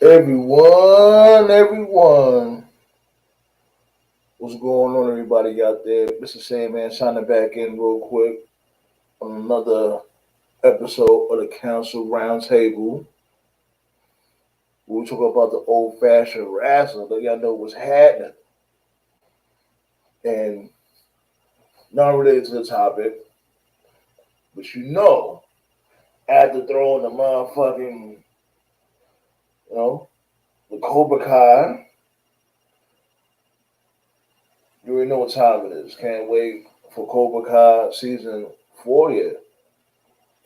Everyone. What's going on, everybody out there? This is Sam Man signing back in real quick on another episode of the Council Roundtable. We talk about the old fashioned wrestling, let y'all know what's happening. And not related to the topic, but after throwing the motherfucking, you know, the Cobra Kai, you already know what time it is. Can't wait for Cobra Kai season 4 yet.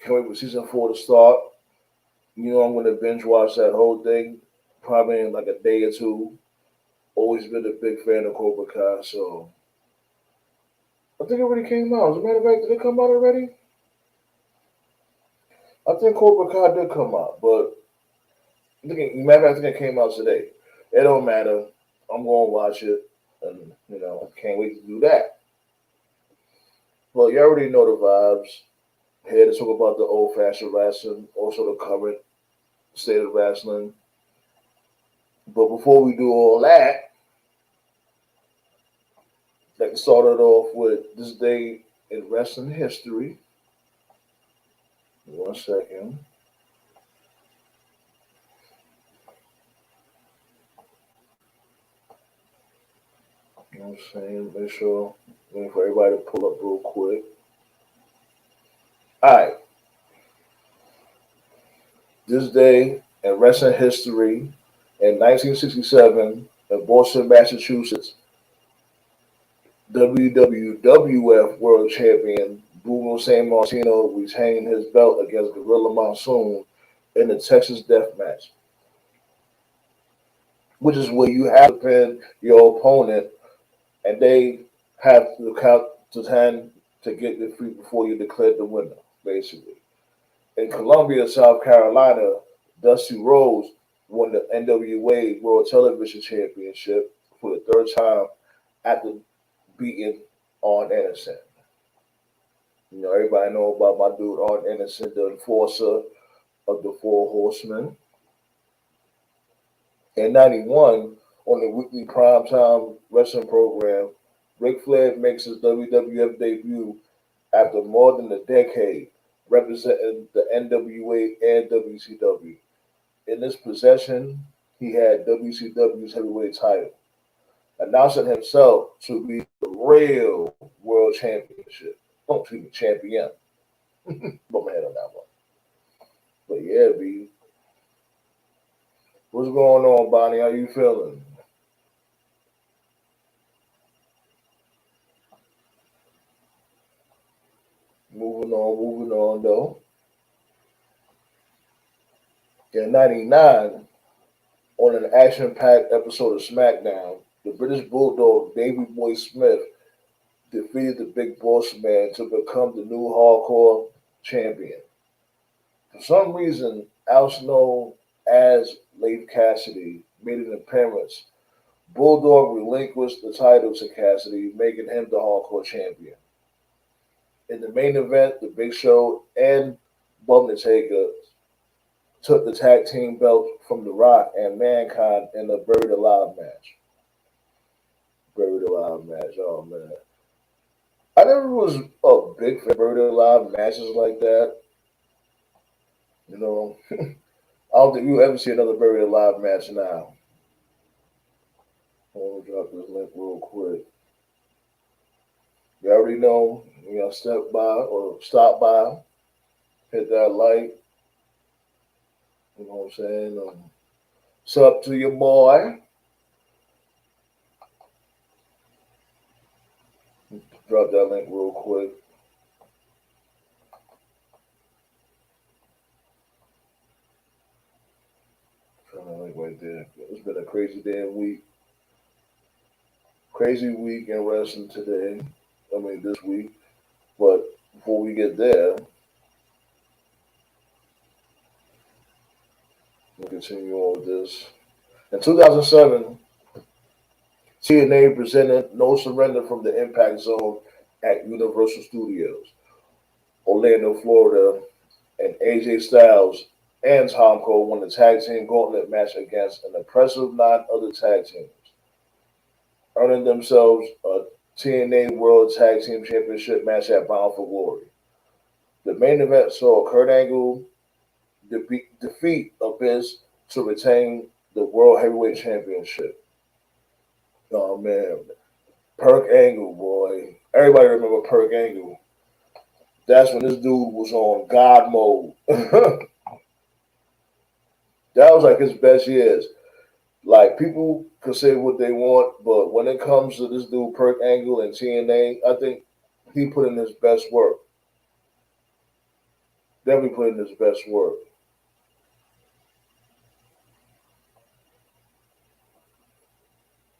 Can't wait for season 4 to start. I'm going to binge watch that whole thing probably in like a day or two. Always been a big fan of Cobra Kai, so I think it already came out. As a matter of fact, did it come out already? I think Cobra Kai did come out, but I think it came out today. It don't matter. I'm going to watch it, and I can't wait to do that. Well, you already know the vibes. Here to talk about the old-fashioned wrestling, also the current state of wrestling. But before we do all that, I'd like to start it off with this day in wrestling history. 1 second. You know what I'm saying? Make sure, waiting for everybody to pull up real quick. All right. This day in wrestling history in 1967 in Boston, Massachusetts, WWF World Champion Bruno Sammartino retained his belt against Gorilla Monsoon in the Texas Death Match, which is where you have to pin your opponent and they have to count to 10 to get defeat before you declare the winner, basically. In Columbia, South Carolina, Dusty Rhodes won the NWA World Television Championship for the third time after beating Arn Anderson. Everybody know about my dude Arn Anderson, the enforcer of the Four Horsemen. In 91, on the weekly primetime wrestling program, Ric Flair makes his WWF debut after more than a decade, representing the NWA and WCW. In this possession, he had WCW's heavyweight title, announcing himself to be the real world championship. Don't excuse me, champion. Put my head on that one. But yeah, B. What's going on, Bonnie? How you feeling? Moving on though. In 99, on an action-packed episode of SmackDown, the British Bulldog Davey Boy Smith defeated the Big Boss Man to become the new hardcore champion. For some reason, also known as Leif Cassidy, made an appearance. Bulldog relinquished the title to Cassidy, making him the hardcore champion. In the main event, The Big Show and Undertaker took the tag team belt from The Rock and Mankind in a Buried Alive match. Buried Alive match, oh man. I never was a big fan of Buried Alive matches like that. I don't think you'll ever see another Buried Alive match now. Let me drop this link real quick. You already know, step by or stop by, hit that like. You know what I'm saying? What's up to your boy? Drop that link real quick. Trying to link right there. It's been a crazy damn week. Crazy week in wrestling today. This week. But before we get there, we'll continue on with this. In 2007, TNA presented No Surrender from the Impact Zone at Universal Studios, Orlando, Florida, and AJ Styles and Tom Cole won the tag team gauntlet match against an impressive 9 other tag teams, earning themselves a TNA World Tag Team Championship match at Bound for Glory. The main event saw Kurt Angle defeat Abyss to retain the World Heavyweight Championship. Oh man, Perk Angle, boy. Everybody remember Perk Angle. That's when this dude was on God mode. That was like his best years. Like people can say what they want, but when it comes to this dude Perk Angle and TNA, I think he put in his best work. Definitely put in his best work.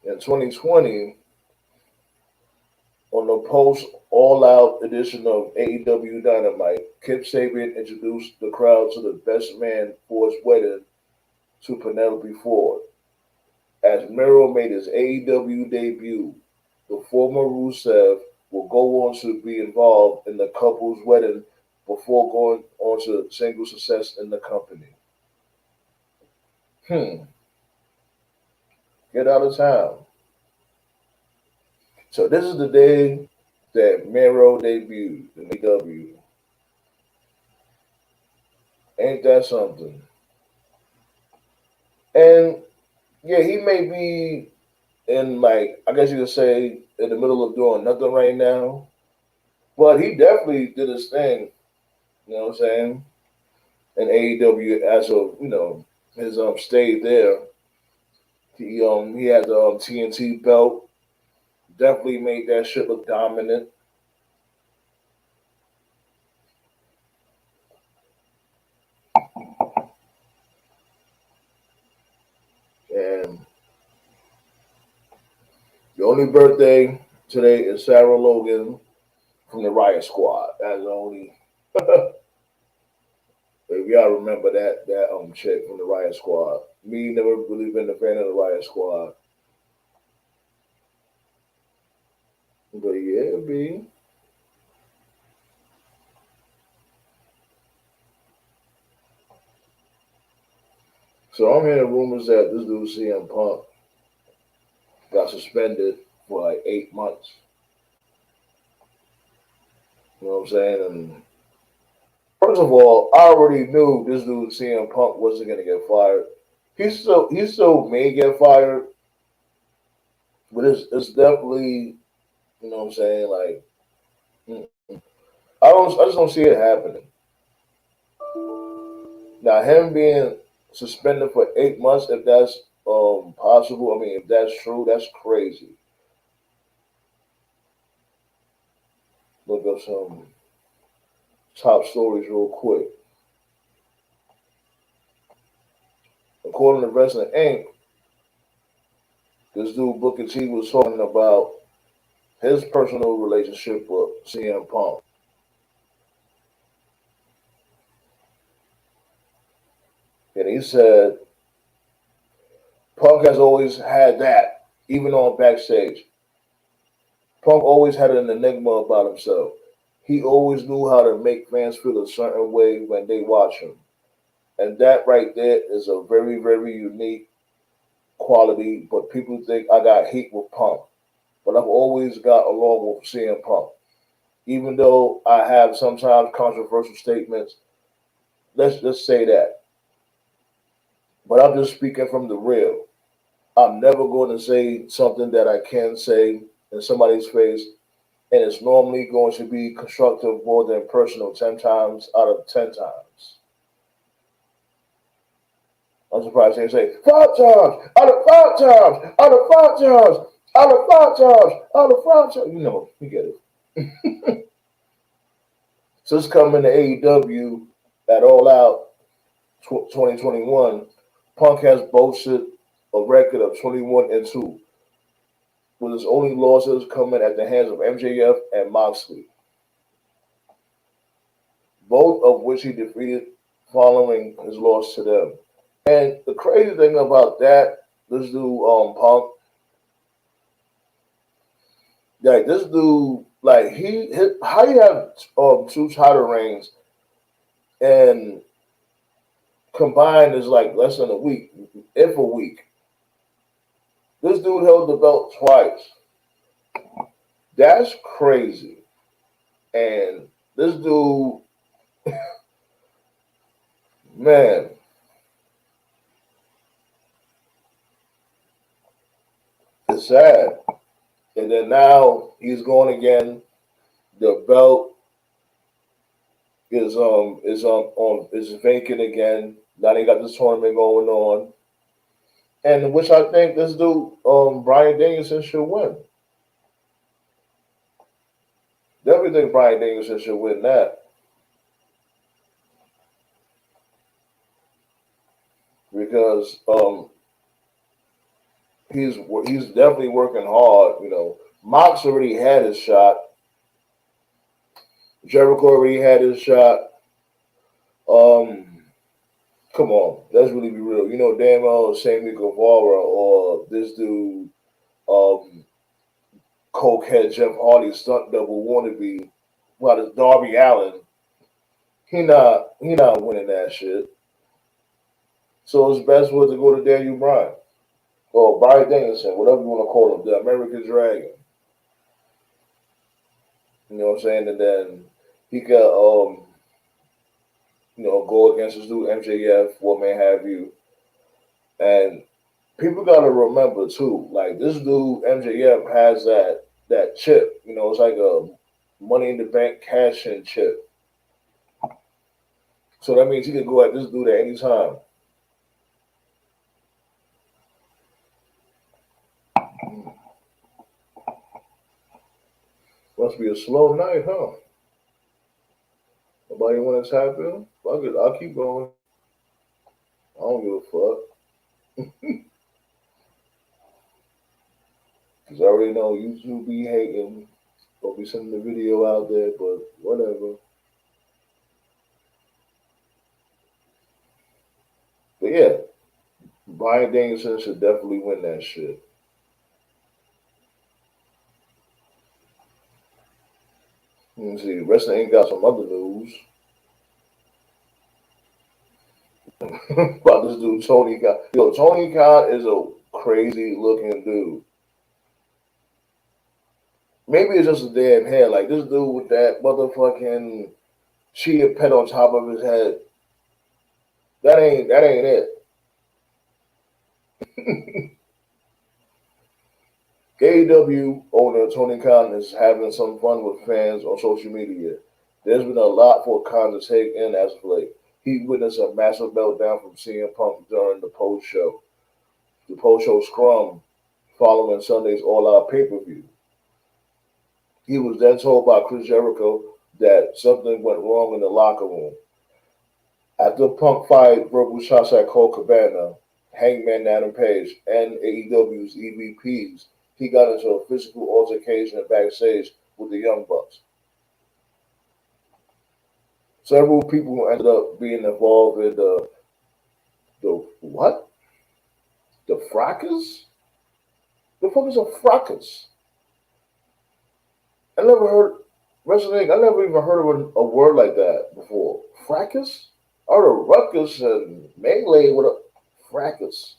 In 2020, on the post All Out edition of AEW Dynamite, Kip Sabian introduced the crowd to the best man for his wedding to Penelope Ford. As Miro made his AEW debut, the former Rusev will go on to be involved in the couple's wedding before going on to single success in the company. Hmm, get out of town. So this is the day that Miro debuted in AEW. Ain't that something? And yeah, he may be in like I guess you could say in the middle of doing nothing right now, but he definitely did his thing. You know what I'm saying? In AEW as of his stay there. He had the TNT belt. Definitely made that shit look dominant. And the only birthday today is Sarah Logan from the Riot Squad. That's the only. If y'all remember that chick from the Riot Squad. Me never really been a fan of the Riot Squad. But yeah, B. So I'm hearing rumors that this dude CM Punk got suspended for like 8 months. You know what I'm saying? And first of all, I already knew this dude CM Punk wasn't gonna get fired. He still may get fired, but it's definitely what I'm saying. Like I just don't see it happening. Now him being suspended for 8 months, if that's possible, I mean if that's true, that's crazy. Look up some top stories real quick. According to Wrestling Inc., this dude Booker T was talking about his personal relationship with CM Punk. And he said Punk has always had that, even on backstage. Punk always had an enigma about himself. He always knew how to make fans feel a certain way when they watch him. And that right there is a very, very unique quality. But people think I got heat with Punk. But I've always got along with CM Punk. Even though I have sometimes controversial statements, let's say that. But I'm just speaking from the real. I'm never going to say something that I can say in somebody's face, and it's normally going to be constructive more than personal 10 times out of 10 times. I'm surprised they say 5 times out of 5 times out of 5 times out of 5 times out of 5 times. You get it. Since coming to AEW at All Out 2021, Punk has boasted a record of 21-2, with his only losses coming at the hands of MJF and Moxley, both of which he defeated following his loss to them. And the crazy thing about that, this dude Punk, like this dude, like how you have 2 title reigns and combined is like less than a week, if a week. This dude held the belt twice. That's crazy. And this dude, man, it's sad. And then now he's going again. The belt is vacant again. Now they got this tournament going on. And which I think this dude, Brian Danielson should win. Definitely think Brian Danielson should win that. Because he's definitely working hard. You know, Mox already had his shot. Jericho already had his shot. Come on, let's really be real. You know, damn well Sammy Guevara or this dude, cokehead Jeff Hardy stunt double wannabe, well, it's Darby Allin. He not winning that shit. So his best was to go to Daniel Bryan or Brian Danielson, whatever you want to call him, the American Dragon. You know what I'm saying? And then he could, go against this dude MJF, what may have you. And people gotta remember too, like this dude MJF has that chip. You know, it's like a Money in the Bank cash in chip. So that means he can go at this dude at any time. Must be a slow night, huh? Nobody want to tap in? Fuck it, I'll keep going. I don't give a fuck. Because I already know YouTube be hating. Don't be sending the video out there, but whatever. But yeah, Brian Danielson should definitely win that shit. Let me see. Wrestling ain't got some other news. About this dude, Tony Khan. Yo, Tony Khan is a crazy looking dude. Maybe it's just a damn hair. Like this dude with that motherfucking chia pet on top of his head. That ain't it. AEW owner Tony Khan is having some fun with fans on social media. There's been a lot for Khan to take in as of late. He witnessed a massive meltdown from CM Punk during the post-show. The post-show scrum following Sunday's all-out pay-per-view. He was then told by Chris Jericho that something went wrong in the locker room. After Punk fired verbal shots at Cole Cabana, Hangman Adam Page, and AEW's EVPs, he got into a physical altercation backstage with the Young Bucks. Several people ended up being involved in the what? The fracas? The fuck is a fracas? I never heard wrestling. I never even heard of a word like that before. Fracas? I heard of ruckus and melee with a fracas.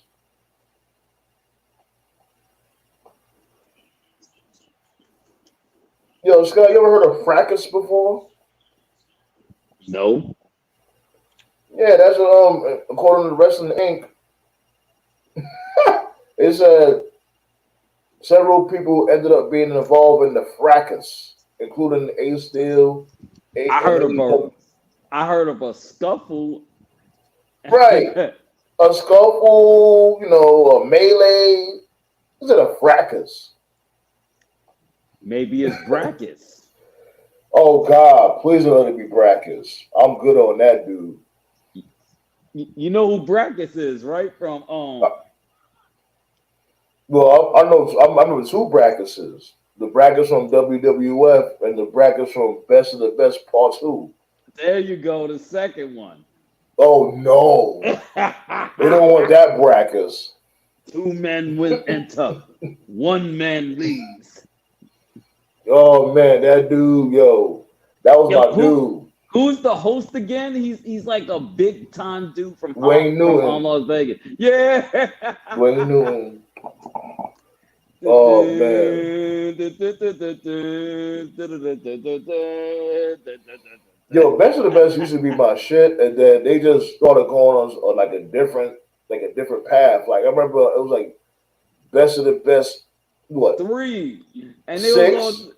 Yo, Scott, you ever heard of fracas before? No. Yeah, that's according to Wrestling Inc. It said several people ended up being involved in the fracas, including Ace Steel. I heard of a scuffle. Right. A scuffle, a melee. Is it a fracas? Maybe it's brackets. Oh God, please don't let it be brackets. I'm good on that, dude. You know who brackets is, right? From Well, I know two brackets. The brackets from WWF and the brackets from Best of the Best Part 2. There you go, the second one. Oh no. They don't want that brackets. 2 men will enter. 1 man leaves. Oh man, that dude, that was my dude. Who's the host again? He's like a big time dude from Wayne Newton. Las Vegas. Yeah. Wayne Newton. Oh man. Yo, Best of the Best used to be my shit, and then they just started going on like a different path. Like I remember it was like Best of the Best, what 3, and they was 6?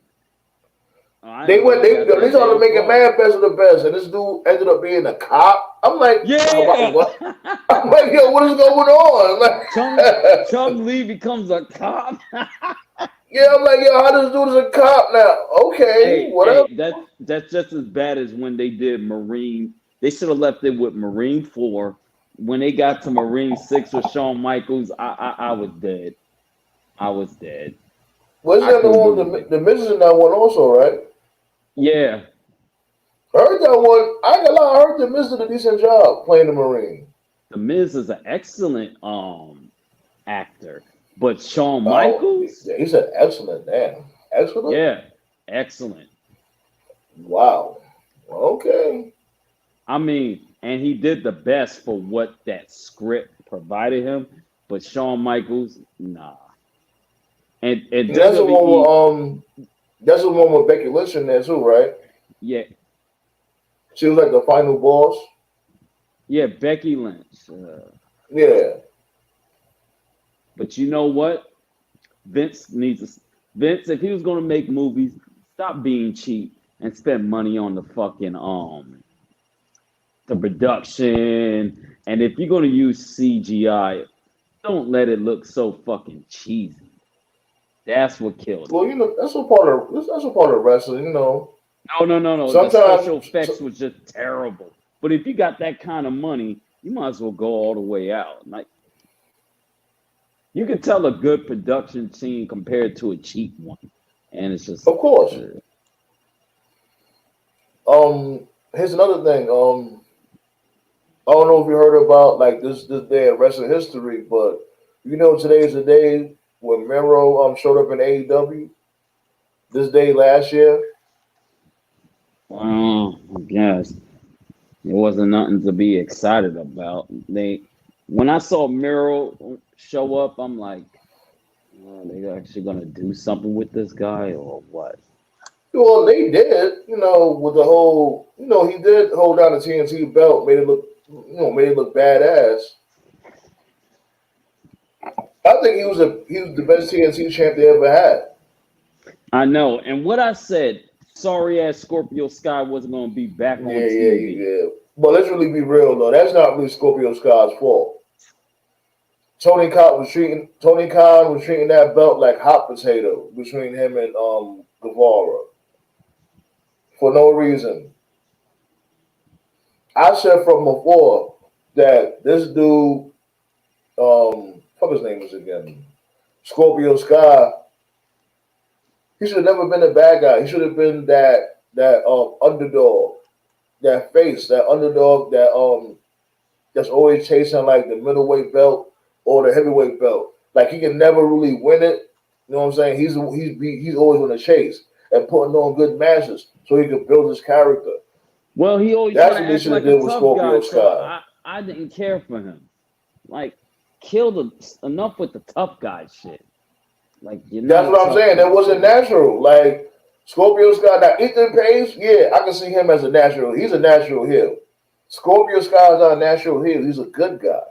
all. They started to make it mad Best of the Best, and this dude ended up being a cop. I'm like, Yeah. what? I'm like, yo, what is going on? Like, Chung Lee becomes a cop. yeah, I'm like, yo, how this dude is a cop now? Okay, whatever. That's just as bad as when they did Marine. They should have left it with Marine 4. When they got to Marine 6 with Shawn Michaels, I was dead. I was dead. Wasn't that the one? The Miz is in that one also, right? Yeah. I heard that one. I ain't gonna lie, I heard the Miz did a decent job playing the Marine. The Miz is an excellent actor, but Shawn Michaels, he's an excellent man. Excellent. Yeah, excellent. Wow. Okay. I mean, and he did the best for what that script provided him. But Shawn Michaels, nah. And that's the one with Becky Lynch in there too, right? Yeah. She was like the final boss. Yeah, Becky Lynch. Yeah. But you know what? Vince, if he was going to make movies, stop being cheap and spend money on the fucking the production. And if you're going to use CGI, don't let it look so fucking cheesy. That's what killed it. Well, you know, that's a part of wrestling, you know. No. Sometimes the special effects was just terrible. But if you got that kind of money, you might as well go all the way out. Like, you can tell a good production scene compared to a cheap one, and it's just of course. Here's another thing. I don't know if you heard about like this day in wrestling history, but you know today's the day when Miro showed up in AEW. This day last year. Well, I guess it wasn't nothing to be excited about. When I saw Miro show up, I'm like, are they actually gonna do something with this guy or what? Well, they did, you know, with the whole, you know, he did hold down the TNT belt, made it look badass. I think he was the best TNT champ they ever had. I know, and what I said, sorry ass Scorpio Sky wasn't gonna be back on TV. Yeah. But let's really be real though. That's not really Scorpio Sky's fault. Tony Khan was treating that belt like hot potato between him and Guevara. For no reason. I said from before that this dude, what his name is again? Scorpio Sky, he should have never been a bad guy. He should have been that underdog, that face, that underdog that's always chasing like the middleweight belt or the heavyweight belt. Like he can never really win it. You know what I'm saying? He's always on the chase and putting on good matches so he could build his character. Well, he always that's what they should have did with Scorpio Sky. So I didn't care for him. Like, enough with the tough guy shit. Like, that's what I'm saying. That wasn't natural. Like Scorpio Sky, now Ethan Page, yeah, I can see him as a natural. He's a natural heel. Scorpio Sky is not a natural heel. He's a good guy.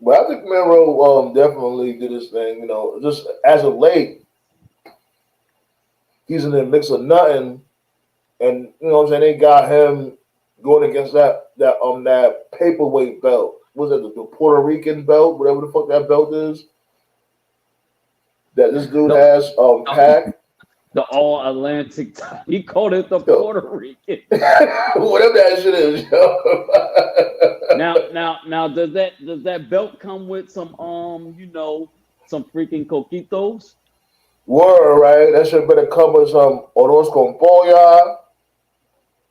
But I think Miro definitely did his thing. You know, just as of late, he's in the mix of nothing, and you know what I'm saying. They got him going against that paperweight belt. Was it the Puerto Rican belt? Whatever the fuck that belt is. That this dude has Pac. The All Atlantic. He called it the Puerto Rican. Whatever that shit is, yo. Now, does that belt come with some some freaking coquitos? Word, right? That shit better come with some arroz con pollo,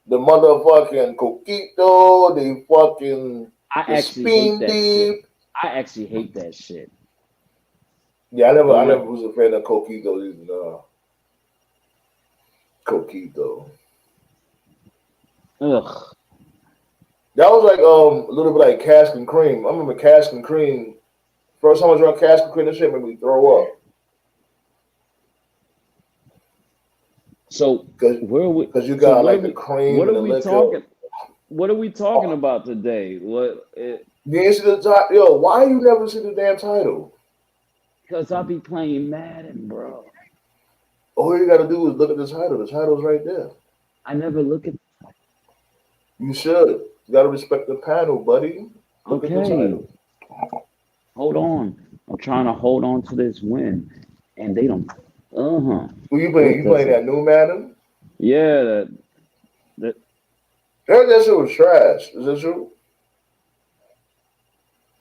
the motherfucking coquito, the fucking I actually hate that shit. Yeah, But I when never was a fan of Coquito either. Coquito. ugh, That was like a little bit like Cask and Cream. I remember Cask and Cream. First time I drank Cask and Cream, that shit made me throw up. so Cause, where are we? Cause you So got like the cream what and are the we liquor. talking? What are we talking Oh, about today? you ain't see the title? Yo, why you never see the damn title? Because I be playing Madden, bro. All you gotta do is look at the title. The title's right there. I never look at. You should. You gotta respect the panel, buddy. Look at the Okay, title. hold on. I'm trying to hold on to this win, and they don't. Uh huh. Who you playing? What You does playing it? that new Madden? Yeah, that That shit was trash. Is that true?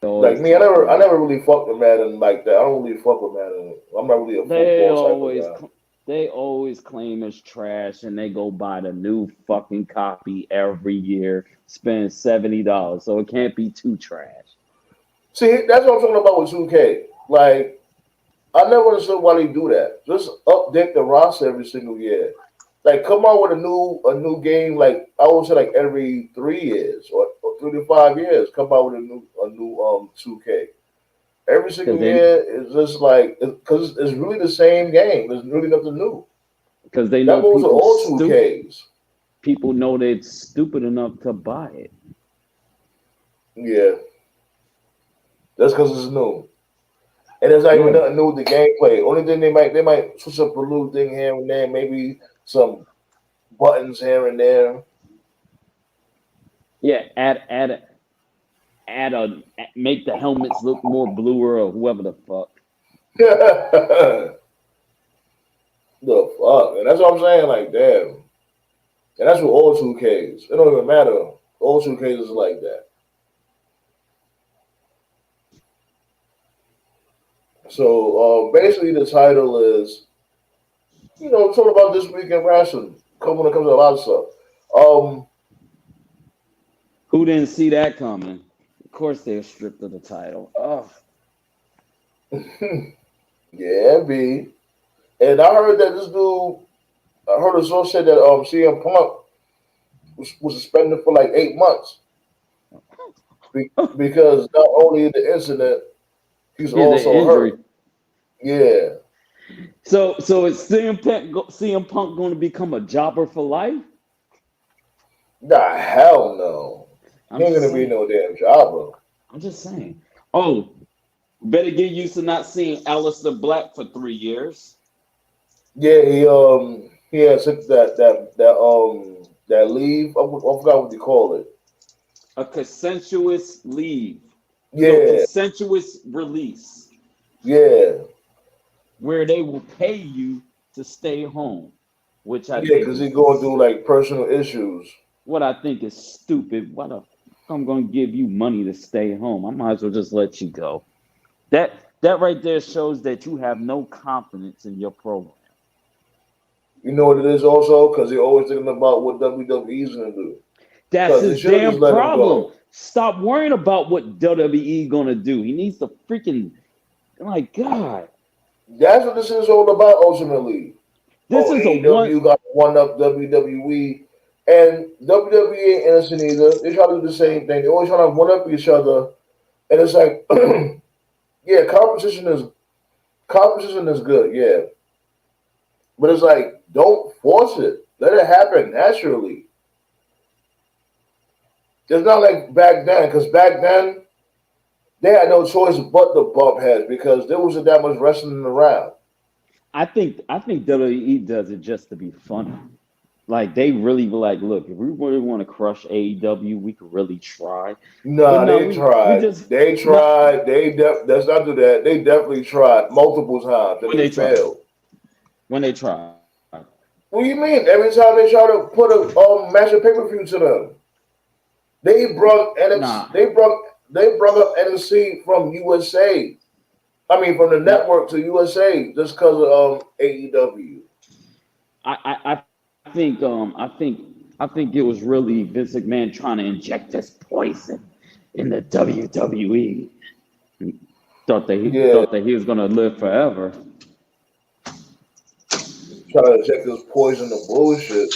they Like always me, talk I about. never really fucked with Madden like that. I don't really fuck with Madden. I'm not really a They football type of always guy. they always claim it's trash, and they go buy the new fucking copy every year, spend $70, so it can't be too trash. See, that's what I'm talking about with 2K. Like, I never understood why they do that. Just update the roster every single year. Like, come out with a new game. Like I would say, like every 3 years or 3 to 5 years, come out with a new 2K. Every Because single they year is just like because it's really the same game. There's really nothing new. because they That know was the old 2Ks. people know they're stupid enough to buy it. Yeah, that's because it's new. And it's not even Yeah, nothing new with the gameplay. Only thing they might switch up a little thing here and there, maybe some buttons here and there. yeah. Make the helmets look more bluer or whoever the fuck. The fuck, and that's what I'm saying. Like, damn, and that's with all 2Ks. It don't even matter. All 2Ks is like that. So basically, the title is talking about this week in wrestling. When it comes to a lot of stuff. Um, Who didn't see that coming? Of course, they're stripped of the title. Oh, yeah, B. And I heard that this dude. I heard a source said that CM Punk was suspended for like 8 months because not only the incident, he's yeah, the also injury. hurt. Yeah. So is CM Punk going to become a jobber for life? Nah, hell no. He I'm ain't just gonna be saying. no damn jobber. I'm just saying. Oh, better get used to not seeing Alistair Black for 3 years. Yeah, he has that leave. I forgot what you call it. A consensuous leave. No, Yeah, consensuous release, yeah, where they will pay you to stay home, which I yeah. think Because is he going through like personal issues. what I think is stupid. What the fuck I'm gonna give you money to stay home? I might as well just let you go. That that right there shows that you have no confidence in your program. You know what it is also because he always thinking about what WWE's gonna do. That's Because they his should have damn just let him problem. go. Stop worrying about what WWE gonna do. He needs to freaking like God. That's what this is all about ultimately. This Oh, is a one. AEW got one up WWE. And WWE ain't innocent either. They try to do the same thing. They always try to one up each other. And it's like, yeah, competition is good, yeah. But it's like, don't force it. Let it happen naturally. It's not like back then, because back then they had no choice but to bump heads because there wasn't that much wrestling around. I think WWE does it just to be funny. Like they really were like, look, if we really want to crush AEW, we could really try. But Nah, no, they we tried. just They no tried. Let's not do that. They definitely tried multiple times and when they they try. failed. When they try. What do you mean? Every time they try to put a match of pay per view to them, they brought NXT. Nah. They brought up NXT from USA. I mean, from the Now network to USA just because of AEW. I think it was really Vince McMahon trying to inject this poison in the WWE. Yeah, thought that he was gonna live forever. trying to check this poison the bullshit.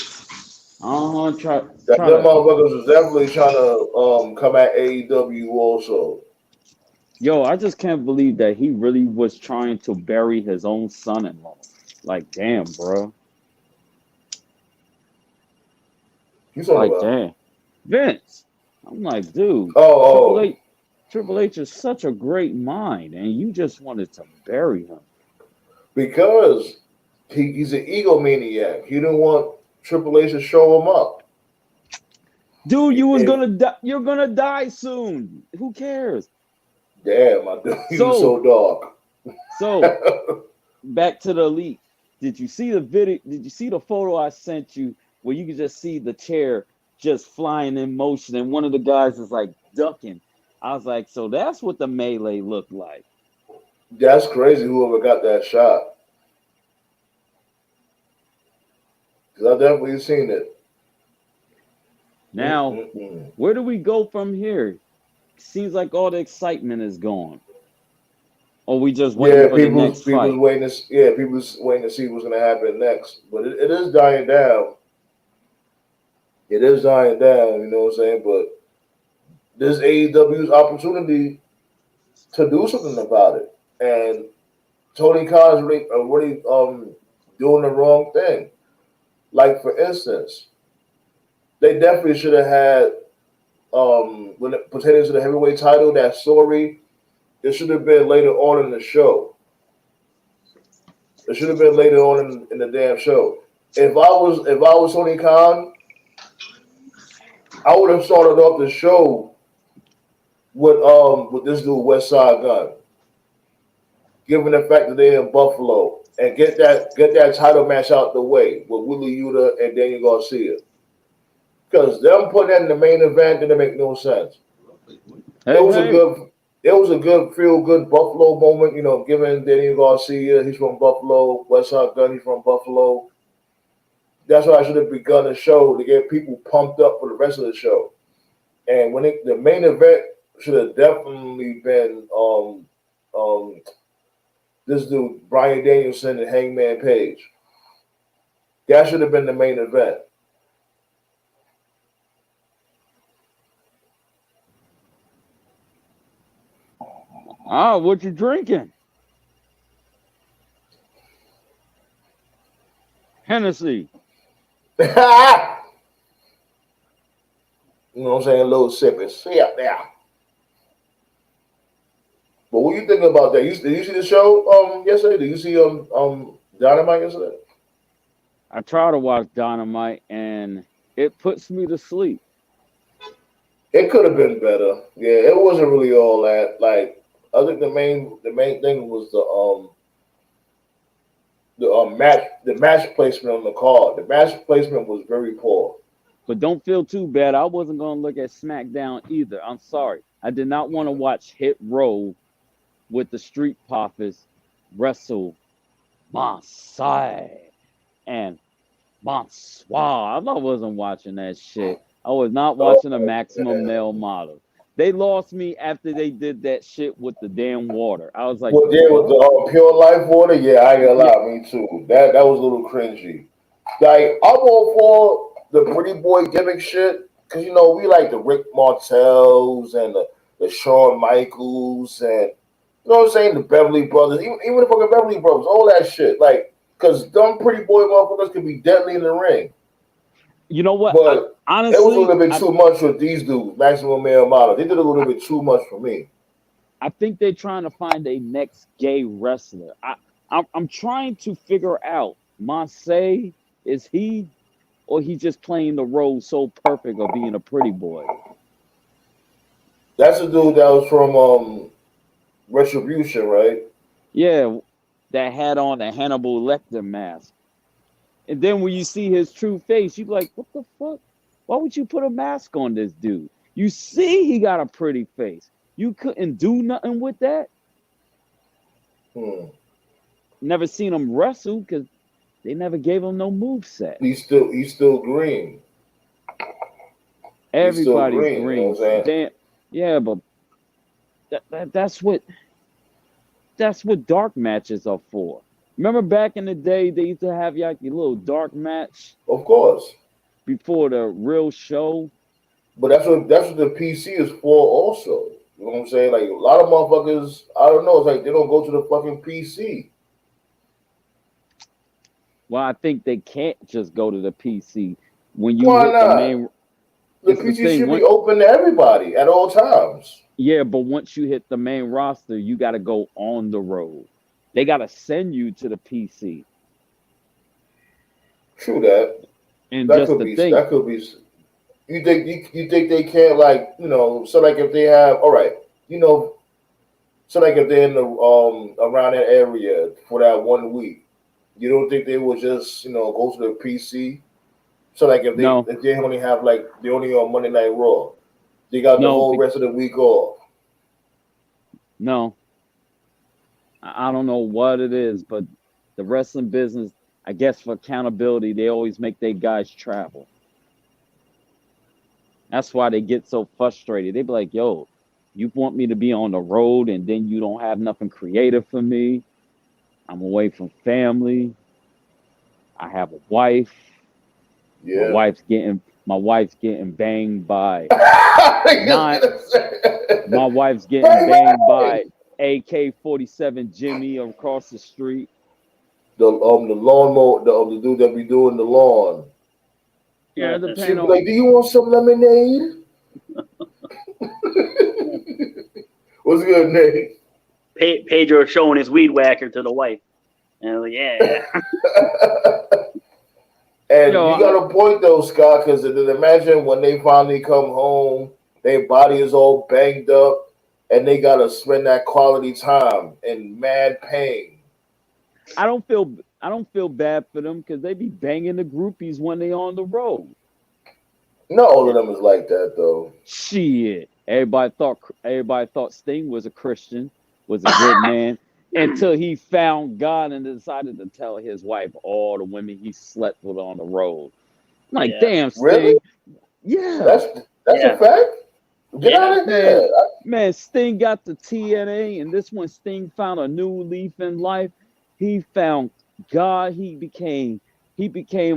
Try That try them to. motherfuckers is definitely trying to come at AEW also. Yo, I just can't believe that he really was trying to bury his own son-in-law. Like, damn, bro. He's talking Like, about. damn, Vince. I'm like, dude, Triple Oh, H, Triple H is such a great mind, and you just wanted to bury him. because he's an egomaniac. He didn't want Triple H to show him up. Dude, you was If, gonna die. You're gonna die soon. Who cares? damn, I knew he was So, so dark. so back to the elite. Did you see the video? Did you see the photo I sent you where you could just see the chair just flying in motion and one of the guys is like ducking? I was like, so that's what the melee looked like. That's crazy. Whoever got that shot, because I definitely seen it. Now, Mm-mm-mm. where do we go from here? Seems like all the excitement is gone. Or we just waiting Yeah, for the next people's fight. waiting. People's waiting to see what's gonna happen next. But it is dying down. It is dying down. You know what I'm saying? But this AEW's opportunity to do something about it, and Tony Khan's really doing the wrong thing. Like for instance, they definitely should have had when it pertaining to the heavyweight title, that story, it should have been later on in the show. It should have been later on in the damn show. If I was Tony Khan, I would have started off the show with this dude West Side Gun, given the fact that they're in Buffalo, and get that title match out the way with Willie Yuta and Daniel Garcia. Because them putting that in the main event didn't make no sense. It Hey, was a hey. good it was a good feel good Buffalo moment, given Daniel Garcia, he's from Buffalo, West Side Gun, he's from Buffalo. That's why I should have begun the show to get people pumped up for the rest of the show. And the main event should have definitely been this dude, Brian Danielson and Hangman Page. That should have been the main event. Ah, what you drinking? Hennessy. You know what I'm saying? A little sipping. See up there. But what you think about that? Did you see the show yesterday? Did you see Dynamite yesterday? I try to watch Dynamite and it puts me to sleep. It could have been better. Yeah, it wasn't really all that. Like I think the main thing was the match placement on the card. The match placement was very poor. But don't feel too bad. I wasn't going to look at SmackDown either. I'm sorry. I did not want to watch Hit Row with the Street Profits wrestle Mansai and Bonsoir. I wasn't watching that shit. I was not Oh watching a Maximum Male Model. They lost me after they did that shit with the damn water. I was like, well, yeah, with what? the pure life water, yeah, I ain't gonna Yeah, lie, me too. That was a little cringy. Like I'm all for the pretty boy gimmick shit because we like the Rick Martels and the Shawn Michaels and what I'm saying, the Beverly Brothers, even the fucking Beverly Brothers, all that shit. Like, because dumb pretty boy motherfuckers can be deadly in the ring, you know what? but it was a Honestly, little bit too much with these dudes, Maximum Male Model. They did a little I, bit too much for me. I think they're trying to find a next gay wrestler. I'm trying to figure out, Marseille, is he or he just playing the role so perfect of being a pretty boy? That's a dude that was from Retribution, right? Yeah, that had on a Hannibal Lecter mask. And then when you see his true face, you be like, what the fuck? Why would you put a mask on this dude? You see he got a pretty face. You couldn't do nothing with that. Hmm. Never seen him wrestle because they never gave him no move set. He's still green. He's still Everybody's green. You know what I'm green. saying? Damn, yeah, but that's what. That's what dark matches are for. Remember back in the day, they used to have like your little dark match Of course. before the real show. But that's what the PC is for also. You know what I'm saying? Like a lot of motherfuckers, I don't know, it's like they don't go to the fucking PC. Well, I think they can't just go to the PC when you Why hit the not? main. The It's the PC thing. should be open to everybody at all times. Yeah, but once you hit the main roster, you got to go on the road. They got to send you to the PC. True that. And That just could the be. thing, That could be. You think they can't like so like if they have all right so like if they're in the around that area for that 1 week, you don't think they would just go to the PC? So like no, if they only have like they only on Monday Night Raw, they got the no, whole rest of the week off. no. I don't know what it is, but the wrestling business, I guess for accountability, they always make their guys travel. That's why they get so frustrated. They be like, yo, you want me to be on the road and then you don't have nothing creative for me. I'm away from family. I have a wife. My Yeah. wife's getting my wife's getting banged by I was nine. gonna say. My wife's getting Bang, banged by bang. AK-47 Jimmy across the street. The lawnmower the dude that be doing the lawn. Yeah, the She'd be panel. like, "Do you want some lemonade?" What's good, Nate? Pedro showing his weed whacker to the wife. And I was like, yeah. And Yo, you got a point though, Scott, because imagine when they finally come home, their body is all banged up, and they gotta spend that quality time in mad pain. I don't feel bad for them because they be banging the groupies when they on the road. Not all of them is like that though. Shit. Everybody thought Sting was a Christian, was a good man, until he found God and decided to tell his wife all the women he slept with on the road. I'm like, Yeah. damn, Really? Sting. Yeah. That's Yeah. a fact. Get Yeah. out of Man, here. man, Sting got the TNA, and this one Sting found a new leaf in life. He found God. He became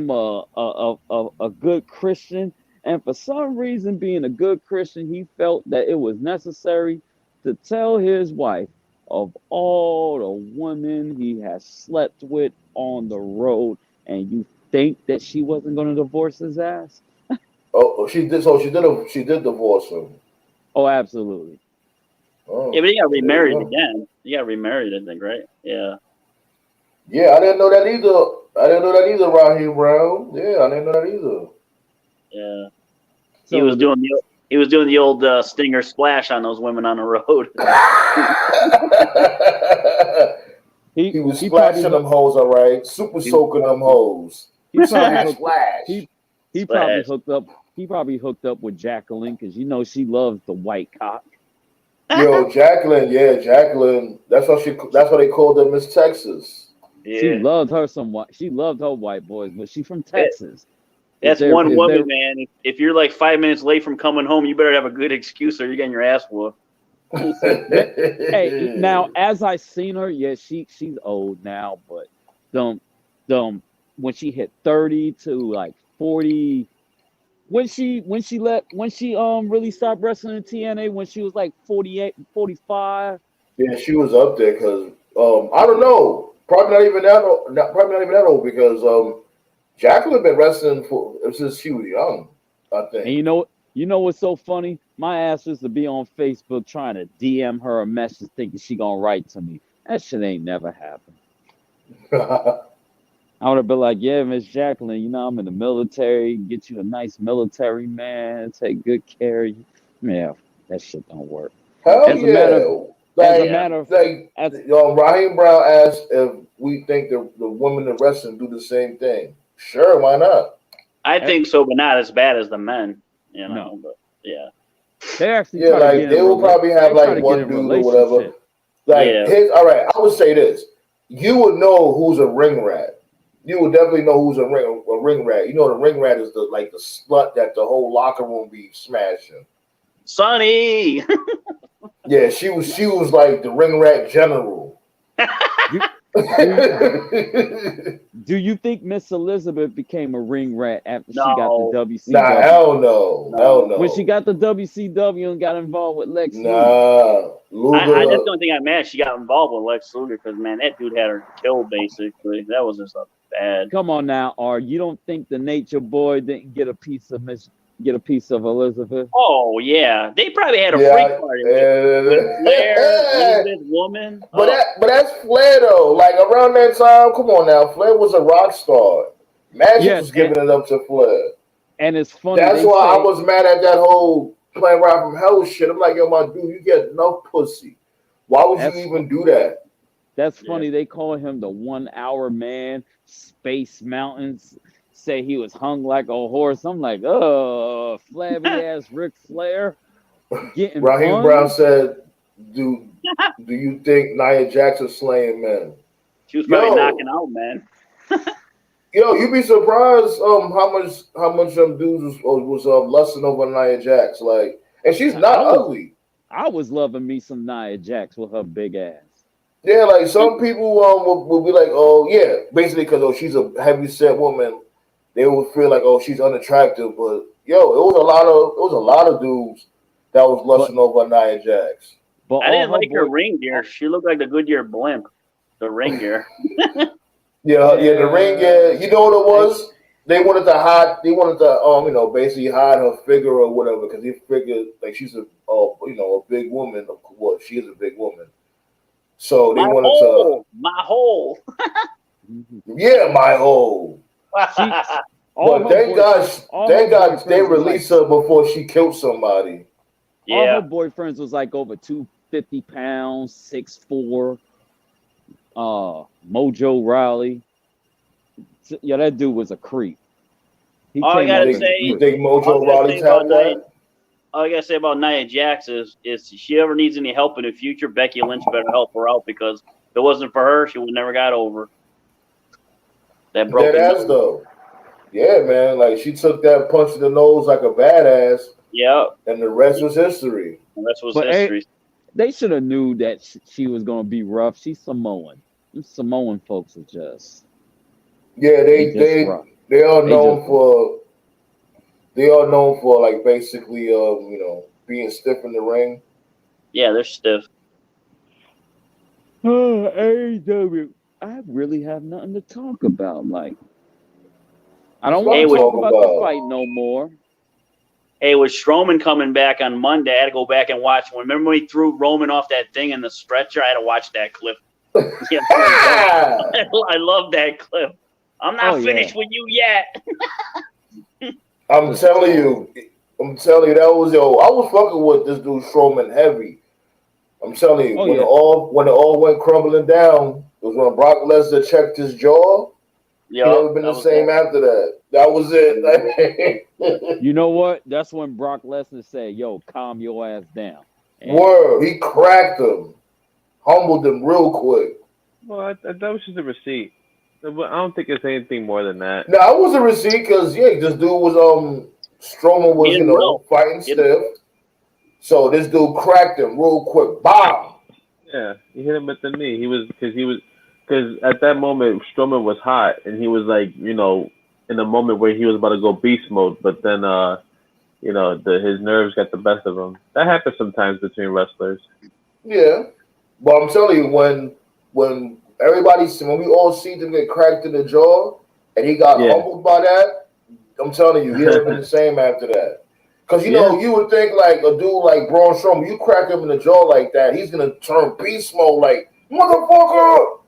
a good Christian, and for some reason, being a good Christian, he felt that it was necessary to tell his wife of all the women he has slept with on the road, and you think that she wasn't going to divorce his ass? She did. So she did divorce him. Oh, absolutely. Yeah, Oh, but he got well, there you remarried go. again. He got remarried, I think, right? Yeah. Yeah, I didn't know that either. I didn't know that either, Raheem Brown. Yeah, I didn't know that either. Yeah. He So was doing the old stinger splash on those women on the road. He was he probably splashing them hoes, all right. Super he soaking them hoes. he probably Splash, hooked splash. he he probably Splash. hooked up he probably hooked up with Jacqueline because you know she loves the white cock. Yo, Jacqueline, yeah, Jacqueline. That's why they called her Miss Texas. She Yeah. loved her somewhat. She loved her white boys, but she from Texas. Is That's there one is woman, there man. If you're like 5 minutes late from coming home, you better have a good excuse or you're getting your ass whooped. hey now as I seen her, yeah, she's old now, but um when she hit 30 to like 40 when she really stopped wrestling in TNA when she was like 48, 45. Yeah, she was up there because I don't know, probably not even that old, probably not even that old because Jacqueline been wrestling since she was young, I And think. you know what's so funny? My ass used to be on Facebook trying to DM her a message thinking she gonna write to me. That shit ain't never happened. I would have been like, yeah, Miss Jacqueline, you know, I'm in the military, get you a nice military man, take good care of you. Yeah, that shit don't work. Hell As a matter of yeah! as a Like Yeah. matter of like as Raheem Brown asked if we think the women in wrestling do the same thing. Sure, why not? I eh, think so, but not as bad as the men, no. But yeah. They actually Yeah, try to like get in they will probably have they try like to get one in dude or whatever. relationship. Like Yeah. his all right, I would say this. You would know who's a ring rat. You would definitely know who's a ring rat. You know the ring rat is the slut that the whole locker room be smashing. Sonny. Yeah, she was like the ring rat general. Do you think Miss Elizabeth became a ring rat after she got the No. WCW? Nah, hell no. Hell no. When she got the WCW and got involved with Lex Luger. Nah. Luger. That's the only thing I'm mad she got involved with Lex Luger because, man, that dude had her killed, basically. That was just a bad. Come on now, R. You don't think the Nature Boy didn't get a piece of Elizabeth? Oh, yeah. They probably had a freak party with Flair, Elizabeth Woman. But that's Flair, though. Like, around that time, come on now. Flair was a rock star. Magic was giving it up to Flair. And it's funny. That's why I was mad at that whole playing Ride from Hell shit. I'm like, yo, my dude, you get enough pussy. Why would you even do that? That's funny. They call him the 1 hour man. Space Mountains say he was hung like a horse. I'm like, flabby ass Ric Flair. Getting Raheem Brown said, do you think Nia Jax is slaying men? She was probably knocking out, man. Yo, you'd be surprised how much them dudes was lusting over Nia Jax. Like, and she's not ugly. I was loving me some Nia Jax with her big ass. Yeah, like some people will be like, oh yeah, basically because she's a heavy set woman, they would feel like she's unattractive. But yo, it was a lot of dudes that was lusting over Nia Jax. But I didn't like her ring gear. She looked like the Goodyear blimp. The ring gear. Yeah, the ring gear. You know what it was? They wanted to basically hide her figure or whatever because he figured like she's a big woman. Well, she is a big woman. So they wanted my hole. Yeah, my hole. But thank God they released her before she killed somebody. Yeah. All her boyfriends was like over 250 pounds, 6'4". Mojo Rawley. Yeah, that dude was a creep. You think Mojo Rawley's had that? All I gotta say about Nia Jax is if she ever needs any help in the future, Becky Lynch better help her out because if it wasn't for her, she would never got over that broken. That ass though. Yeah, man. Like she took that punch in the nose like a badass. Yeah. And the rest was history. They should have knew that she was gonna be rough. She's Samoan. Them Samoan folks are just. Yeah, they are known for like basically being stiff in the ring. Yeah, they're stiff. AEW. I really have nothing to talk about. Like, I don't want to talk about the fight no more. Hey, with Strowman coming back on Monday, I had to go back and watch. Remember when he threw Roman off that thing in the stretcher? I had to watch that clip. Yeah, I love that clip. I'm not finished with you yet. I'm telling you, that was I was fucking with this dude Strowman heavy. I'm telling you, when it all went crumbling down, it was when Brock Lesnar checked his jaw. Yeah, he never been the same after that. That was it. You know what? That's when Brock Lesnar said, "Yo, calm your ass down." Word, he cracked him, humbled him real quick. Well, that was just a receipt. I don't think it's anything more than that. No, it was a receipt because this dude was Strowman was fighting stiff, so this dude cracked him real quick. Bomb. Yeah, he hit him at the knee. Because at that moment Strowman was hot and he was like in a moment where he was about to go beast mode, but then his nerves got the best of him. That happens sometimes between wrestlers. Yeah, but I'm telling you when we all see him get cracked in the jaw, and he got humbled by that. I'm telling you, he never been the same after that. Because you would think like a dude like Braun Strowman, you crack him in the jaw like that, he's gonna turn beast mode, like motherfucker.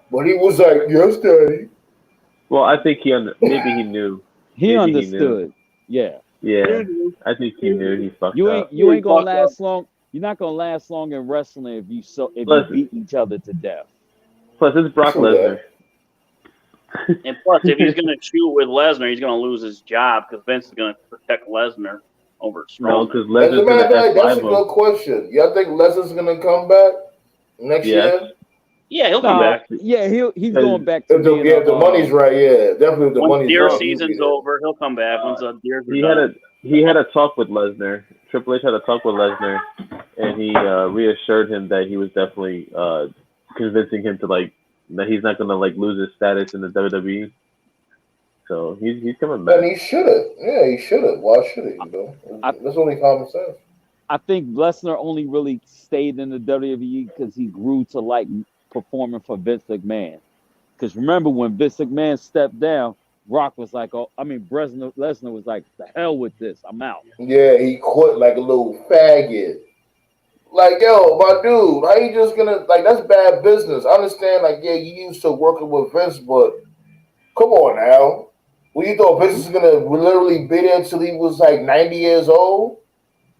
But he was like, "Yes, Daddy." Well, I think maybe he knew. He understood. Yeah. Yeah. I think he knew he fucked up. You ain't gonna last long. You're not gonna last long in wrestling if you beat each other to death. Plus, it's Brock Lesnar. And plus, if he's going to shoot with Lesnar, he's going to lose his job because Vince is going to protect Lesnar over Strowman. No, because Lesnar's going to That's a good question. Y'all think Lesnar's going to come back next year? Yeah, he'll come back. Yeah, he's going back to the money's right. Yeah, definitely the money's right. Once deer season's over, he'll come back. Once the deer's done. He had a talk with Lesnar. Triple H had a talk with Lesnar, and he reassured him that he was definitely convincing him to like that he's not gonna like lose his status in the WWE. So he's coming back. And he should have. Yeah, he should have. Why should he? You know, that's only common sense. I think Lesnar only really stayed in the WWE because he grew to like performing for Vince McMahon. Because remember when Vince McMahon stepped down, Brock was like, "Oh, I mean, Lesnar was like, the hell with this, I'm out." Yeah, he quit like a little faggot. Like, yo, my dude, how you just gonna like? That's bad business. I understand. Like, yeah, you used to working with Vince, but come on now. Well, you thought Vince was gonna literally be there until he was like 90 years old?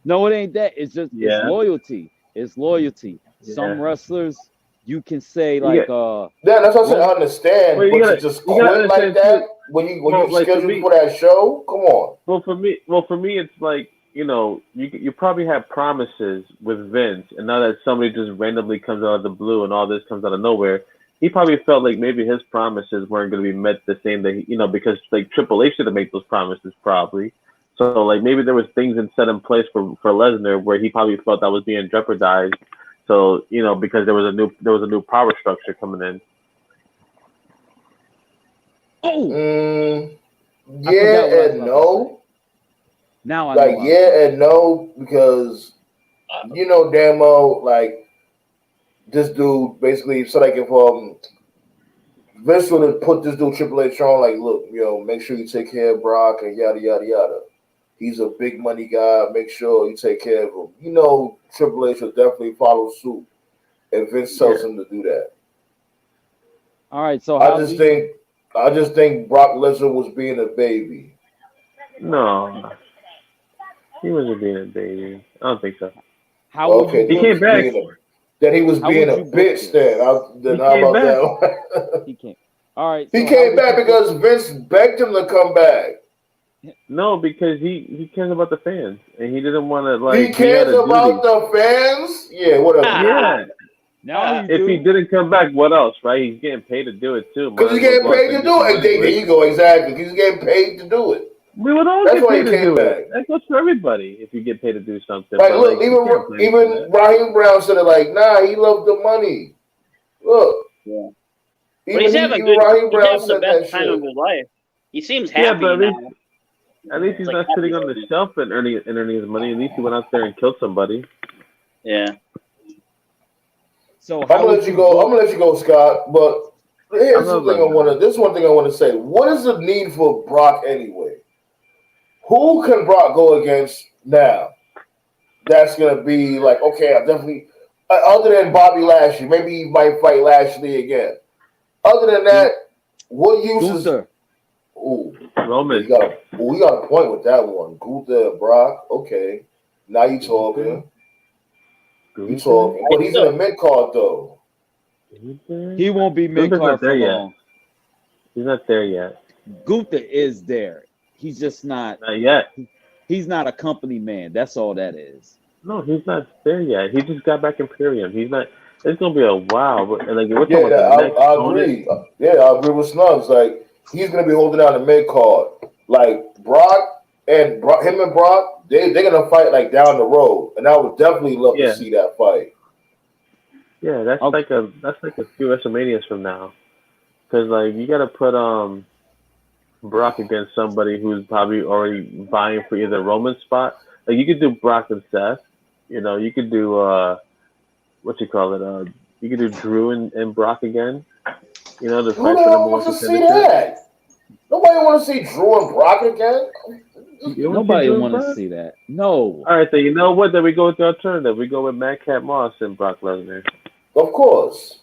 No, it ain't that. It's just it's Yeah. loyalty. It's loyalty. Some Yeah. wrestlers you can say You like get- Yeah, that's what I said. I understand, Well, you but gotta- to just you gotta quit like understand, that too. when you Well, like, for scheduled me- for that show? Come on. Well, for me, it's like you probably had promises with Vince, and now that somebody just randomly comes out of the blue and all this comes out of nowhere, he probably felt like maybe his promises weren't going to be met the same day, because like Triple H should have made those promises probably. So like maybe there was things set in place for Lesnar where he probably felt that was being jeopardized. So because there was a new power structure coming in. oh, Yeah forgot what I was and about to no. now I Like know. yeah and no because damn well like this dude basically so like if Vince would have put this dude Triple H on like look make sure you take care of Brock and yada yada yada. He's a big money guy. Make sure you take care of him. Triple H will definitely follow suit if Vince tells him to do that. All right, so I just think Brock Lesnar was being a baby. No, he wasn't being a baby. I don't think so. how would Okay, you He came back. Then he was How being a would you book bitch. this? Then how came about back. that? he came? All right, He so how came would back you book- because Vince begged him to come back. No, because he cares about the fans, and he didn't want to like. He cares had a about duty. the fans. Yeah, whatever. Yeah. now you If do. he didn't come back, what else, right? He's getting paid to do it too. Because he's getting paid to do it. There you go. Exactly. He's getting paid to do it. We would all That's get why paid he to came do back. it. That goes for everybody if you get paid to do something. Like, but, look, you can't blame him even for Raheem Brown said it. Like, nah, he loved the money. Look. Yeah. But Even, he's having even Raheem he's Brown having the said best that time shit. of his life. He seems that. Yeah, happy but now. at least he's It's not like sitting happy on the baby. shelf and earning his money. At least he went out there and killed somebody. Yeah. So I'm how gonna would let you go. I'm gonna let you go, Scott. But here's I'm not the thing I letting want to. This is one thing I want to say. What is the need for Brock anyway? Who can Brock go against now? That's gonna be like okay. I definitely. Other than Bobby Lashley, maybe he might fight Lashley again. Other than that, what use is? Gunther? Ooh, Roman. we got a point with that one. Gunther and Brock. Okay, now you talking. You talking. But he's in a mid card though. He won't be mid Gunther's card not for there yet. long. He's not there yet. Gunther is there. He's just not. Not yet. He's not a company man. That's all that is. No, he's not there yet. He just got back Imperium. He's not. It's gonna be a while. But like we're talking Yeah, about the next I opponent. agree. Yeah, I agree with Snugs. Like he's gonna be holding down the mid card. Like Brock and him and Brock, they're gonna fight like down the road, and I would definitely love to see that fight. Yeah, that's Okay. like a few WrestleManias from now. Because like you gotta put Brock against somebody who's probably already vying for either Roman's spot. Like you could do Brock and Seth. You could do what you call it. You could do Drew and Brock again. The Who fight the for hell number one wants to see contendership. that? Nobody want to see Drew and Brock again. You wanna see Nobody Drew and want to Brock? see that. No. All right, so you know what? Then we go with the alternative. We go with Madcap Moss and Brock Lesnar. Of course.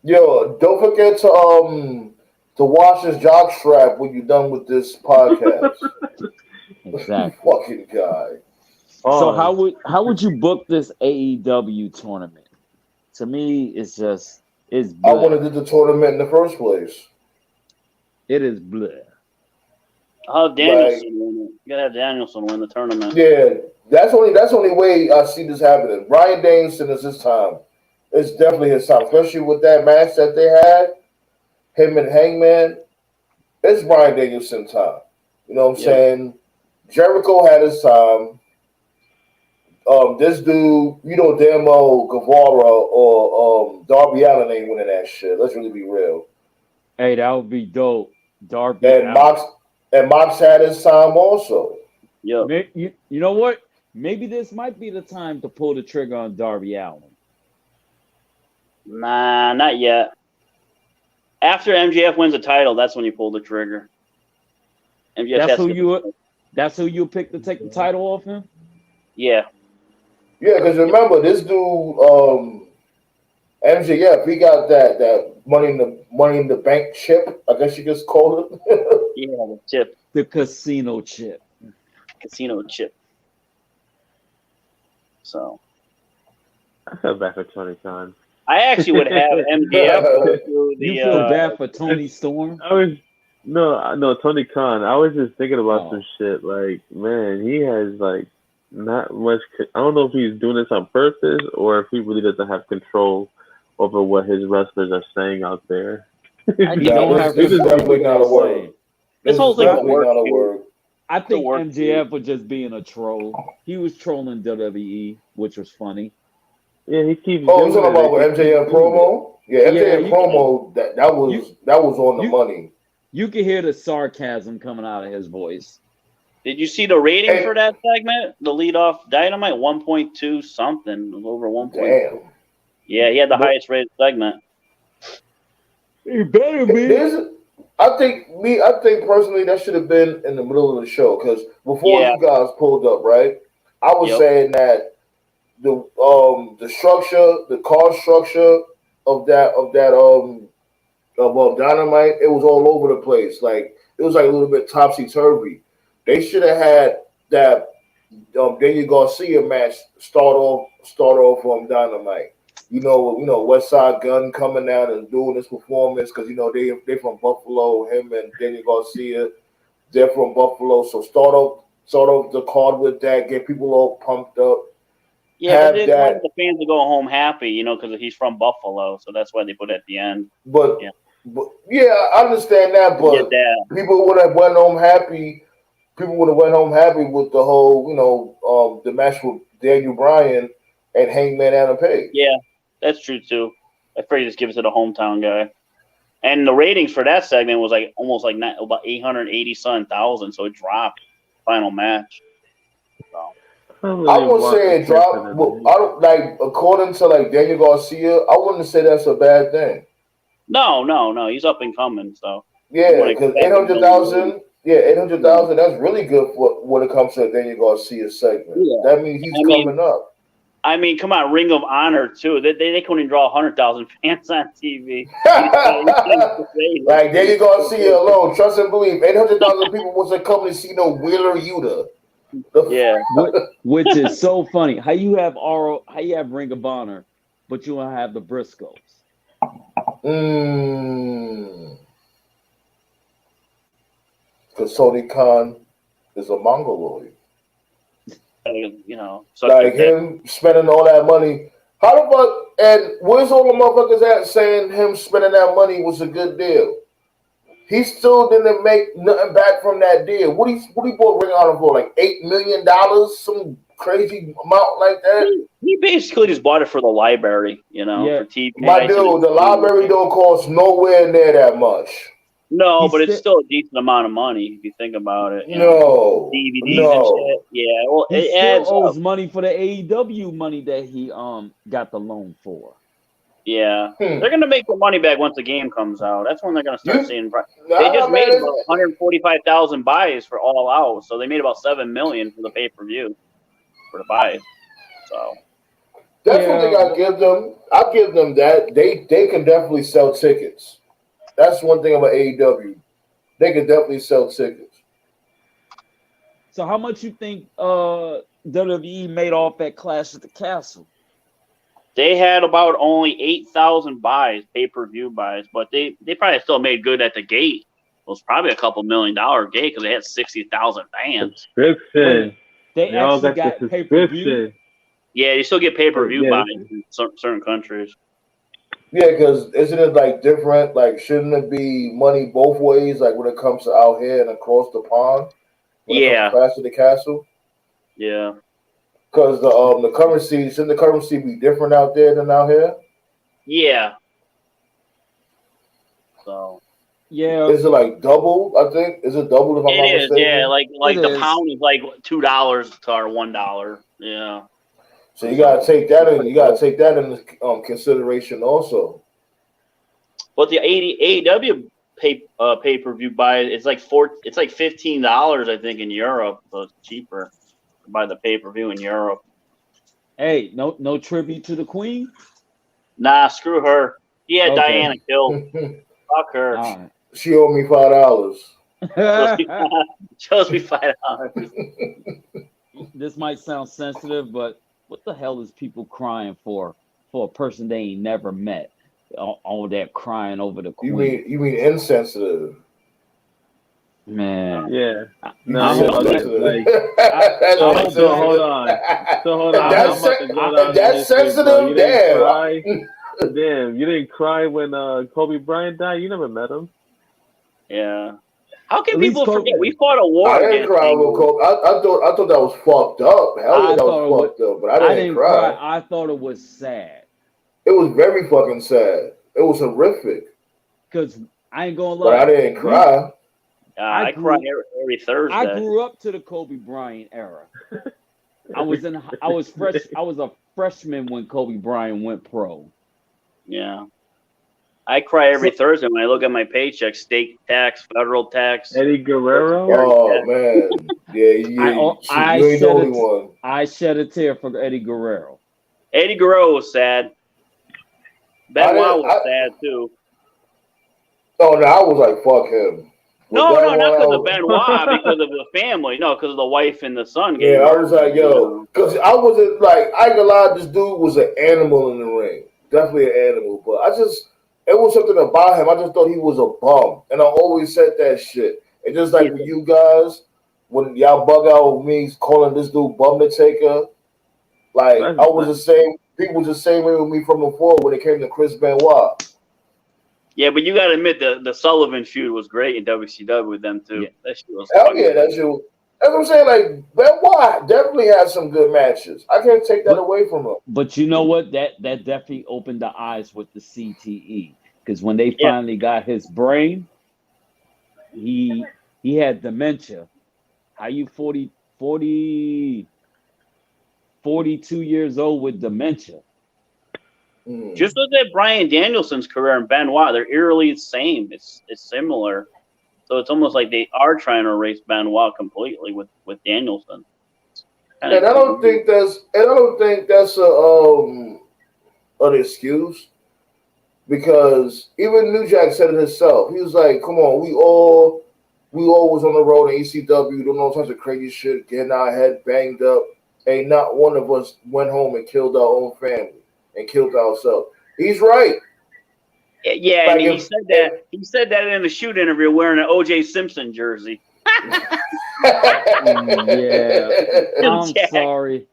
Yo, don't forget to wash his jock strap when you're done with this podcast. Exactly. Fucking guy. So how would you book this AEW tournament? To me, it's I bleh. wanted to do the tournament in the first place. It is bleh. How Danielson win it? You gotta have Danielson win the tournament. Yeah, that's only way I see this happening. Brian Danielson is his time. It's definitely his time, especially with that match that they had, him and Hangman. It's Brian Danielson time. You know what I'm saying? Jericho had his time. This dude, damn well Guevara or Darby Allin ain't winning that shit. Let's really be real. Hey, that would be dope. Darby And Mox had his time also. Yeah. You know what? Maybe this might be the time to pull the trigger on Darby Allin. Nah, not yet. After MJF wins the title, that's when you pull the trigger. MJF That's who you pick to take the title off him? Yeah. Yeah, because remember, this dude, MJF, he got that money in the bank chip, I guess you just call it. Yeah, the chip. The casino chip. Casino chip. So I feel bad for Tony Khan. I actually would have MJF go through the. You feel bad for Tony Storm? No, Tony Khan. I was just thinking about some shit. Like, man, he has like not much. I don't know if he's doing this on purpose or if he really doesn't have control over what his wrestlers are saying out there. This is definitely not a word. This whole thing definitely not a word. I think MJF was just being a troll. He was trolling WWE, which was funny. Yeah, he keeps. Oh, you talking about MJF promo? Yeah, MJF promo. That was on the money. You can hear the sarcasm coming out of his voice. Did you see the rating for that segment? The lead off Dynamite 1.2 something, over 1. Damn. Yeah, he had the highest rated segment. You better be. I think personally that should have been in the middle of the show because before you guys pulled up, right? I was saying that the structure, the card structure of Dynamite, it was all over the place. Like it was like a little bit topsy turvy. They should have had that Daniel Garcia match start off on Dynamite. You know, West Side Gun coming out and doing this performance because they from Buffalo. Him and Daniel Garcia, they're from Buffalo. So start off the card with that, get people all pumped up. Yeah, but they want the fans to go home happy, because he's from Buffalo, so that's why they put it at the end. But I understand that. But people would have went home happy. People would have went home happy with the whole, the match with Daniel Bryan and Hangman Adam Page. Yeah. That's true too. I afraid just give it to the hometown guy. And the ratings for that segment was like almost like about 880,000, so it dropped. Final match. So. I wouldn't say it dropped. Well, I don't like according to like Daniel Garcia. I wouldn't say that's a bad thing. No. He's up and coming. So yeah, because 800,000. Yeah, 800,000. That's really good for when it comes to a Daniel Garcia segment. Yeah. That means he's coming up. I mean, come on, Ring of Honor too. They couldn't draw 100,000 fans on TV. Like Daniel Garcia alone, trust and believe, 800,000 people wasn't coming to see no Wheeler Yuta. Yeah, which is so funny. How you have Ring of Honor, but you don't have the Briscoes. Because Tony Khan is a mongoloid. So like him spending all that money. How the fuck? And where's all the motherfuckers at saying him spending that money was a good deal? He still didn't make nothing back from that deal. What he bought Ring of Honor for? Like $8 million, some crazy amount like that. He basically just bought it for the library, for TV. My dude, the library don't cost nowhere near that much. No, but it's still a decent amount of money if you think about it. DVDs and shit. Yeah, well, he still owes money for the AEW money that he got the loan for. Yeah, they're gonna make the money back once the game comes out. That's when they're gonna start seeing. They just made about 145,000 buys for All Out, so they made about $7 million for the pay-per-view for the buys. So that's one thing I give them. I give them that they can definitely sell tickets. That's one thing about AEW. They can definitely sell tickets. So how much you think WWE made off that Clash at the Castle? They had about only 8,000 buys, pay-per-view buys, but they probably still made good at the gate. It was probably a couple $1 million gate because they had 60,000 fans. Subscription. They actually got pay-per-view. Yeah, you still get pay-per-view buys in certain countries. Yeah, because isn't it like different? Like, shouldn't it be money both ways? Like when it comes to out here and across the pond? When it comes to Clash of the Castle? Yeah. Because the currency, shouldn't the currency be different out there than out here? Yeah. So Yeah, Is it like double? I think is it double if I'm it not is. Yeah, mistaken? like it the is. pound is like $2 to our $1. Yeah. So you gotta take that in. You gotta take that into consideration also. But the AEW pay per view buy it's like $15 I think in Europe, so it's cheaper to buy the pay per view in Europe. Hey, no tribute to the Queen. Nah, screw her. Yeah, Okay. Diana killed. Fuck her. All She owed me $5. right. Shows me $5. This might sound sensitive, but what the hell is people crying for a person they ain't never met? All that crying over the Queen. You mean insensitive? Man, Yeah. You No, I you hope know, that- like That's I so, hope so that- hold on. So hold on. That's I'm about to go if down that's this shit, bro. You sensitive. didn't Damn. cry. Damn, you didn't cry when Kobe Bryant died. You never met him. Yeah. How can At least people Kobe- forget? We fought a war I didn't against cry with England. Kobe. I thought that was fucked up. Hell yeah, I that thought it was fucked up. But I I didn't cry. I thought it was sad It was very fucking sad. It was horrific. because I ain't gonna But lie. I didn't cry. I grew- cry every Thursday. I grew up to the Kobe Bryant era. I was a freshman when Kobe Bryant went pro. Yeah. I cry every Thursday when I look at my paycheck, state tax, federal tax. Eddie Guerrero. Oh man, yeah, you ain't the only one. I shed a tear for Eddie Guerrero. Eddie Guerrero was sad. Benoit was I- sad too. Oh no, I was like, fuck him. No, With not Benoit, because I of was- Benoit, because of the family. No, because of the wife and the son. Yeah, getting I was like, yo, murdered. because I wasn't like, I ain't gonna lie, this dude was an animal in the ring. Definitely an animal. But it was something about him. I just thought he was a bum. And I always said that shit. And just like with you guys, when y'all bug out with me calling this dude bum the taker, like, I was the same, people was the same way with me from before when it came to Chris Benoit. Yeah, but you got to admit the Sullivan feud was great in WCW with them too. Yeah. That shit was Hell fucking yeah, that shit. That's what I'm saying. Like Benoit definitely had some good matches. I can't take that away from him. But you know what? That definitely opened the eyes with the CTE because when they finally got his brain, he had dementia. How you 42 years old with dementia? Just look at Bryan Danielson's career and Benoit. They're eerily the same. It's similar. So it's almost like they are trying to erase Benoit completely with Danielson. And I don't think that's an excuse, because even New Jack said it himself. He was like, "Come on, we all was on the road in ECW, doing all types of crazy shit, getting our head banged up. Ain't not one of us went home and killed our own family and killed ourselves." He's right. Yeah, Like and he said that in a shoot interview wearing an O.J. Simpson jersey. Yeah, I'm Jack. sorry.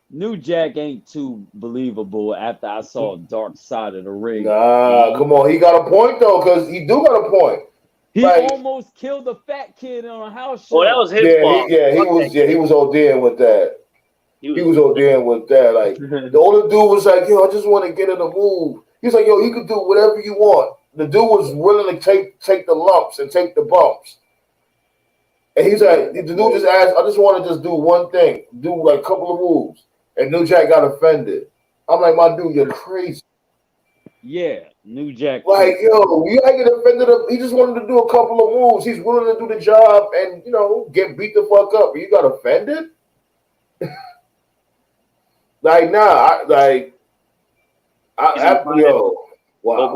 New Jack ain't too believable after I saw Dark Side of the Ring. Nah, come on. He got a point, though, because he do got a point. He Like, almost killed a fat kid on a house show. Oh, that was his fault. He was ODing with that. He was ODing with that. Like, the older dude was like, yo, I just want to get in the move. He's like, yo, you can do whatever you want. The dude was willing to take the lumps and take the bumps. And he's like, the dude just asked, I just want to just do one thing, do like a couple of moves. And New Jack got offended. I'm like, my dude, you're crazy. Yeah, New Jack. Like, yo, you ain't get offended. He just wanted to do a couple of moves. He's willing to do the job and, get beat the fuck up. You got offended? Like, nah, wow.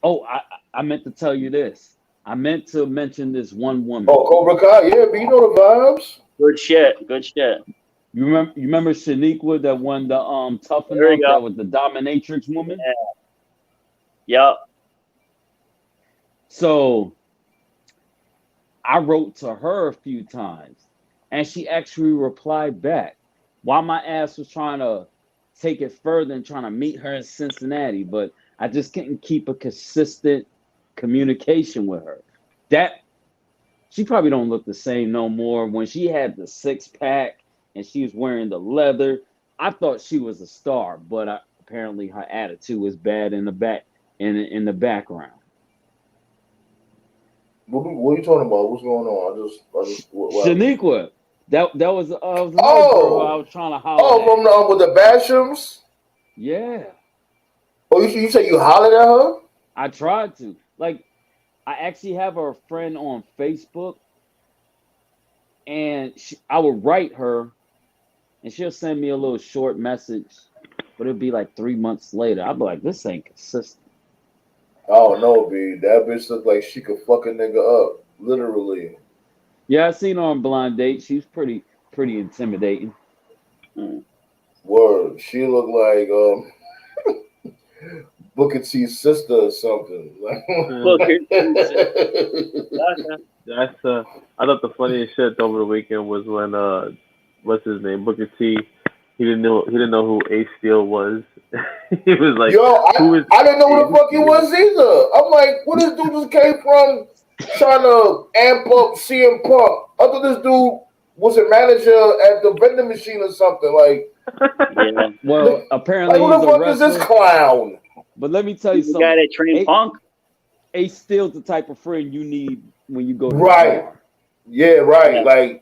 Oh, I meant to tell you this. I meant to mention this one woman. Oh, Cobra Kai, yeah, but you know the vibes. Good shit. Good shit. You remember Shaniqua that won the Toughen Up, that was the dominatrix woman? Yeah. Yep. So I wrote to her a few times and she actually replied back while my ass was trying to take it further and trying to meet her in Cincinnati, but I just couldn't keep a consistent communication with her. That she probably don't look the same no more. When she had the 6-pack and she was wearing the leather. I thought she was a star, but apparently her attitude was bad in the in the background. What are you talking about? What's going on? I just what happened? Shaniqua, that was another girl I Oh, was trying to holler from at. the with the Bashams. Yeah, Oh, you say you hollered at her? I tried to. Like, I actually have her friend on Facebook, and I would write her, and she'll send me a little short message, but it'll be like 3 months later. I'll be like, this ain't consistent. I don't know, B. That bitch look like she could fuck a nigga up, literally. Yeah, I seen her on Blind Date. She's pretty intimidating. Word. She look like Booker T's sister or something. Booker T said, That's I thought the funniest shit over the weekend was when what's his name, Booker T. He didn't know who Ace Steel was. He was like, Yo, I didn't know who the fuck he Ace? was either. I'm like, where this dude just came from trying to amp up CM Punk? I thought this dude was a manager at the vending machine or something. Like, yeah. Well, apparently who the he's a fuck is this wrestler. clown? But let me tell you He's the guy something. that trained Punk. Ace Steel's the type of friend you need when you go to Right. the bar. Yeah, right. Yeah. Like,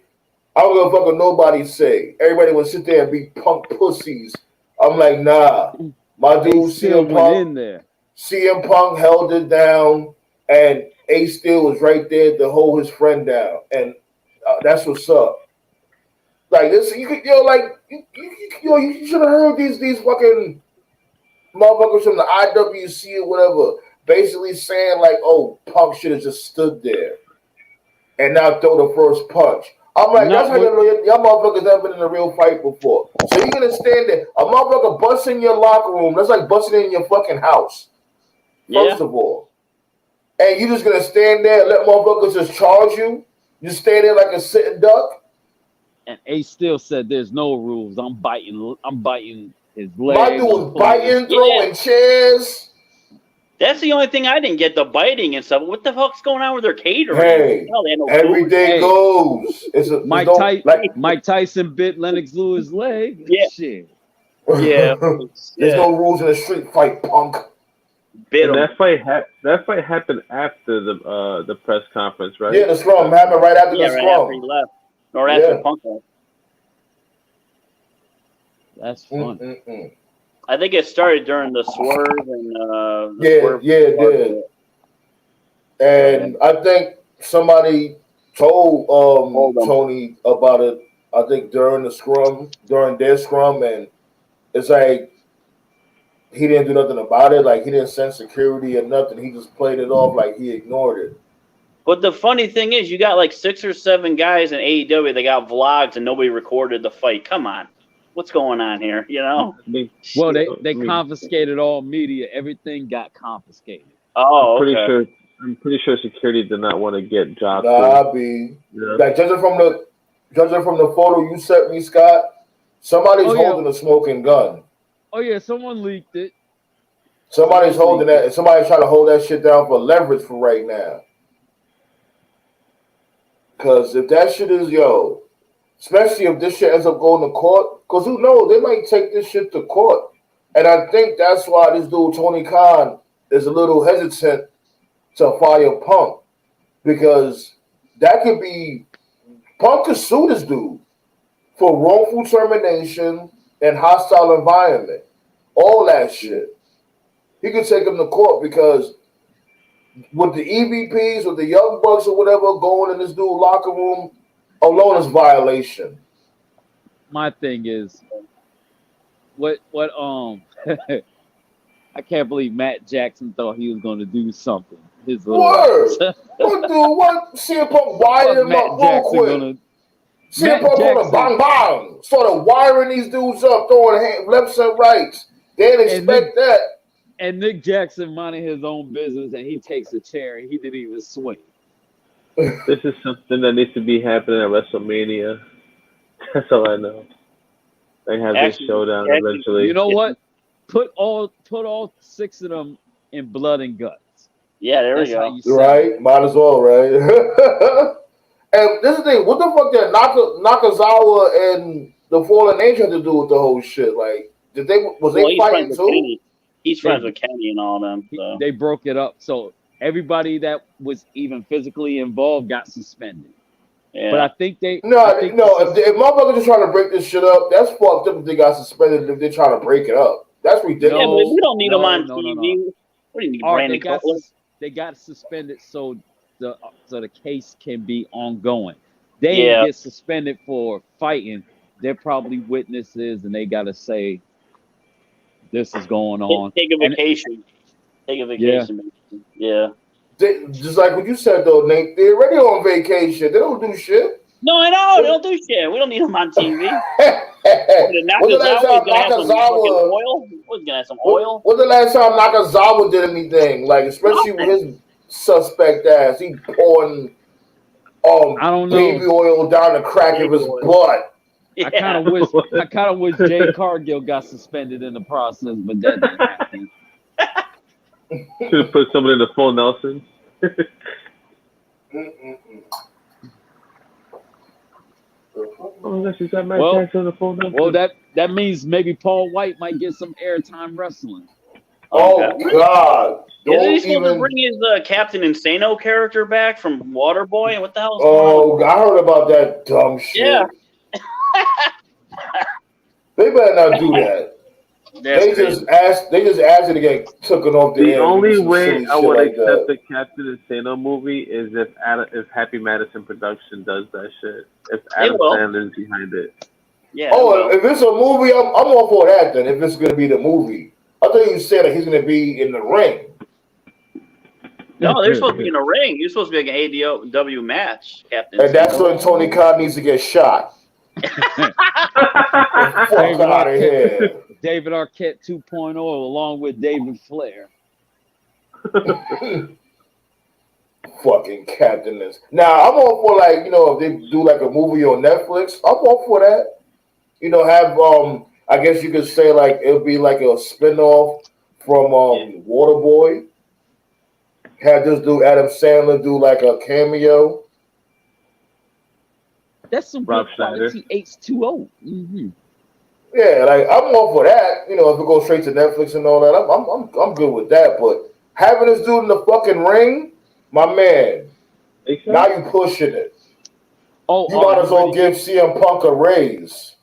I don't give a fuck what nobody say. Everybody would sit there and be punk pussies. I'm like, nah. My dude Ace Steel CM went Punk, in there. CM Punk held it down, and Ace Steel was right there to hold his friend down, and that's what's up. Like this, you could, you should have heard these fucking motherfuckers from the IWC or whatever, basically saying like, "Oh, Punk should have just stood there and now throw the first punch." I'm like, that's how y'all motherfuckers never been in a real fight before. So you're gonna stand there, a motherfucker busts in your locker room. That's like busting in your fucking house. First of all, and you just gonna stand there and let motherfuckers just charge you? You stand there like a sitting duck. And Ace Steel said, "There's no rules. I'm biting his leg. My dude was biting, throwing chairs. That's the only thing I didn't get, the biting and stuff. What the fuck's going on with their catering? Hey, Hell, they had no everything food. goes. Mike Tyson bit Lennox Lewis' leg. Yeah. Shit. Yeah. There's no rules in a street fight, punk. Bit And him. that fight happened after the press conference, right? Yeah, the scrum happened right after the Right scrum. after he left. Or after Punk left. That's fun. I think it started during the swerve and it did. And I think somebody told Tony about it. I think during their scrum, and it's like he didn't do nothing about it. Like he didn't send security or nothing. He just played it off like he ignored it. But the funny thing is, you got like 6 or 7 guys in AEW. They got vlogs and nobody recorded the fight. Come on. What's going on here? You know? Well, they confiscated all media. Everything got confiscated. Oh, I'm pretty sure security did not want to get dropped. Like judging from the photo you sent me, Scott, somebody's holding a smoking gun. Oh yeah, someone leaked it. Somebody's holding that, and somebody's trying to hold that shit down for leverage for right now. Because if that shit is especially if this shit ends up going to court, because who knows, they might take this shit to court. And I think that's why this dude, Tony Khan, is a little hesitant to fire Punk. Because that could be, Punk could sue this dude for wrongful termination and hostile environment. All that shit. He could take him to court because with the EVPs, with the Young Bucks or whatever going in this dude's locker room, alone is violation. My thing is, what I can't believe Matt Jackson thought he was going to do something. His little Word. What? CM Punk wired him up real quick. CM Punk on a bang bang. Started wiring these dudes up, throwing lefts and rights. They didn't expect that. And Nick Jackson minding his own business, and he takes a chair, and he didn't even swing. This is something that needs to be happening at WrestleMania. That's all I know. They have this showdown eventually. You know what? Put all 6 of them in blood and guts. Yeah, there we go. Right? Might as well, right? And this is the thing. What the fuck did Nakazawa and the fallen angel had to do with the whole shit? Like, was Well, they he's fighting friends with too? Kenny. He's friends with Kenny and all them. So. They broke it up, so everybody that was even physically involved got suspended. Yeah. But I think they No. If motherfuckers just trying to break this shit up, that's fucked up. If they got suspended, if they're trying to break it up, that's ridiculous. Yeah, but we don't need them on TV. No. What do you need, Or Brandon Cutler? they got suspended so the case can be ongoing. They didn't get suspended for fighting. They're probably witnesses, and they got to say this is going on. Take a vacation. Take a vacation. Yeah. Just like what you said though, Nate. They're already on vacation. They don't do shit. No, I know. They don't do shit. We don't need them on TV. When's the last time Nakazawa? What's gonna have some oil? When's the last time Nakazawa did anything? Like, especially with his suspect ass, he pouring I don't know. baby oil down the crack of his butt. Yeah. I kind of wish Jay Cargill got suspended in the process, but that didn't happen. Should have put someone in the full Nelson. Oh, that's got Mike Jackson in the full Nelson. Well, that means maybe Paul White might get some airtime wrestling. Oh God! Isn't he supposed to bring his Captain Insano character back from Waterboy? What the hell? I heard about that dumb shit. Yeah. They better not do that. They just asked it to get taken off the air. The only way I would accept that. the Captain Insano movie is if Happy Madison Production does that shit. If Adam Sandler's behind it. Yeah. If it's a movie, I'm all for that. Then if it's gonna be the movie, I thought you said that he's gonna be in the ring. No, they're supposed to be in the ring. You're supposed to be like an AEW match, Captain. And that's when Tony Khan needs to get shot. Fuck out of here. David Arquette 2.0 along with David Flair. Fucking Captain. Now I'm all for if they do like a movie on Netflix, I'm all for that. Have I guess you could say like it'll be like a spinoff from Waterboy. Have this dude Adam Sandler do like a cameo. That's some good quality H2O. Mm-hmm. Yeah, like I'm all for that. If it goes straight to Netflix and all that, I'm good with that. But having this dude in the fucking ring, my man, now you pushing it. You might as well give CM Punk a raise.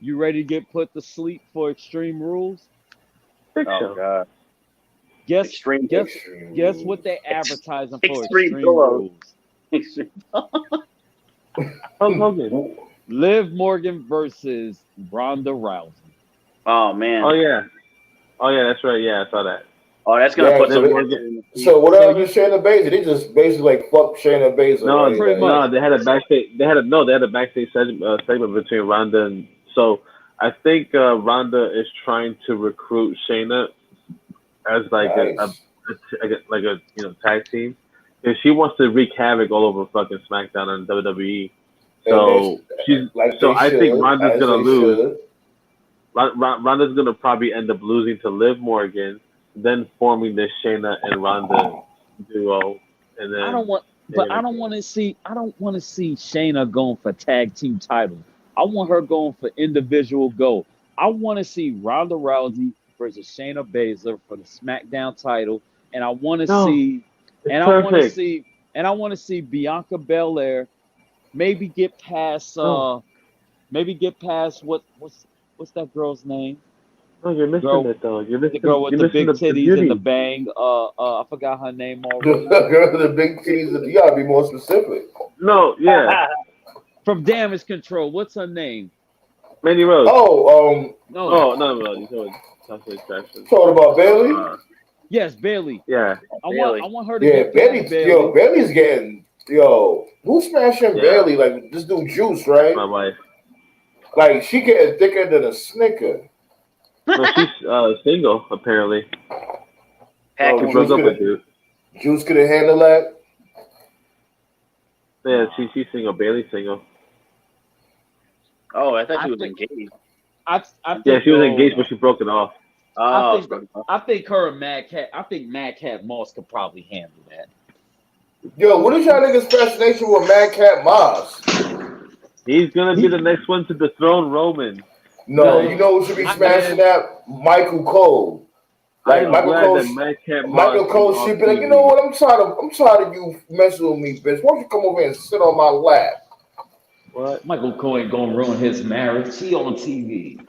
You ready to get put to sleep for Extreme Rules? Oh God! Guess what they advertising for Extreme Rules? Liv Morgan versus Ronda Rousey. Oh man! Oh yeah, that's right. Yeah, I saw that. Oh, that's gonna put some. So what happened to Shayna Baszler? They just basically like fuck Shayna Baszler. No, pretty much. No, they had a backstage. They had a backstage segment between Ronda and. So I think Ronda is trying to recruit Shayna as like a tag team, and she wants to wreak havoc all over fucking SmackDown and WWE. So I think Ronda's gonna lose. Ronda's gonna probably end up losing to Liv Morgan, then forming this Shayna and Ronda duo, and then I don't want to see Shayna going for tag team titles. I want her going for individual gold. I want to see Ronda Rousey versus Shayna Baszler for the SmackDown title, and I want to see Bianca Belair maybe get past what's that girl's name? Oh, you're missing it though. You're missing the girl with the big titties and the bang. I forgot her name already. The girl with the big titties. You gotta be more specific. No, yeah. From Damage Control, what's her name? Mandy Rose. No. You talking about Bailey? Yes, Bailey. Yeah. I want her to get Bailey's Bailey. Bailey's getting who's smashing Bailey? Like this dude Juice, right? My wife. Like she getting thicker than a Snicker. No, she's single apparently. She broke up with dude. Juice could handle that. Yeah, she's single. Bailey's single. Oh, I thought she was engaged. I think, she was engaged, but she broke it off. I think her and Mad Cat Moss could probably handle that. Yo, what is y'all niggas fascination with Mad Cat Moss? He's gonna be the next one to dethrone Roman. No, you know who should be smashing that? Michael Cole. Like I'm Michael glad Cole, that Madcap Moss Michael Cole is on should be like, you TV. know what? I'm tired of you messing with me, bitch. Why don't you come over here and sit on my lap? What? Michael Cohen gonna ruin his marriage. He on TV.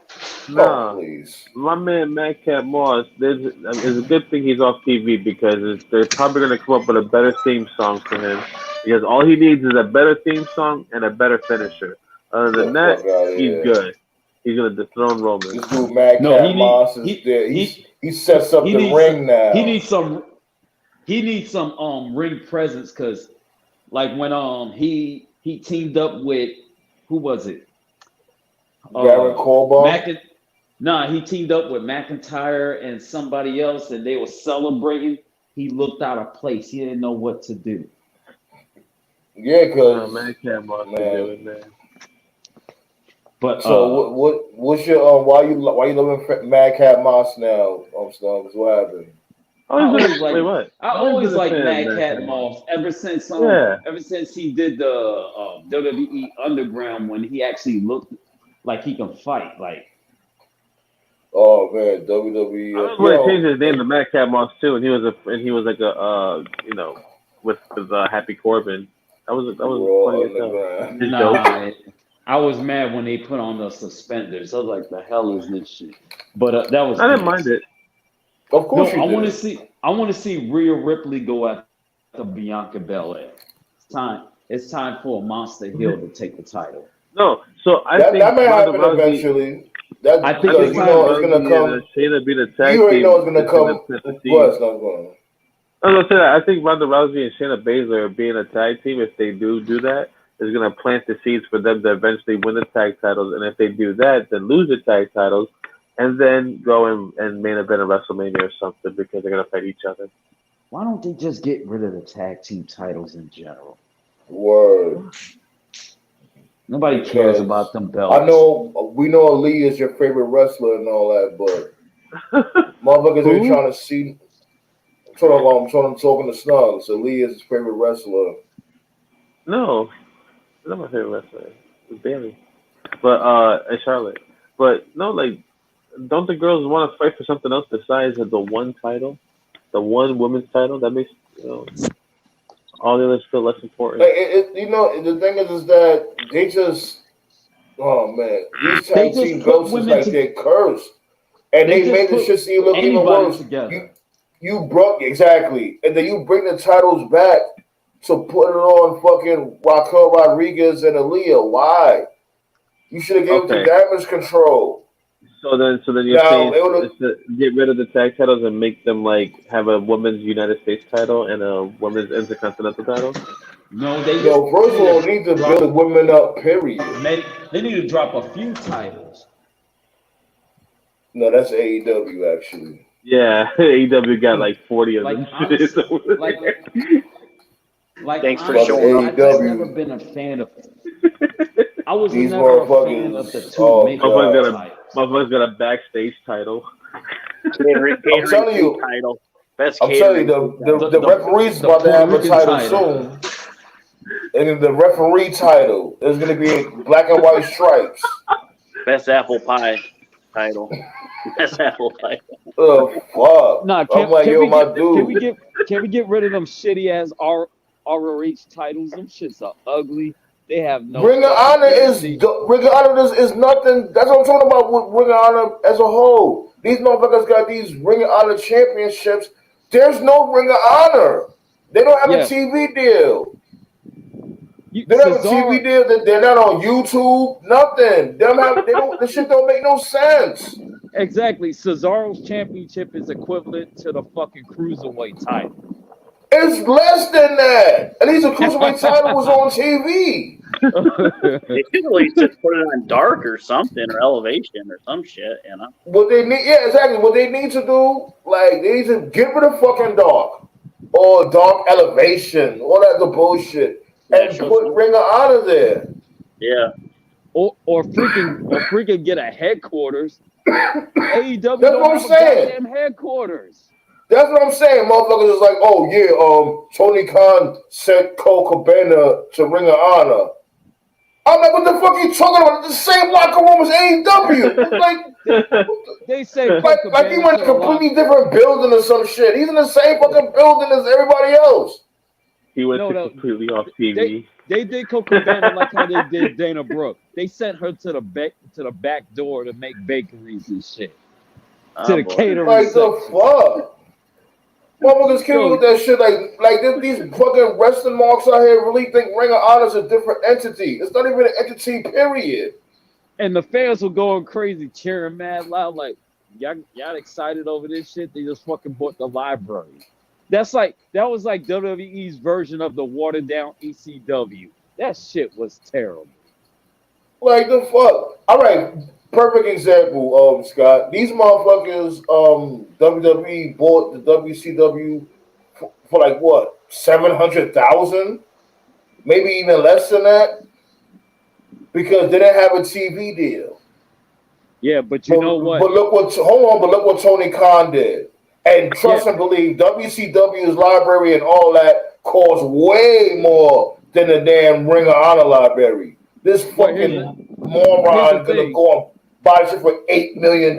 Oh, Nah, please. my man Madcap Moss. It's a good thing he's off TV because they're probably gonna come up with a better theme song for him. Because all he needs is a better theme song and a better finisher. Other Get than the that, fuck out of he's here. good. He's gonna dethrone Roman. This dude, Madcap Moss, is there. He sets up the ring now. He needs some ring presence because like when he teamed up with who was it? Baron Corbin. He teamed up with McIntyre and somebody else, and they were celebrating. He looked out of place. He didn't know what to do. Yeah, because Madcap Moss is doing that. But so what's your why you loving Madcap Moss now? Snugs, what happened? I always like fan of Madcap Moss ever since he did the WWE Underground when he actually looked like he can fight. Like, oh man, WWE. I remember when he changed his name to Madcap Moss too, and he was like a with Happy Corbin. That was funny as hell. I was mad when they put on the suspenders. I was like, "The hell is this shit?" But that was. I didn't mind it. Of course, I want to see Rhea Ripley go after Bianca Belair. It's time for a monster heel to take the title. No, so I think that may happen eventually. I think it's gonna come. Shayna be the tag you already team. know it's gonna come. What's not going? I was gonna say that. I think Ronda Rousey and Shayna Baszler being a tag team, if they do that, is gonna plant the seeds for them to eventually win the tag titles. And if they do that, then lose the tag titles, and then go and main event a WrestleMania or something because they're gonna fight each other. Why don't they just get rid of the tag team titles in general? Word. Nobody cares about them belts. I know we know Ali is your favorite wrestler and all that, but motherfuckers ain't trying to see. I'm talking to Snugs. Ali is his favorite wrestler. No, not my favorite wrestler. It's Bailey, but and Charlotte. But no, like, don't the girls want to fight for something else besides the one title, the one women's title? That makes all the others feel less important. Like the thing is that they just, oh man, these tag team belts is like they're cursed, and they make the shit seem look even worse. You broke exactly, and then you bring the titles back to put it on fucking Raquel Rodriguez and Aaliyah. Why? You should have gave it to Damage Control. So then you're saying to get rid of the tag titles and make them like have a women's United States title and a women's Intercontinental title? No, first of all, need to build the women up. Period. They need to drop a few titles. No, that's AEW actually. Yeah, AEW got like 40 of them. Thanks for showing up. I've never been a fan of. I was never a fan of the two main titles. Motherfucker's got a backstage title. I'm telling you, title. I'm telling you, the referee's about to have a title soon. And the referee title is going to be black and white stripes. Best apple pie title. Best apple pie. Oh fuck! Nah, can we get rid of them shitty ass ROH titles? Them shits are ugly. They have no. Ring of Honor is nothing. That's what I'm talking about with Ring of Honor as a whole. These motherfuckers got these Ring of Honor championships. There's no Ring of Honor. They don't have a TV deal. They don't have a TV deal. They're not on YouTube. Nothing. The shit don't make no sense. Exactly. Cesaro's championship is equivalent to the fucking cruiserweight title. It's less than that. At least the cruiserweight title was on TV. They should at least just put it on Dark or something, or Elevation or some shit, What they need, exactly. What they need to do, like, they need to get rid of fucking Dark or Dark Elevation, all that the bullshit, and put Ring of Honor there. Yeah. Or freaking get a headquarters. AEW That's don't what I'm have saying. Goddamn headquarters. That's what I'm saying. Motherfuckers is like, oh yeah, Tony Khan sent Cole Cabana to Ring of Honor. I'm like, what the fuck are you talking about? It's the same locker room as AEW. Like, They said like he Cabana went to in a the locker. completely different building or some shit. He's in the same fucking building as everybody else. He went completely off TV. They did Coco Cabana like how they did Dana Brooke. They sent her to the back door to make bakeries and shit. To the catering Like section. the fuck. Motherfuckers kill me with that shit. Like these fucking wrestling marks out here really think Ring of Honor is a different entity. It's not even an entity, period. And the fans were going crazy, cheering mad loud, like, y'all excited over this shit? They just fucking bought the library. That was like WWE's version of the watered down ECW. That shit was terrible. Like the fuck. All right, perfect example, Scott. These motherfuckers, WWE bought the WCW for like what, 700,000, maybe even less than that, because they didn't have a TV deal. Yeah, but you know what? But look what Tony Khan did. And trust and believe, WCW's library and all that costs way more than the damn Ring of Honor library. This fucking moron gonna go and buy shit for $8 million.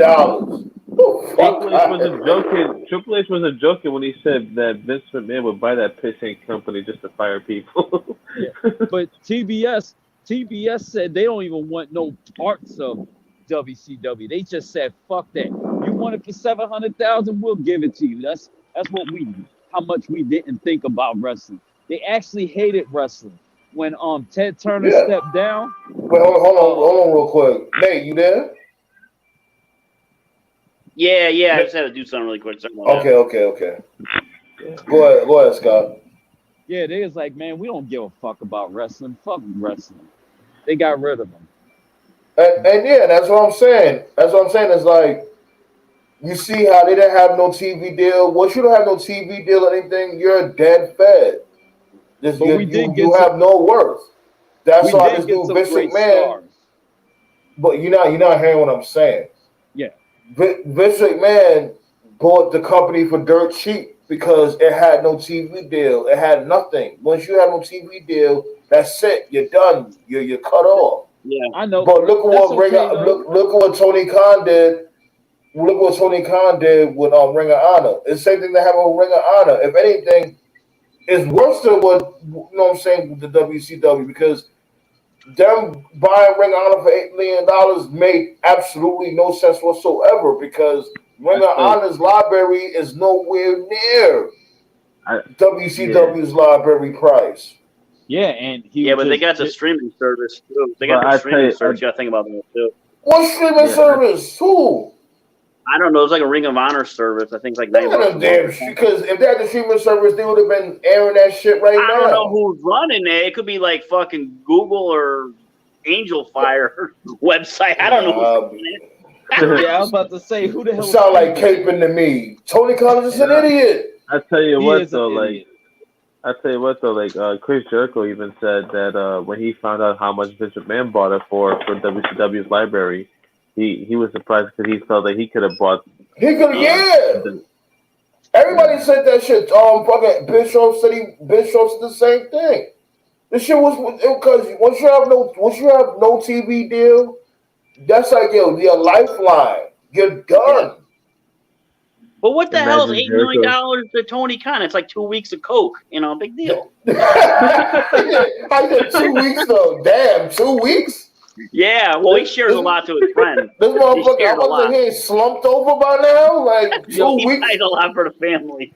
Triple H wasn't joking when he said that Vince McMahon would buy that pissing company just to fire people. But TBS said they don't even want no parts of WCW. They just said, "Fuck that. You want it for 700,000? We'll give it to you." That's how much we didn't think about wrestling. They actually hated wrestling when Ted Turner stepped down. Wait, hold on, real quick. Nate, you there? Yeah. I just had to do something really quick. Okay. Go ahead, Scott. Yeah, they was like, man, we don't give a fuck about wrestling. Fuck wrestling. They got rid of them. And yeah, that's what I'm saying. It's like, you see how they didn't have no TV deal. Once you don't have no TV deal or anything, you're dead fed. You have no worth. That's why this dude Vince McMahon. But you're not hearing what I'm saying. Yeah. Vince McMahon bought the company for dirt cheap because it had no TV deal. It had nothing. Once you have no TV deal, that's it. You're done. You're cut off. Yeah, I know. But look at what Tony Khan did. Look what Tony Khan did with Ring of Honor. It's the same thing that happened with Ring of Honor. If anything, it's worse than what I'm saying with the WCW, because them buying Ring of Honor for $8 million made absolutely no sense whatsoever, because Ring of Honor's library is nowhere near WCW's library price. Yeah, and but they got the streaming service too. They got the streaming service. You got to think about that too. What streaming service? Who? I don't know. It's like a Ring of Honor service. I think it's like because if they had the streaming service, they would have been airing that shit right now. I don't know who's running it. It could be like fucking Google or Angel Fire website. I don't know. Yeah, I was about to say, who the hell? Sound like caping to me. Tony Khan is an idiot. I tell you what though, like Chris Jericho even said that when he found out how much Vince McMahon bought it for WCW's library, he was surprised because he felt that he could have bought. He could, Everybody said that shit. Fucking Bischoff said the same thing. This shit was because once you have no TV deal, that's like your lifeline. You're done. But what the hell is $8 million to Tony Khan? It's like 2 weeks of coke. Big deal. I said 2 weeks though. Damn, 2 weeks. Yeah, well, he shares a lot to his friend. This motherfucker, he ain't slumped over by now. Like 2 weeks. He a lot for the family.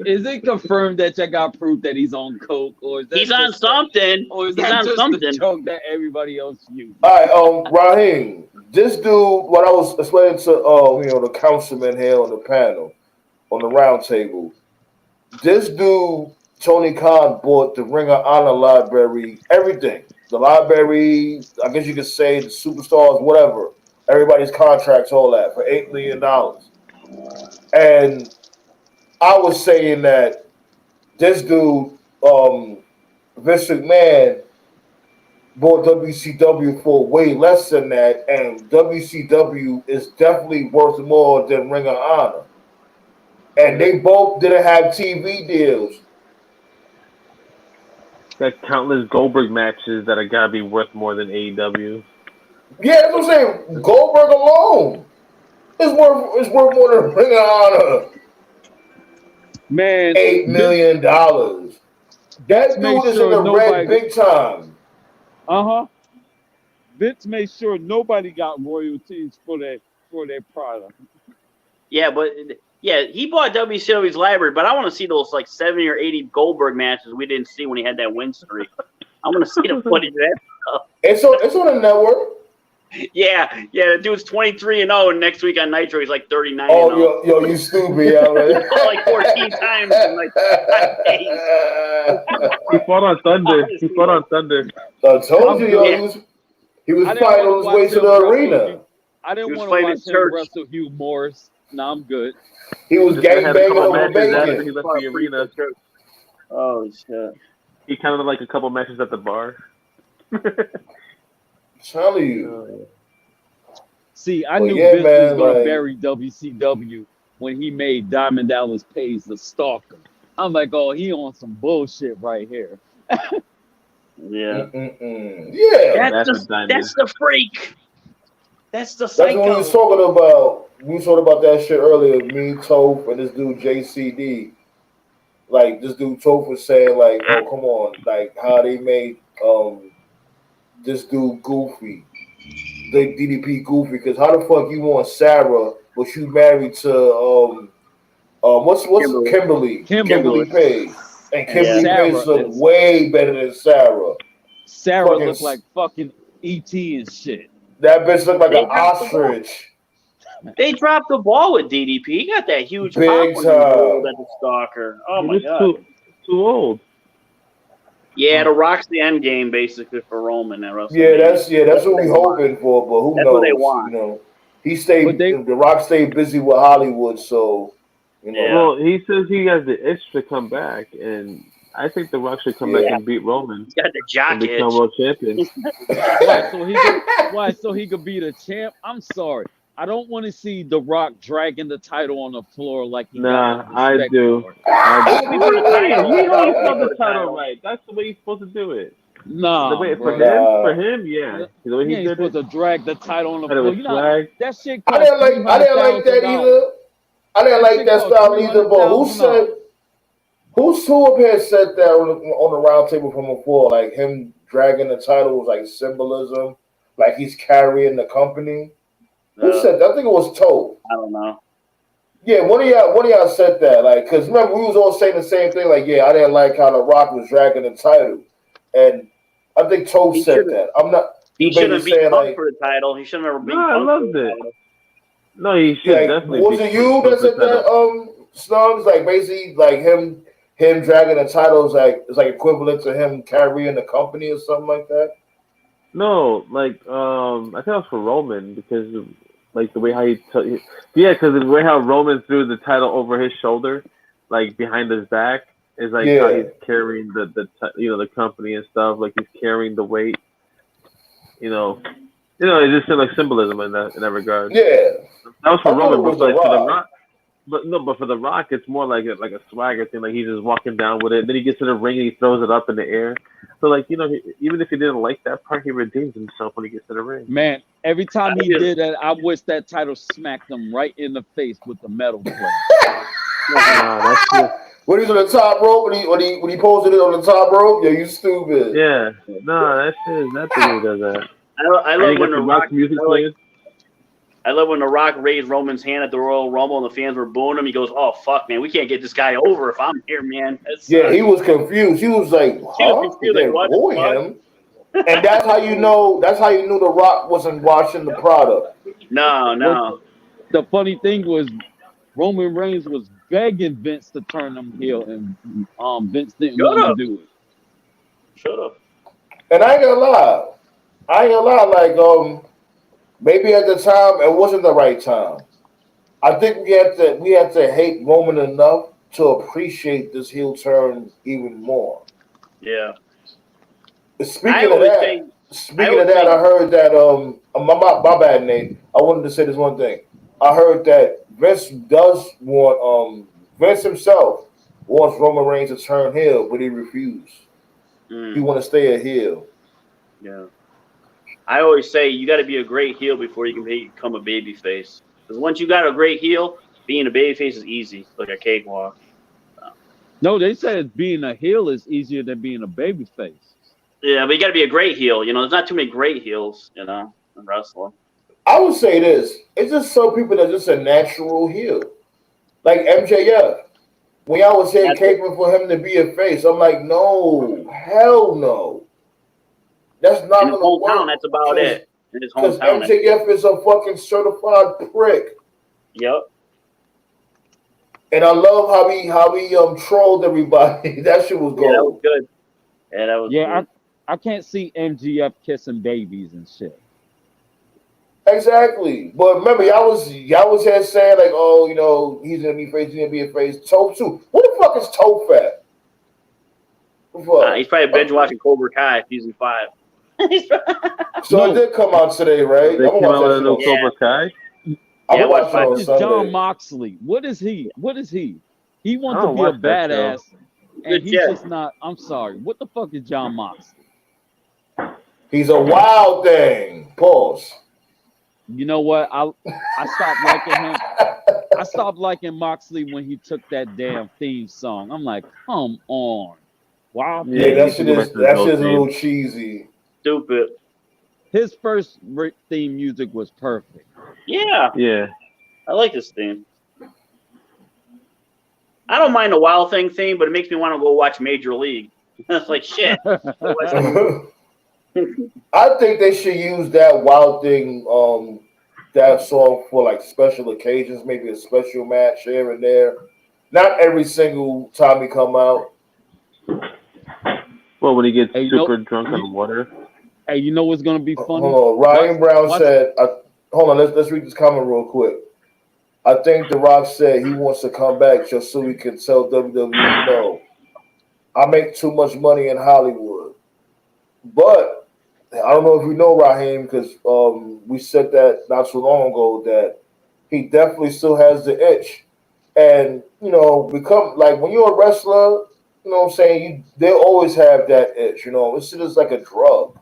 Is it confirmed that you got proof that he's on coke, or is that he's on something? Or is that just a joke that everybody else used? All right, Raheem. This dude, what I was explaining to the councilman here on the panel, on the round table. This dude, Tony Khan, bought the Ring of Honor library, everything. The library, I guess you could say the superstars, whatever. Everybody's contracts, all that, for $8 million. And I was saying that this dude, Vince McMahon, bought WCW for way less than that, and WCW is definitely worth more than Ring of Honor. And they both didn't have TV deals. Got countless Goldberg matches that are gotta be worth more than AEW. Yeah, that's what I'm saying. Goldberg alone is worth more than Ring of Honor. Man, $8 million. That made dude is in sure the red nobody. big time. Vince made sure nobody got royalties for their product. Yeah, but he bought WCW's library, but I want to see those like 70 or 80 Goldberg matches we didn't see when he had that win streak. I want to see the footage of that stuff. It's on the network. Yeah, the dude's 23-0, and next week on Nitro he's like 39-0. Oh, yo, you stupid, yo. Like 14 times in like 5 days. He fought on Thunder. I told you, yo, he was fighting on his way to the arena. I didn't want to watch him wrestle Hugh Morris. Nah, I'm good. He was gangbanging over bacon. bacon. He left the arena. Oh shit! He counted like a couple matches at the bar. Telling you. See, I knew Vince was going to bury WCW when he made Diamond Dallas Page the stalker. I'm like, oh, he on some bullshit right here. Yeah. Yeah. That's the freak. That's the psycho. That's what we was talking about. We talked about that shit earlier. Me, Toph, and this dude JCD. Like this dude Toph was saying, like, oh come on, like how they made this dude Goofy, the DDP Goofy, because how the fuck you want Sarah, but you married to what's Kimberly Page, and Kimberly Page look way better than Sarah. Sarah looked like fucking ET and shit. That bitch looked like an ostrich. They dropped the ball with DDP. He got that huge pop Big when he rolled at the stalker. Oh my god, too old. Yeah, the Rock's the end game basically for Roman. That's what we hoping for. But who knows? What they want. You know, the Rock stayed busy with Hollywood, so you know. Well, he says he has the itch to come back, and I think the Rock should come back and beat Roman. He's got the jock and become world champion. Why? So he could be the champ? I'm sorry. I don't want to see The Rock dragging the title on the floor like he I do. He always held the title right. That's the way he's supposed to do it. No, for him, yeah. The way he's supposed to drag the title on the floor. You know, that shit. I didn't like that either. I didn't like that style either. But who up here said that on the round table from before? Like him dragging the title was like symbolism, like he's carrying the company. Who said that? I think it was Toph. I don't know. Yeah, one of y'all said that. Like, because remember, we was all saying the same thing. Like, yeah, I didn't like how The Rock was dragging the title. And I think Toph said that. I'm not. He shouldn't have beat Punk for the title. He shouldn't have beat Punk. I loved it. No, he should definitely. Was it you that said that, Snugs? Like, basically, like him dragging the title is like equivalent to him carrying the company or something like that? No, like, I think that was for Roman because like the way how because the way how Roman threw the title over his shoulder, like behind his back, is like how he's carrying the company and stuff. Like he's carrying the weight. You know, it just seemed like symbolism in that regard. Yeah, that was for Roman, but like for The Rock. But for The Rock, it's more like a swagger thing. Like he's just walking down with it. Then he gets to the ring and he throws it up in the air. So like even if he didn't like that part, he redeems himself when he gets to the ring. Man, every time he did that, I wish that title smacked him right in the face with the metal plate. That's just, when he's on the top rope, when he posted it on the top rope, yo, you stupid. Yeah, no, that thing does that. I love when the Rock music plays. I love when The Rock raised Roman's hand at the Royal Rumble and the fans were booing him. He goes, "Oh fuck, man, we can't get this guy over if I'm here, man." He was confused. He was like, "Huh?" Him. And that's how you know. That's how you knew The Rock wasn't watching the product. No. The funny thing was, Roman Reigns was begging Vince to turn him heel, and Vince didn't want to do it. Shut up. And I ain't gonna lie. Like maybe at the time it wasn't the right time. I think we have to hate Roman enough to appreciate this heel turn even more. Yeah. Speaking of that, I heard that my bad, Nate. I wanted to say this one thing. I heard that Vince himself wants Roman Reigns to turn heel, but he refused. He want to stay a heel. Yeah. I always say you got to be a great heel before you can become a baby face. Because once you got a great heel, being a baby face is easy, like a cakewalk. No, they said being a heel is easier than being a baby face. Yeah, but you got to be a great heel. There's not too many great heels, in wrestling. I would say this. It's just some people that just a natural heel. Like MJF. When y'all was saying capable for him to be a face, I'm like, no, hell no. That's not In his going to hometown, work. that's about it. In his Because hometown. MJF is a fucking certified prick. Yep. And I love how he trolled everybody. That shit was gold. Yeah, that was good. Yeah, that was good. I can't see MGF kissing babies and shit. Exactly. But remember, y'all was here saying like, oh, he's gonna be face, he's gonna be a face. Toe too. What the fuck is Toe fat? He's probably binge watching Cobra Kai season 5. So it did come out today, right? They came out with a new Cobra Kai. I'm Yeah, watching on What is Sunday. John Moxley? What is he? He wants to be a badass, and he's just not. I'm sorry. What the fuck is John Moxley? He's a wild thing. Pause. You know what? I stopped liking him. I stopped liking Moxley when he took that damn theme song. I'm like, come on. Wow. Yeah, that shit is a little cheesy. Stupid. His first theme music was perfect. Yeah. Yeah. I like this theme. I don't mind the Wild Thing theme, but it makes me want to go watch Major League. It's like shit. I think they should use that Wild Thing, that song for like special occasions, maybe a special match here and there. Not every single time he come out. Well, when he gets super drunk on water. Hey, you know what's gonna be funny? Hold on. Ryan Brown said, hold on, let's read this comment real quick. I think The Rock said he wants to come back just so he can tell WWE no. I make too much money in Hollywood. But I don't know if you know Raheem, because we said that not so long ago that he definitely still has the itch. And, become like when you're a wrestler, you know what I'm saying, they'll always have that itch, This shit is like a drug.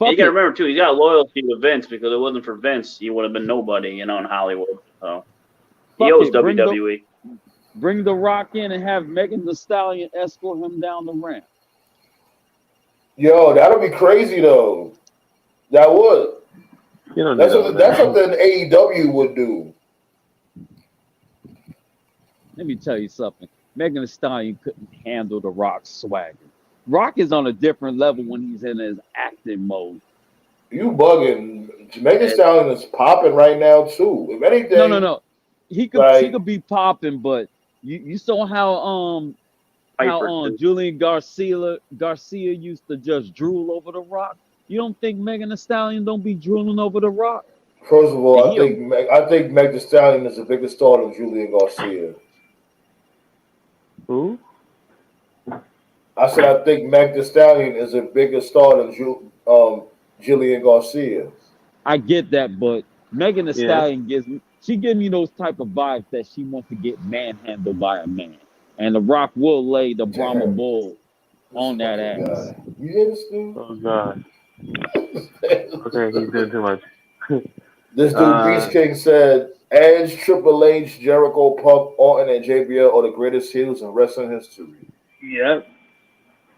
You gotta remember too, he's got loyalty to Vince, because if it wasn't for Vince, he would have been nobody, in Hollywood. So he owes WWE. Bring the Rock in and have Megan Thee Stallion escort him down the ramp. Yo, that'll be crazy though. That would. That's something AEW would do. Let me tell you something. Megan Thee Stallion couldn't handle the Rock's swagger. Rock is on a different level when he's in his acting mode. You bugging. Megan Thee Stallion is popping right now too. If anything, no. He could be popping, but you saw how Julian Garcia used to just drool over the Rock. You don't think Megan Thee Stallion don't be drooling over the Rock? First of all, I think Megan Thee Stallion is a bigger star than Julian Garcia. Who? I said I think Megan Thee Stallion is a bigger star than Julian Garcia. I get that, but Megan Thee Stallion gives me those type of vibes that she wants to get manhandled by a man. And The Rock will lay the Brahma Bull on that ass. God. You hear this dude? Oh, God. Okay, he's doing too much. This dude, Beast King, said, Edge, Triple H, Jericho, Punk, Orton, and JBL are the greatest heels in wrestling history. Yep.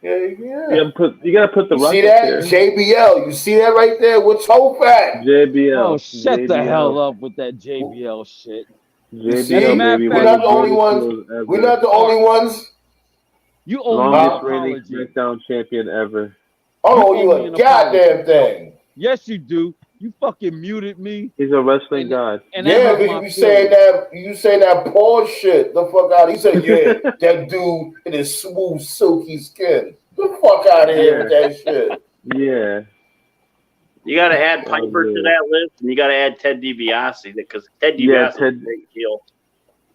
Yeah. You gotta put the Rock see that? there. JBL. You see that right there? What's so fat? JBL. Oh, shut the hell up with that JBL shit. JBL, baby. We're not the only ones. We're not the only ones. You owe longest me an reigning apology. SmackDown champion ever. Oh, you a goddamn thing. Yes, you do. You fucking muted me. He's a wrestling god. And yeah, because you say that Paul shit. The fuck out. He said, yeah, that dude in his smooth, silky skin. The fuck out of here with that shit. Yeah. You got to add Piper to that list, and you got to add Ted DiBiase, because Ted DiBiase is a great heel.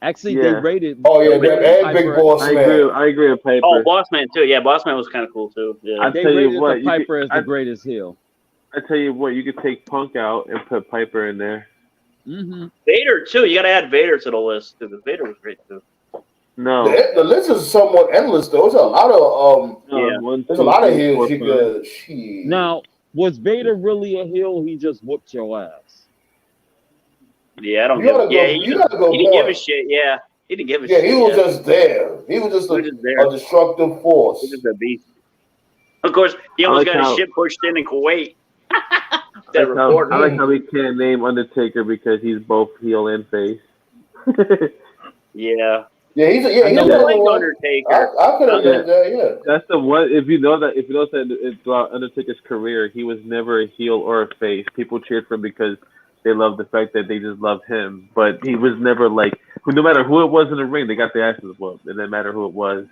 Actually, they rated. Oh yeah, and Big Boss Man. I agree with Piper. Oh, Boss Man too. Yeah, Boss Man was kind of cool too. Yeah. They rated the Piper as the greatest heel. I tell you what, you could take Punk out and put Piper in there. Mm-hmm. Vader too. You got to add Vader to the list, because Vader was great too. No. The list is somewhat endless though. There's a lot of Yeah. One, there's a two, lot of three, heels four, you five. could. She. Now, was Vader really a heel? He just whooped your ass. Yeah, I don't You give. gotta Yeah, go. You gotta go he didn't give a point. shit. Yeah, he didn't give a Yeah, shit. he was Yeah, just there. He was just he was just there. a destructive He was force. just a beast. Of course, he I almost like got his how- shit pushed in Kuwait. I That like, how, reporter. I like how we can't name Undertaker because he's both heel and face. Yeah, Yeah, he's I he's know I another like one. Undertaker. I could have done that. Yeah. That's the one. If you know that, throughout Undertaker's career, he was never a heel or a face. People cheered for him because they loved the fact that they just loved him. But he was never like, no matter who it was in the ring, they got their asses whooped. It didn't matter who it was.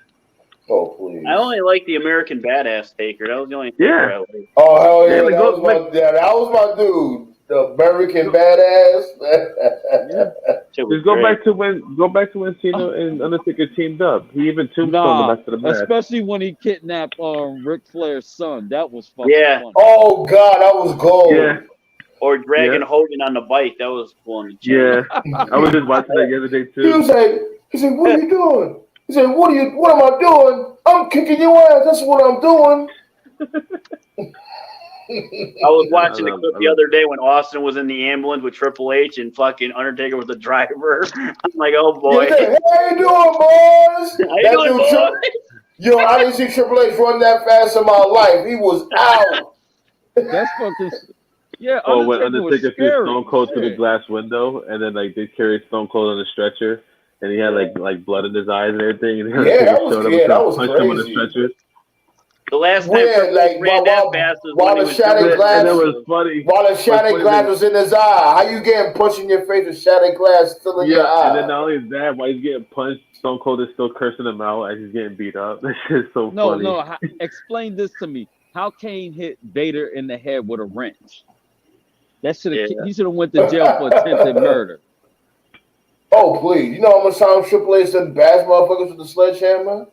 Oh please. I only like the American Badass Taker. That was the only Taker Yeah. I liked. Oh hell yeah, Yeah, but that was my dude. The American badass. Shit was Just go great. back to when Cena and Undertaker teamed up. He even tombstoned Nah, them after the match. especially when he kidnapped Ric Flair's son. That was fucking Yeah. funny. Oh god, that was gold. Yeah, Or dragging Yeah. Hogan on the bike. That was cool in the chain. yeah. I was just watching that the other day He too. was like, what are you doing? He said, what am I doing? I'm kicking your ass. That's what I'm doing. I was watching I the love- clip I the love- other day when Austin was in the ambulance with Triple H and fucking Undertaker was the driver. I'm like, oh boy. Yeah, he said, hey, how you doing, boys? How you doing, boy? Yo, I didn't see Triple H run that fast in my life. He was out. That's fucking. Yeah, Oh, when Undertaker was Undertaker threw scary. Stone Cold through the Shit. glass window, and then like they carried Stone Cold on a stretcher, and he had like blood in his eyes and everything, and Yeah, that was punched him on the crazy. stretcher. The last time Yeah, Triple like H ran that fast was while when he the was shattered doing glass- And it was funny. While the shattered funny glass thing- was in his eye. How you getting punched in your face with shattered glass still in your eye? and then not only that, while he's getting punched, Stone Cold is still cursing him out as he's getting beat up. That shit's so No, funny. no. Explain this to me. How Kane hit Vader in the head with a wrench? That should have. Yeah. He should have went to jail for attempted murder. Oh, please. You know how much time Triple H done bash motherfuckers with the sledgehammer?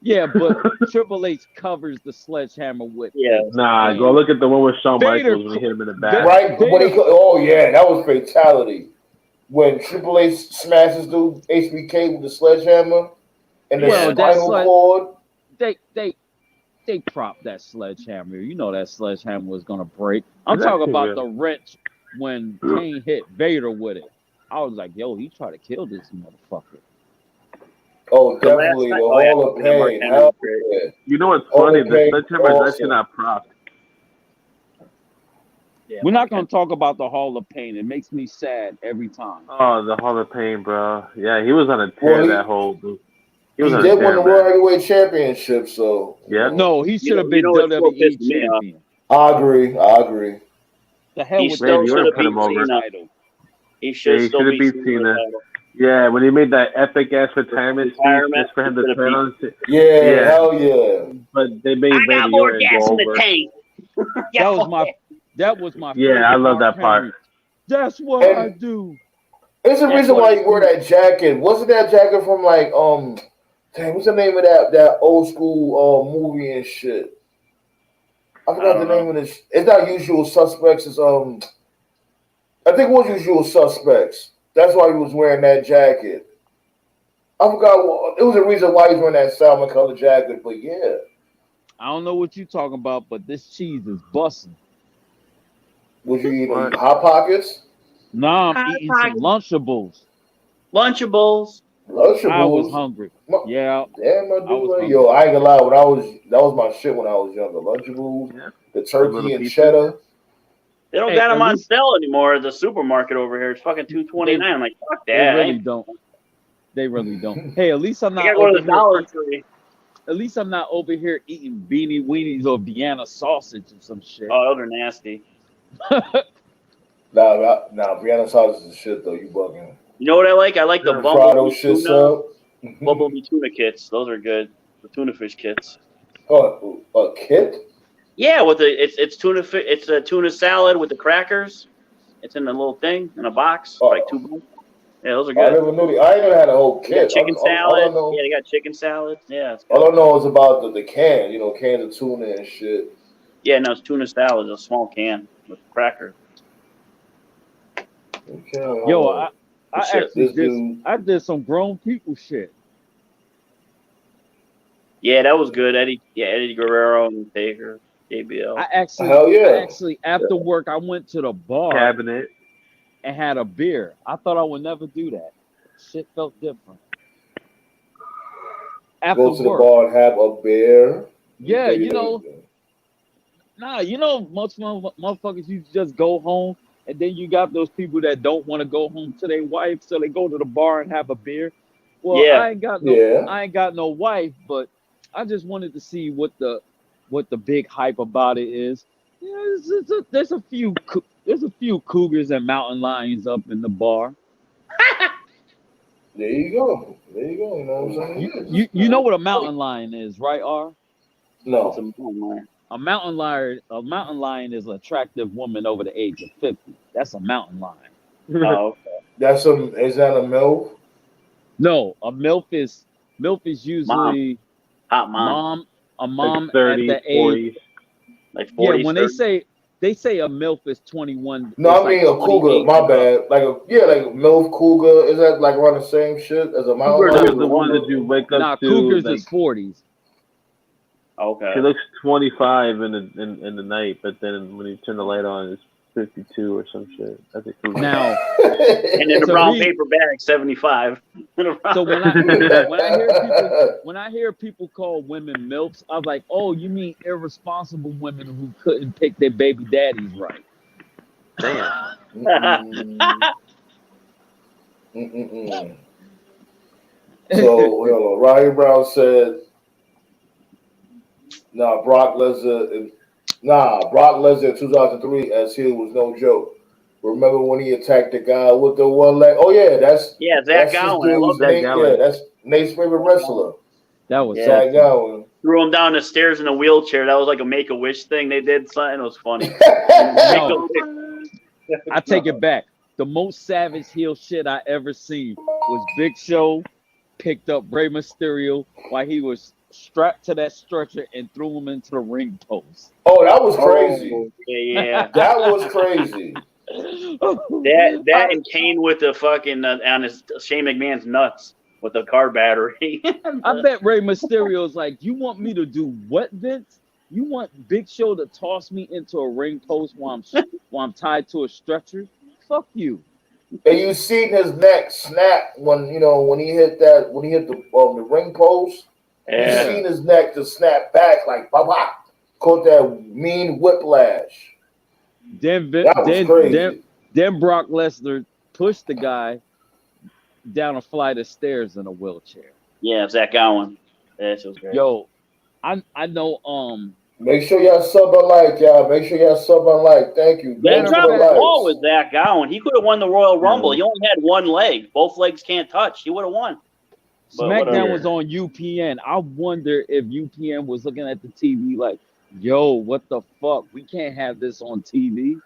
Yeah, but Triple H covers the sledgehammer with. Yeah. Nah, go look at the one with Shawn Vader- Michaels when he hit him in the back. Right? Vader- When oh, yeah, that was fatality. When Triple H smashes dude HBK with the sledgehammer and the Well, that's spinal like- cord. They propped that sledgehammer. You know that sledgehammer was gonna break. I'm That's talking about real. the wrench when Kane hit Vader with it. I was like, yo, he tried to kill this motherfucker. Oh, The last definitely. time- The oh, yeah, Hall of yeah, Mark Pain. Henry Hell was great. yeah. You know what's Oh, funny? okay, The sledgehammer is awesome. actually not propped. Yeah, We're not gonna talk about the Hall of Pain. It makes me sad every time. Oh, the Hall of Pain, bro. Yeah, he was on a Well, tear he- that whole. He He was on a did tear, win the man. World Heavyweight Championship, so Yeah. No, he should have You been know what's so WWE pissed me off? champion. I agree. The hell He with still you should wanna have put beat him over. Cena. title. He should Yeah, he still should've beat beat Cena. Cena. with the title. Yeah, when he made that epic ass retirement speech Retirement, just for him to should've turn beat- on, Yeah, Yeah. hell yeah. but they made I Randy got more Orton gas go in the over. tank. That was my Yeah, favorite I love Mark that part. Henry. That's what And- I do. There's a That's reason what why it you wear that jacket. Wasn't that jacket from like dang, what's the name of that old school movie and shit? I forgot I the don't name of this. It's not Usual Suspects. It's I think it was Usual Suspects. That's why he was wearing that jacket. I forgot. It was a reason why he was wearing that salmon colored jacket. But yeah, I don't know what you're talking about, but this cheese is busting. was you eating What? Hot Pockets? Nah, I'm Hot eating some Lunchables. Lunchables. Lunchables. I was hungry. My- Yeah, Damn, my I dude, was like, hungry. yo, I ain't gonna lie. That was my shit when I was younger. Lunchables, Yeah. the Little turkey and pieces. cheddar. They don't Hey, got them at on least- sale anymore at the supermarket over here. It's fucking $2.29. I'm like, fuck they that. really don't. They really don't. Hey, at least I'm I not gotta go to over the here. Dollar Tree. At least I'm not over here eating beanie weenies or Vienna sausage or some shit. Oh, those are nasty. Nah, Vienna sausage is shit though. You bugging. You know what I like? I like the Yeah, Fry Bumblebee those shits tuna. up. Bumblebee tuna kits. Those are good. The tuna fish kits. Oh, a kit? Yeah, with the it's tuna it's a tuna salad with the crackers. It's in a little thing in a box, Oh. like $2. Yeah, those are I good. never knew. I ain't never had a whole They got kit. chicken All I salad. know, Yeah, they got chicken salad. Yeah, it's all good. I know is about the can. You know, cans of tuna and shit. Yeah, no, it's tuna salad. It's a small can with cracker. Okay, Yo, I Shit, actually this dude. I did some grown people shit. Yeah, that was good. Eddie Guerrero and Taker, JBL. Hell yeah. I actually after work I went to the bar Cabinet. and had a beer. I thought I would never do that. Shit felt different. After Go to the work. bar and have a beer. Yeah, most motherfuckers you just go home, and then you got those people that don't want to go home to their wife, so they go to the bar and have a beer. Well, Yeah. I ain't got no wife, but I just wanted to see what the big hype about it is. Yeah, there's a few cougars and mountain lions up in the bar. There you go. You know what I'm saying? You know what a mountain lion is, right, R? No. A mountain lion is an attractive woman over the age of 50. That's a mountain lion. Oh, okay. Is that a MILF? No, a MILF is usually hot mom. A mom like 30, at the 40s. age. Like 40. Yeah, when they say a MILF is 21. No, I mean a cougar. My bad. Like a MILF cougar. Is that like around the same shit as a mountain Cougar lion? is the one that you wake up to. Cougars like, is 40s. Okay. She looks 25 in the night, but then when you turn the light on, it's 52 or some shit. That's a cougar. Now, and in a brown paper bag, 75. So when I hear people call women MILFs, I was like, oh, you mean irresponsible women who couldn't pick their baby daddies right? Damn. So, Roddy Brown said, Brock Lesnar in 2003 as heel was no joke. Remember when he attacked the guy with the one leg? Oh yeah, that's Zach Gowen. I love Zach Gowen. Yeah, that's Nate's favorite wrestler. That was Zach Gowen. Threw him down the stairs in a wheelchair. That was like a Make-A-Wish thing they did. Something. It was funny. No, I take it back. The most savage heel shit I ever seen was Big Show picked up Rey Mysterio while he was strapped to that stretcher and threw him into the ring post. Oh, that was crazy. Oh, yeah. That was crazy. That and Kane with the fucking on his Shane McMahon's nuts with the car battery. I bet Rey Mysterio's like, you want me to do what, Vince? You want Big Show to toss me into a ring post while I'm tied to a stretcher? Fuck you. And you seen his neck snap when he hit the ring post. Yeah. You seen his neck just snap back like pop, caught that mean whiplash. Then Brock Lesnar pushed the guy down a flight of stairs in a wheelchair. Yeah, Zach Gowen. That was great. Yo, I know. Make sure y'all sub and like, y'all. Make sure y'all sub and like. Thank you. That dropped the ball with Zach Gowen. He could have won the Royal Rumble. He only had one leg. Both legs can't touch. He would have won. SmackDown was on UPN. I wonder if UPN was looking at the TV like, yo, what the fuck? We can't have this on TV.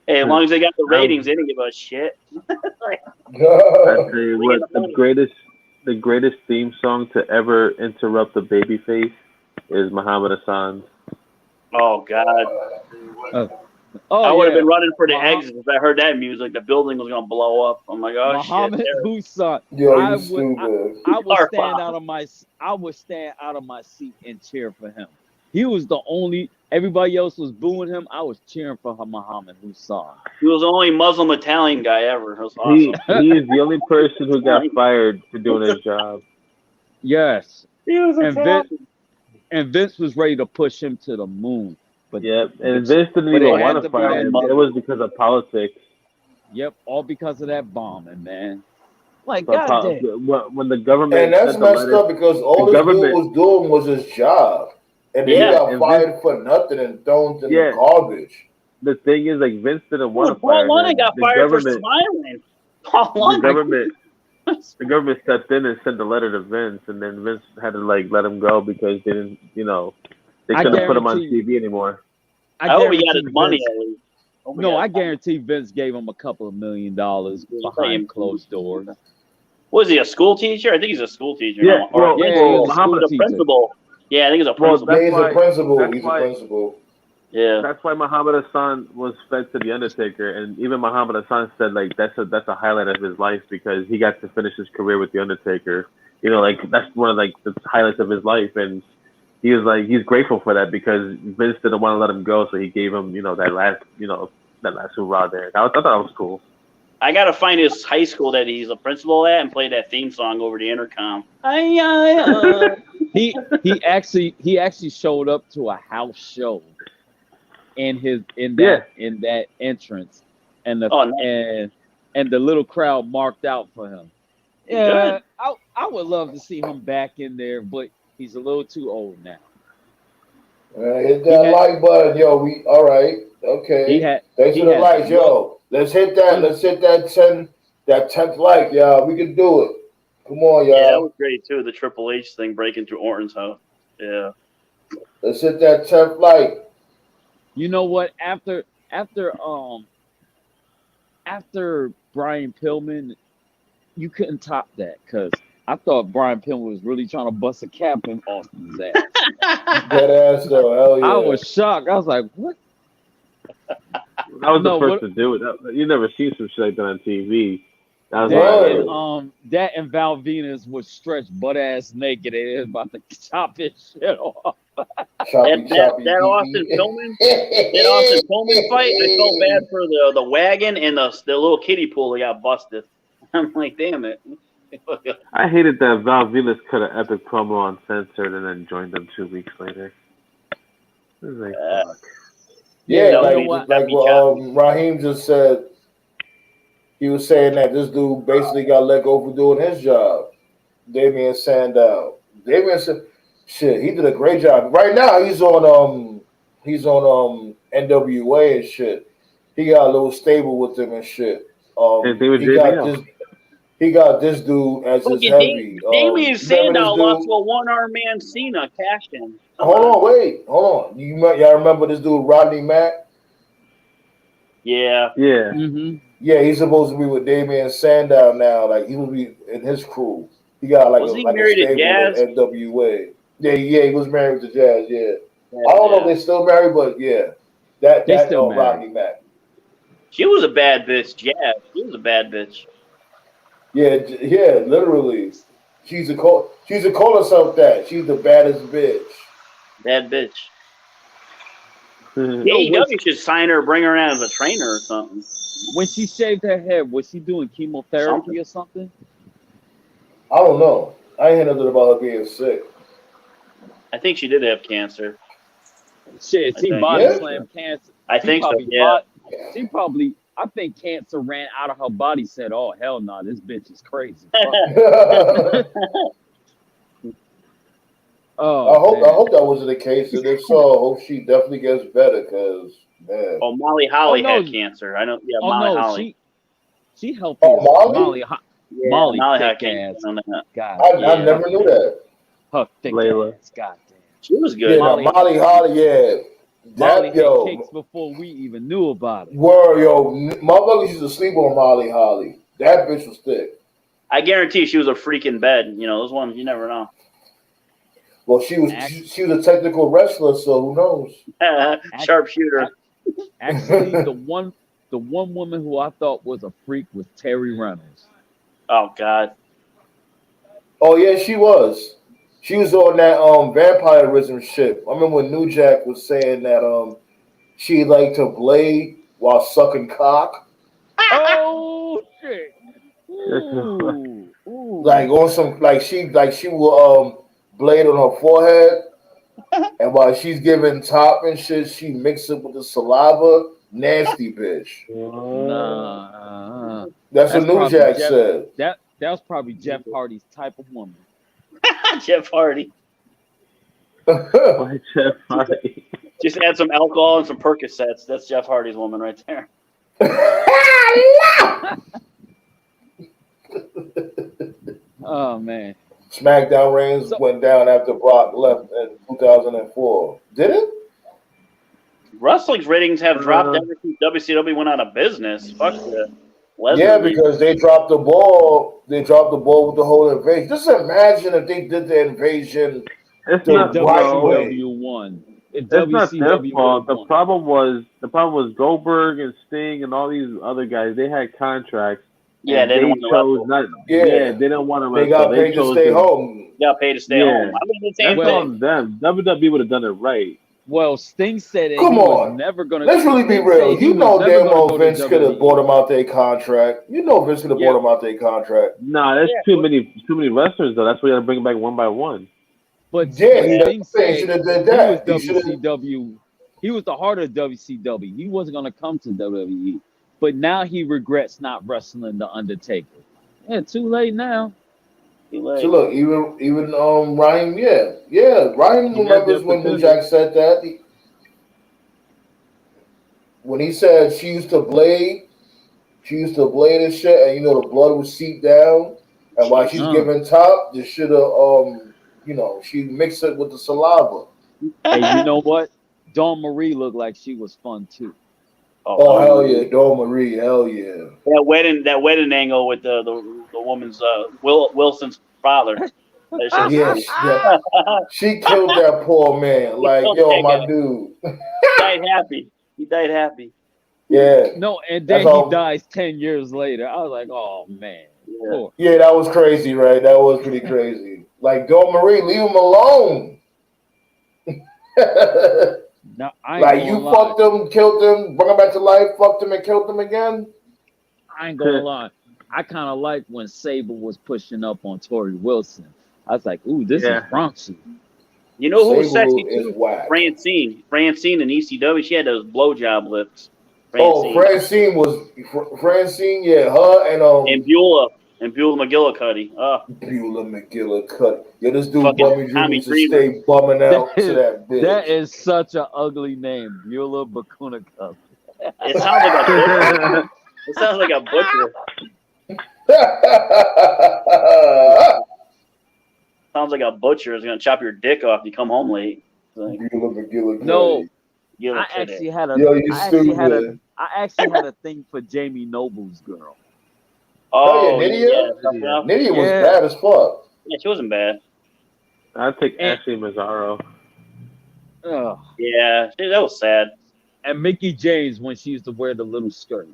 Hey, as long as they got the ratings, they didn't give a shit. I tell you what, the greatest theme song to ever interrupt the babyface is Muhammad Hassan's. Oh God. I would have been running for the exit if I heard that music. The building was gonna blow up. I'm like, oh Muhammad shit. Hassan. Yo, I would stand out of my seat and cheer for him. He was the only. Everybody else was booing him. I was cheering for Muhammad Hassan. He was the only Muslim Italian guy ever. It was awesome. He is the only person who got fired for doing his job. Yes. He was and Vince was ready to push him to the moon. But and Vince didn't even want to fire him. It was because of politics. Yep, all because of that bombing, man. Like, goddamn. When the government... And that's messed up because all this dude was doing was his job. And then he got fired for nothing and thrown in the garbage. The thing is, like, Vince didn't want to fire him. Paul London got fired for smiling. Paul London. The government stepped in and sent a letter to Vince, and then Vince had to, like, let him go because they didn't, they couldn't put him on TV anymore. I hope he got his money at least. I guarantee Vince gave him a couple of $1 million behind closed doors. Was he a school teacher? I think he's a school teacher. Yeah, Muhammad's a principal. Yeah, I think he's a principal. He's a principal. Yeah. That's why Muhammad Hassan was fed to the Undertaker, and even Muhammad Hassan said like that's a highlight of his life because he got to finish his career with the Undertaker, You know, like that's one of like the highlights of his life, and he was like he's grateful for that because Vince didn't want to let him go, so he gave him that last hoorah there. I thought that was cool. I gotta find his high school that he's a principal at and play that theme song over the intercom. He actually showed up to a house show in that entrance, and the and the little crowd marked out for him. Yeah, I would love to see him back in there, but he's a little too old now. Hit that like button, yo. We all right? Okay. Thanks for the likes, yo. Let's hit that. Let's hit that 10th like, y'all. We can do it. Come on, y'all. Yeah, that was great too. The Triple H thing breaking through Orton's house. Yeah. Let's hit that 10th like. You know what? After Brian Pillman, you couldn't top that because I thought Brian Pillman was really trying to bust a cap in Austin's ass. That ass though, hell yeah. I was shocked. I was like, what? I was the first to do it. You never seen some shit like that on TV. That and Val Venus was stretched butt ass naked and they was about to chop his shit off. That Austin Pillman fight, I felt bad for the wagon and the little kiddie pool that got busted. I'm like, damn it. I hated that Val Venus cut an epic promo uncensored and then joined them 2 weeks later. It was like, fuck. Yeah, like what Raheem just said. He was saying that this dude basically got let go for doing his job. Damian Sandow. Damian said, shit, he did a great job. Right now he's on NWA and shit. He got a little stable with them and shit. He got this dude as his heavy. Damian Sandow lost to a one-armed man Cena cashed in. Hold on. Y'all remember this dude Rodney Mack? Yeah. Yeah. Mm-hmm. Yeah, he's supposed to be with Damian Sandow now. Like he will be in his crew. He got like was a he like married a stable to Jazz? at NWA. Yeah, he was married to Jazz. Yeah. I don't know if they're still married, but yeah, that Rodney Mack. She was a bad bitch, Jazz. She was a bad bitch. Yeah, literally. She's a call herself that. She's the baddest bitch. Bad bitch. AEW should sign her, bring her in as a trainer or something. When she shaved her head, was she doing chemotherapy or something? I don't know. I ain't heard nothing about her being sick. I think she did have cancer. Shit, she body slammed cancer. I think so, yeah. I think cancer ran out of her body, said, oh, hell no, this bitch is crazy. I hope that wasn't the case, and if so, I hope she definitely gets better, because, man. Oh, Molly Holly had cancer. I know, yeah, Molly Holly. She helped Molly Molly had cancer. God, I never knew that. Her thick ass, goddamn. She was good. Yeah, Molly Holly, yeah. Molly had cakes before we even knew about it. Word, yo. Motherfuckers used to sleep on Molly Holly. That bitch was thick. I guarantee she was a freak in bed. You know, those ones, you never know. Well, she was a technical wrestler, so who knows? Sharpshooter. Actually, the one woman who I thought was a freak was Terry Reynolds. Oh, God. Oh, yeah, she was. She was on that vampirism shit. I remember when New Jack was saying that she liked to blade while sucking cock. Oh shit! Ooh. Like on some she will blade on her forehead, and while she's giving top and shit, she mixes it with the saliva. Nasty bitch. Nah. That's what New Jack said. That was probably Jeff Hardy's type of woman. Jeff Hardy. Why Jeff Hardy? Just add some alcohol and some Percocets. That's Jeff Hardy's woman right there. Oh, man. SmackDown reigns went down after Brock left in 2004. Did it? Wrestling's ratings have dropped ever since WCW went out of business. Fuck that. Yeah, because they dropped the ball. They dropped the ball with the whole invasion. Just imagine if they did the invasion the right way. It's not their fault. The problem was Goldberg and Sting and all these other guys. They had contracts Yeah, and they didn't they want to chose wrestle. not. Yeah. Yeah, they didn't want to They wrestle. got paid to chose stay home. You got paid to stay Yeah. home. I mean, the same That's Well- thing. on them. WWE would have done it right. Well, Sting said that Come he was on. never gonna. Let's really be Sting real. said he You was know never damn gonna well go to Vince could have WWE. bought them out their contract. You know Vince could have Yeah. bought them out their contract. Nah, there's Yeah, too many wrestlers though. That's why you gotta bring them back one by one. But Yeah, but he Sting should said have did he was that. He should have. WCW. He was the heart of WCW. He wasn't gonna come to WWE. But now he regrets not wrestling the Undertaker. Yeah, too late now. Too late. So look, even Ryan, Ryan He had remembers the when New opportunity. Jack said that. When he said she used to blade and shit, and you know the blood would seep down, and while she's giving top, they should have she mixed it with the saliva. Hey, you know what? Dawn Marie looked like she was fun too. Oh hell yeah, Dawn Marie, hell yeah. That wedding angle with the woman's Wilson's father. That shit was Yeah, she killed that poor man. Like, killed yo, that my guy. dude. He died happy. Yeah. No, and then That's all- he dies 10 years later. I was like, oh man. Yeah. Poor. Yeah, that was crazy, right? That was pretty crazy. Like, Dawn Marie, leave him alone. Now, I ain't Like, gonna you lie. fucked him, killed him, brought him back to life, fucked him, and killed him again. I ain't gonna lie. I kind of like when Sable was pushing up on Tori Wilson. I was like, ooh, this Yeah. is raunchy. You know who was Sable sexy is too? whack. Francine in ECW. She had those blowjob lips. Oh, Francine, yeah, her and Beulah McGillicuddy. Beulah McGillicuddy. Yeah, this dude Fucking Bummy Jr. Tommy used to Dreamer. stay bumming out to that bitch. That is such an ugly name, Beulah McGillicuddy. It sounds like a butcher. It sounds like a butcher. Sounds like a butcher is gonna chop your dick off if you come home late. Like, Beulah McGillicuddy. No, you I actually had a, Yo, you I actually had a, stupid. I actually had a thing for Jamie Noble's girl. Oh, yeah, Nydia? yeah. Nydia was Yeah. bad as fuck. Yeah, she wasn't bad. I'd take And- Ashley Mazzaro. Ugh. Yeah, that was sad. And Mickey James when she used to wear the little skirt.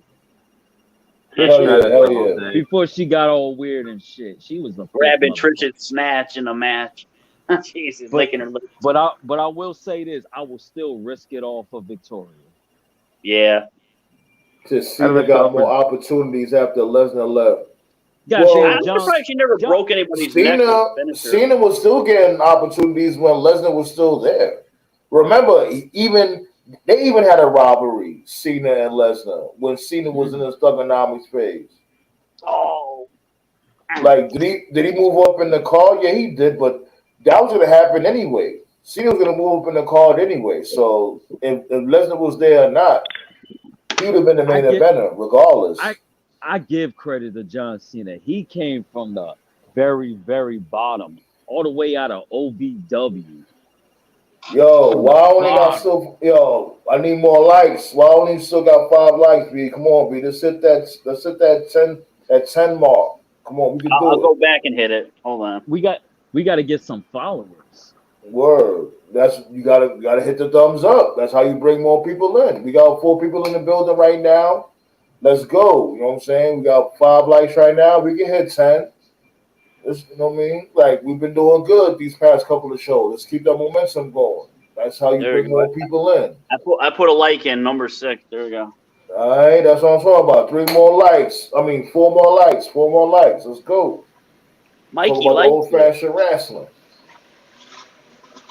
Hell yeah. Before she got all weird and shit. She was the Grabbing motherfucker. Trish's snatch in a match. Jesus, But- licking her lips. But I will say this, I will still risk it all for Victoria. Yeah. Just Cena got more opportunities after Lesnar left. Gosh, Well, I'm surprised she never broke anybody's neck. Cena was still getting opportunities when Lesnar was still there. Remember, they even had a rivalry, Cena and Lesnar, when Cena was in his thugonomics phase. Oh. Like, did he move up in the card? Yeah, he did, but that was gonna happen anyway. Cena was gonna move up in the card anyway. So if Lesnar was there or not, he would have been the main eventer, regardless. I give credit to John Cena. He came from the very, very bottom, all the way out of OVW. Yo, I need more likes. Why only still got 5 likes, B? Come on, B. Let's hit that 10 mark. Come on, we can do I'll it. go back and hit it. Hold on. We got to get some followers. Word. You gotta hit the thumbs up. That's how you bring more people in. We got 4 people in the building right now. Let's go. You know what I'm saying? We got 5 likes right now. We can hit 10. You know what I mean? Like, we've been doing good these past couple of shows. Let's keep that momentum going. That's how you bring more people in. I put a like in number 6. There we go. All right, that's what I'm talking about. 4 more likes. 4 more likes. Let's go. Mikey Talk about likes old-fashioned wrestling.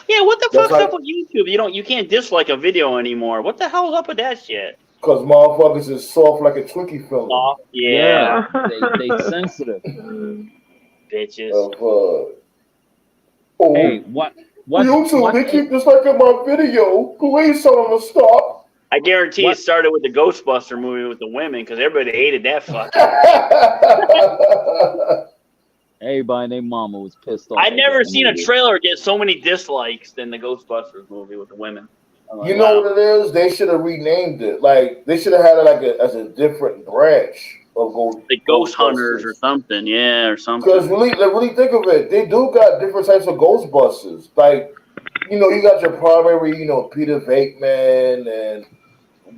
Yeah, what the That's fuck's up with YouTube? You can't dislike a video anymore. What the hell's up with that shit? Because motherfuckers is soft like a Twinkie film. Oh, yeah. They sensitive. Bitches. Hey, what YouTube, they keep this like in my video. Please tell them to stop. I guarantee it started with the Ghostbuster movie with the women because everybody hated that fuck. Everybody and their mama was pissed off. I never seen a trailer get so many dislikes than the Ghostbusters movie with the women. Like, you know what it is? They should have renamed it. Like, they should have had it as a different branch of the Ghost Hunters or something. Yeah, or something. Because really think of it. They do got different types of Ghostbusters. Like, you got your primary, Peter Venkman and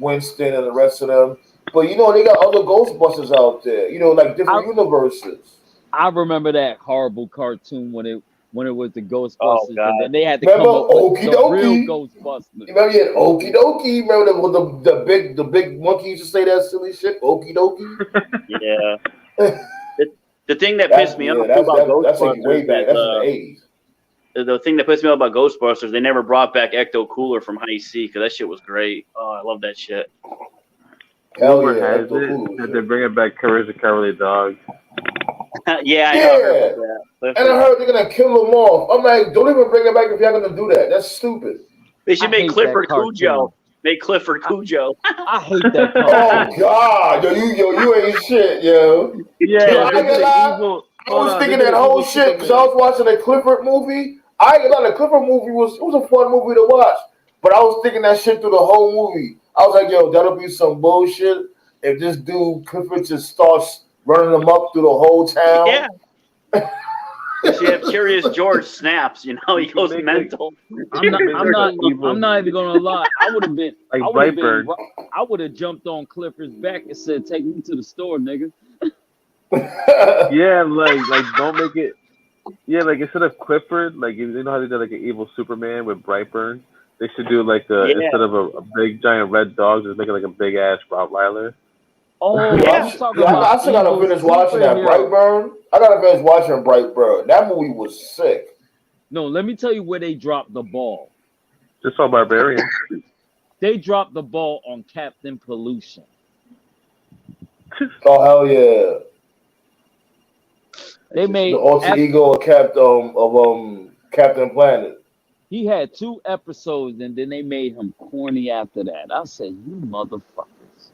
Winston and the rest of them. But you know, they got other Ghostbusters out there. You know, like different universes. I remember that horrible cartoon when it was the Oh Ghostbusters, and God. then they had to Remember come up with Okie the real Dokie? Ghostbusters. Remember you had Okie Dokie? Remember the big monkey used to say that silly shit? Okie Dokie? Yeah. The thing that pissed me off too about That's like way Ghostbusters back. That's in the 80s. the thing that pissed me off about Ghostbusters, they never brought back Ecto Cooler from High C because that shit was great. Oh, I love that shit. Hell Rumor yeah, has Ecto it Cooler that shit. they're bringing back Courage the Cowardly Dog. Yeah, I know. I heard about that. And I heard they're gonna kill them off. I'm like, don't even bring it back if you're gonna do that. That's stupid. They should I make hate Clifford that cartoon. Cujo. Make Clifford Cujo. I hate that Oh cartoon. God, you ain't shit, yo. Yeah, Yo, I they ain't gonna did an lie. evil. I Hold was on, thinking they did that an whole evil shit because I Superman. was watching a Clifford movie. I ain't gonna lie, the Clifford movie was a fun movie to watch. But I was thinking that shit through the whole movie. I was like, yo, that'll be some bullshit if this dude Clifford just starts running them up through the whole Yeah. town. You should have Curious George snaps. You know, he You goes can make mental. I'm not evil, even gonna lie. I would have been like Brightburn. Brightburn. I would have jumped on Clifford's back and said, "Take me to the store, nigga." Yeah, like don't make it. Yeah, like instead of Clifford, like you know how they did like an evil Superman with Brightburn, they should do like Yeah. instead of a big giant red dog, just make it like a big ass Rottweiler. Oh, Yeah. you talking Yeah, about I still gotta evil finish watching that superhero? Brightburn. I gotta finish watching Brightburn. That movie was sick. No, let me tell you where they dropped the ball. Just saw Barbarian. They dropped the ball on Captain Pollution. Oh hell yeah! They The made alter ego of Captain Planet. he had 2 episodes, and then they made him corny after that. I said, "You motherfuckers."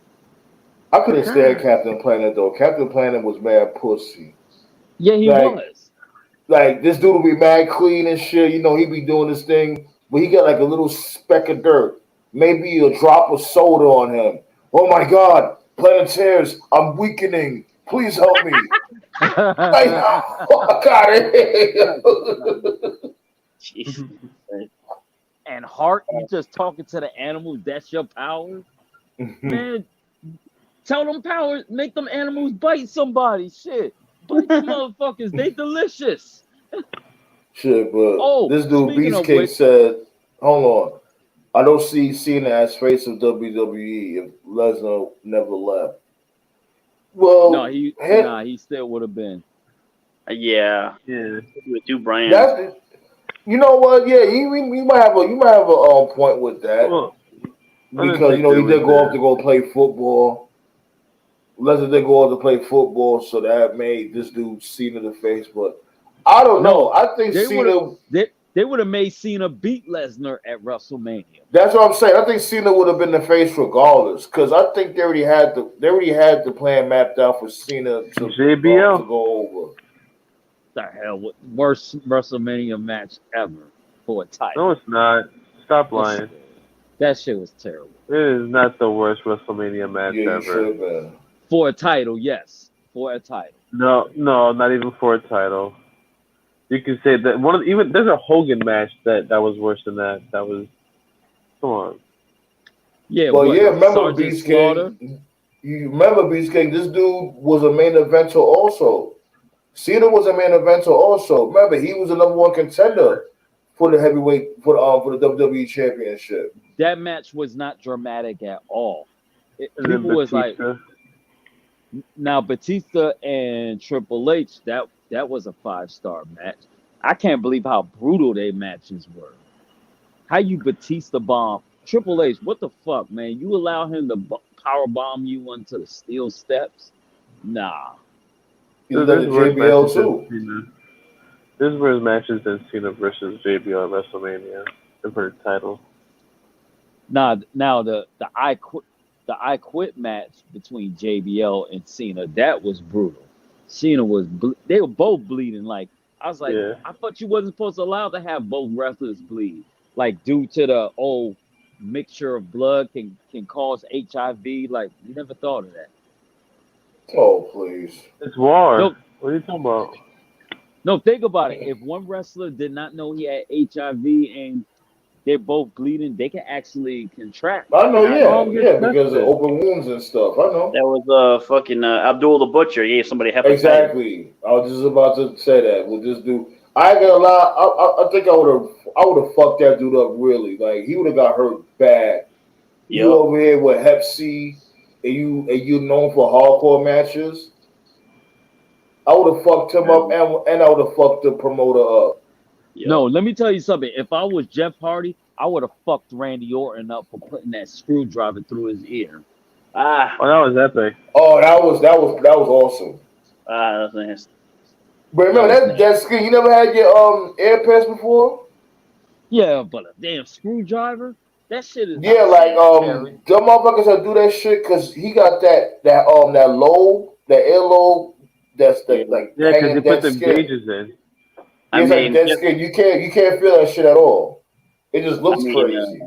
I couldn't stand Captain Planet though. Captain Planet was mad pussy. Yeah, he Like, was. like this dude will be mad clean and shit. You know, he be doing this thing, but he got like a little speck of dirt, maybe a drop of soda on him. Oh my God, Planetaires, I'm weakening. Please help me. Like, fuck out of here. Jeez. And Heart, you just talking to the animals. That's your power, man. Tell them powers, make them animals bite somebody. Shit, bite the motherfuckers. They delicious. Shit, but Oh, this dude speaking of Beastcake which, said, "Hold on, I don't see Cena as face of WWE if Lesnar never left." no, Well, he still would have been. Yeah. Yeah. With two brands. that's you know what? Yeah, you might have a point with that Well, I didn't because you think know there he was did go off to go play football. Lesnar did go off to play football, so that made this dude Cena the face. But I don't No, know. I think they would have. Cena. They would have made Cena beat Lesnar at WrestleMania. That's what I'm saying. I think Cena would have been the face regardless, because I think they already had the plan mapped out for Cena to JBL. go over. The hell, worst WrestleMania match ever for a title. No, it's not. Stop lying. That shit was terrible. It is not the worst WrestleMania match Yeah, you ever. should have been. For a title, yes. For a title. No, not even for a title. You can say that even there's a Hogan match that was worse than that. That was come on. Yeah, Well, what, yeah, remember Sergeant Slaughter? Beastcake? You remember Beastcake? This dude was a main eventer also. Cena was a main eventer also. Remember, he was the #1 contender for the heavyweight for the WWE Championship. That match was not dramatic at all. And then People was like, Batista. now Batista and Triple H, that was a 5-star match. I can't believe how brutal their matches were. How you Batista bomb Triple H? What the fuck, man? You allow him to power bomb you onto the steel steps? Nah. He did the JBL too. There's worse matches than Cena versus JBL at WrestleMania for the title. Now the I Quit match between JBL and Cena, that was brutal. Cena was they were both bleeding. Like I was like, Yeah. I thought you wasn't supposed to allow to have both wrestlers bleed. Like due to the old mixture of blood can cause HIV. Like you never thought of that. Oh please! It's war. No, What are you talking about? no, think about it. If one wrestler did not know he had HIV and they're both bleeding, they can actually contract. I know, Strongest because of peptide. open wounds and stuff. I know. That was fucking Abdul the Butcher. He gave somebody hepatitis. Exactly. I was just about to say that. We'll just do. I ain't gonna lie. I think I would have fucked that dude up really. Like he would have got hurt bad. You Yep. over here with Hep C, and you known for hardcore matches. I would have fucked him up, and I would have fucked the promoter up. Yep. No, let me tell you something. If I was Jeff Hardy, I would have fucked Randy Orton up for putting that screwdriver through his ear. Ah, Oh, that was epic. Oh, that was awesome. that's nice. But remember that skin. You never had your air pass before? Yeah, but a damn screwdriver? That shit is Yeah, like them motherfuckers that do that shit because he got that lobe, that air lobe. That's the like Yeah, because hanging they put dead them skin. gauges in. It's like dead skin. You can't feel that shit at all. It just looks crazy.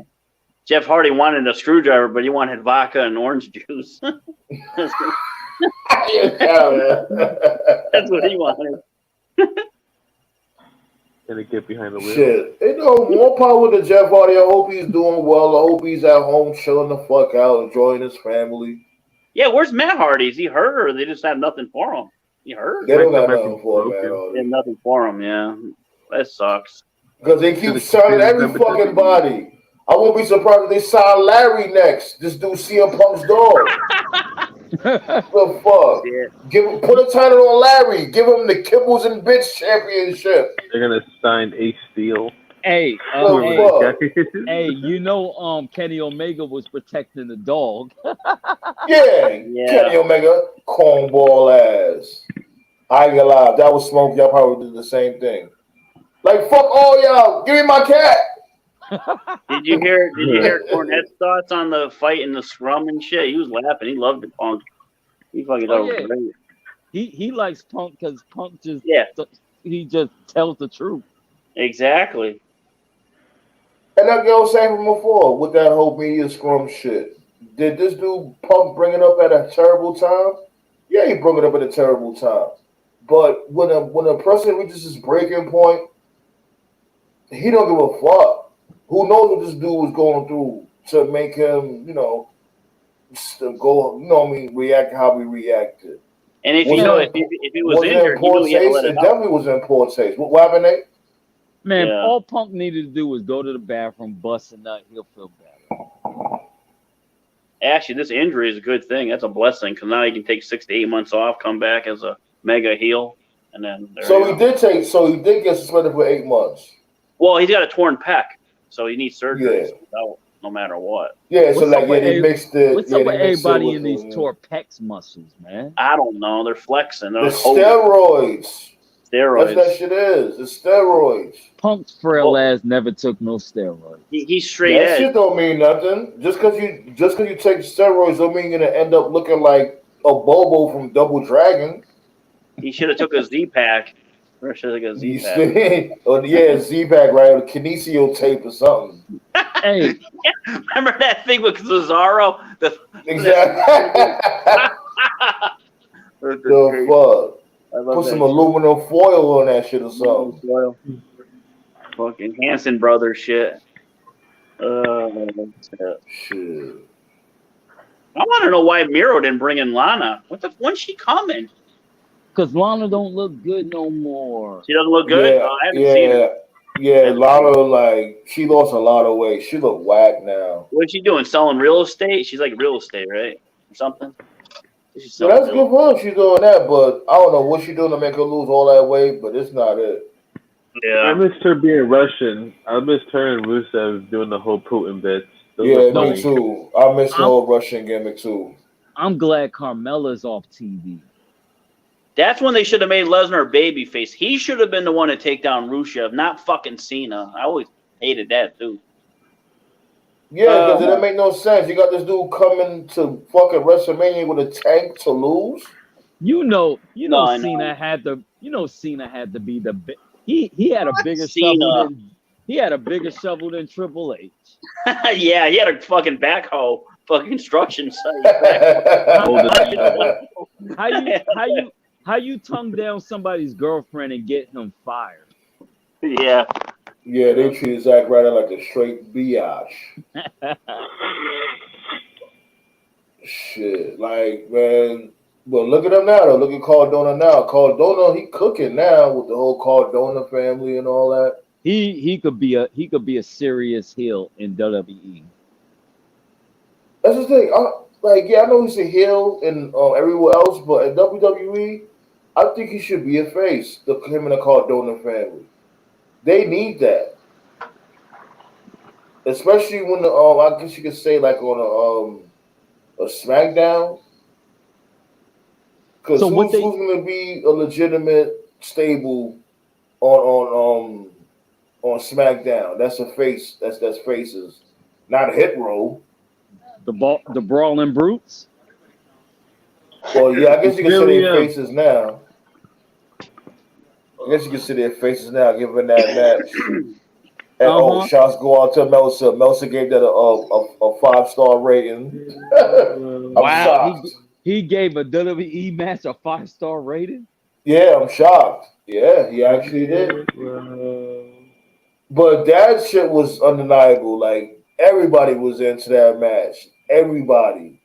Jeff Hardy wanted a screwdriver, but he wanted vodka and orange juice. That's what he wanted. And they get behind the wheel. Shit. More power to Jeff Hardy. I hope he's doing well. I hope he's at home chilling the fuck out, enjoying his family. Yeah, where's Matt Hardy? Is he hurt or they just have nothing for him? He hurt? They don't got nothing for him, Matt They Hardy. have nothing for him, yeah. That sucks. Because they keep signing every fucking body. I won't be surprised if they sign Larry next. This dude CM Punk's dog. The fuck? Yeah. Put a title on Larry. Give him the Kibbles and Bits Championship. They're gonna sign Ace Steel. Hey, Hey, Kenny Omega was protecting the dog. yeah, Kenny Omega, cornball ass. I ain't gonna lie, if that was Smoke, y'all probably did the same thing. Like, fuck all y'all, give me my cat. Did you hear Cornette's thoughts on the fight in the scrum and shit? He was laughing. He loved the Punk. He fucking thought it was great. He likes Punk because Punk just he just tells the truth. Exactly. And like I was saying from before, with that whole media scrum shit, did this dude Punk bring it up at a terrible time? Yeah, he brought it up at a terrible time. But when a person reaches his breaking point, he don't give a fuck. Who knows what this dude was going through to make him, react how he reacted. And if he was injured, he knew he had to let it it out. definitely was in poor taste. What happened, Nate? Man, all Punk needed to do was go to the bathroom, bust a nut, he'll feel better. Actually, this injury is a good thing. That's a blessing because now he can take 6 to 8 months off, come back as a mega heel, and then. So he did get suspended for 8 months. Well, he's got a torn pec, so he needs surgery. Yeah. No matter what. Yeah, so they mixed it. What's up with everybody in these torn pecs muscles, man? I don't know. They're flexing. They're steroids. Steroids. That's that shit is. It's steroids. Punk's frail ass never took no steroids. He's straight that edge. Shit don't mean nothing. Just because you take steroids don't mean you're gonna end up looking like a Bobo from Double Dragon. He should have took a Z-Pack. Or should have took a Z-Pack. Z-Pack, right? Or Kinesio tape or something. Hey, remember that thing with Cesaro? Exactly. The fuck. Put some aluminum foil on that shit or something. Fucking Hanson Brothers shit. Shit. I want to know why Miro didn't bring in Lana. When's she coming? Because Lana don't look good no more. She doesn't look good? Yeah, I haven't seen her. Yeah, Lana, she lost a lot of weight. She look whack now. What's she doing? Selling real estate? She's like real estate, right? Or something? So that's good for her. She's doing that, but I don't know what she's doing to make her lose all that weight, but it's not it. Yeah. I missed her being Russian. I missed her and Rusev doing the whole Putin bits. Me too. I missed the whole Russian gimmick too. I'm glad Carmella's off TV. That's when they should have made Lesnar babyface. He should have been the one to take down Rusev, not fucking Cena. I always hated that too. Yeah, because it didn't make no sense. You got this dude coming to fucking WrestleMania with a tank to lose. Cena had to be the big. He had a bigger shovel than than Triple H. Yeah, he had a fucking backhoe, fucking construction site. How you tongue down somebody's girlfriend and get him fired? Yeah. Yeah, they treated Zack Ryder like a straight biatch. Shit, like man. But look at him now. Though. Look at Cardona now. Cardona, he cooking now with the whole Cardona family and all that. He could be a serious heel in WWE. That's the thing. I know he's a heel and everywhere else, but at WWE, I think he should be a face. Him and the Cardona family, they need that, especially when the I guess you could say like on a SmackDown, because So what who's they going to be a legitimate stable on on SmackDown? That's a face. That's faces, not a hit row. the Brawling Brutes? Well, yeah, I guess It's you can say really their faces now. I guess you can see their faces now, given that match. And Uh-huh. shots go out to Meltzer. Meltzer gave that a 5-star rating. I'm Wow, shocked. he gave a WWE match a 5-star rating. Yeah, I'm shocked. Yeah, he actually did. But that shit was undeniable. Like everybody was into that match. Everybody.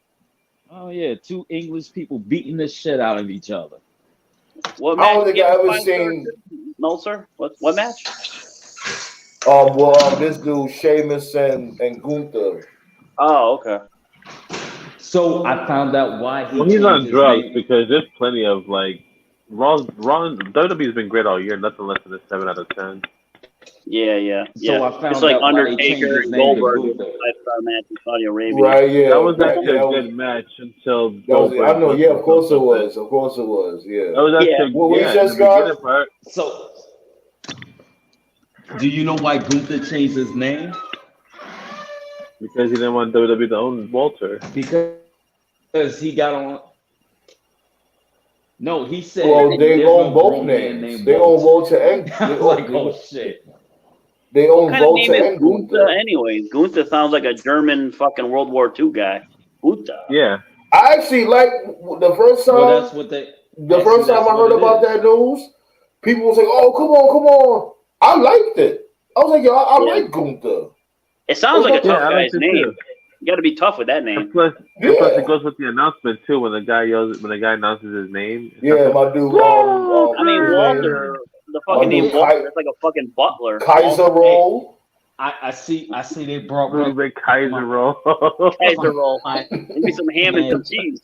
Oh yeah, two English people beating the shit out of each other. What I match don't think gave I him ever 5 stars? seen. Meltzer? What match? This dude Sheamus and Gunther. Oh, okay. So I found out why he Well, he's changed on his drugs name. because there's plenty of like WWE's been great all year. Nothing less than a 7 out of 10. Yeah. So I found It's like out why they changed Undertaker his and name to Goldberg with Gunther. 5-star match in Saudi Arabia. Right? Yeah. That was Right, actually yeah, a good match until that was. Goldberg. I know. Yeah, of course it something. was. Of course it was. Yeah. That was actually What you in just the beginning got? part. So do you know why Gunther changed his name? Because he didn't want WWE to own Walter. Because he got on. No, he said Well, they there's own no both grown man names. named They own Walter. Volta and I was like, oh shit. they What own kind of name Volta is and Gunther Gunther. anyways? Gunther sounds like a German fucking World War II guy. Gunther. Yeah. I actually like the first time. Well, that's what they. The Actually, first time that's I what heard it about is. that news, people was like, "Oh, come on!" I liked it. I was like, "Yo, I Yeah. like Gunther." It sounds like a Yeah, tough I guy's liked it name. too. You got to be tough with that And name. plus, Yeah. it goes with the announcement too. When the guy announces his name. Yeah, my dude. I mean, his Walter, the My fucking dude, name Walter, that's like a fucking butler. name, Kaiser Walter. Roll. I see they brought Little bit Kaiser roll. Kaiser roll. Give me some ham and some cheese.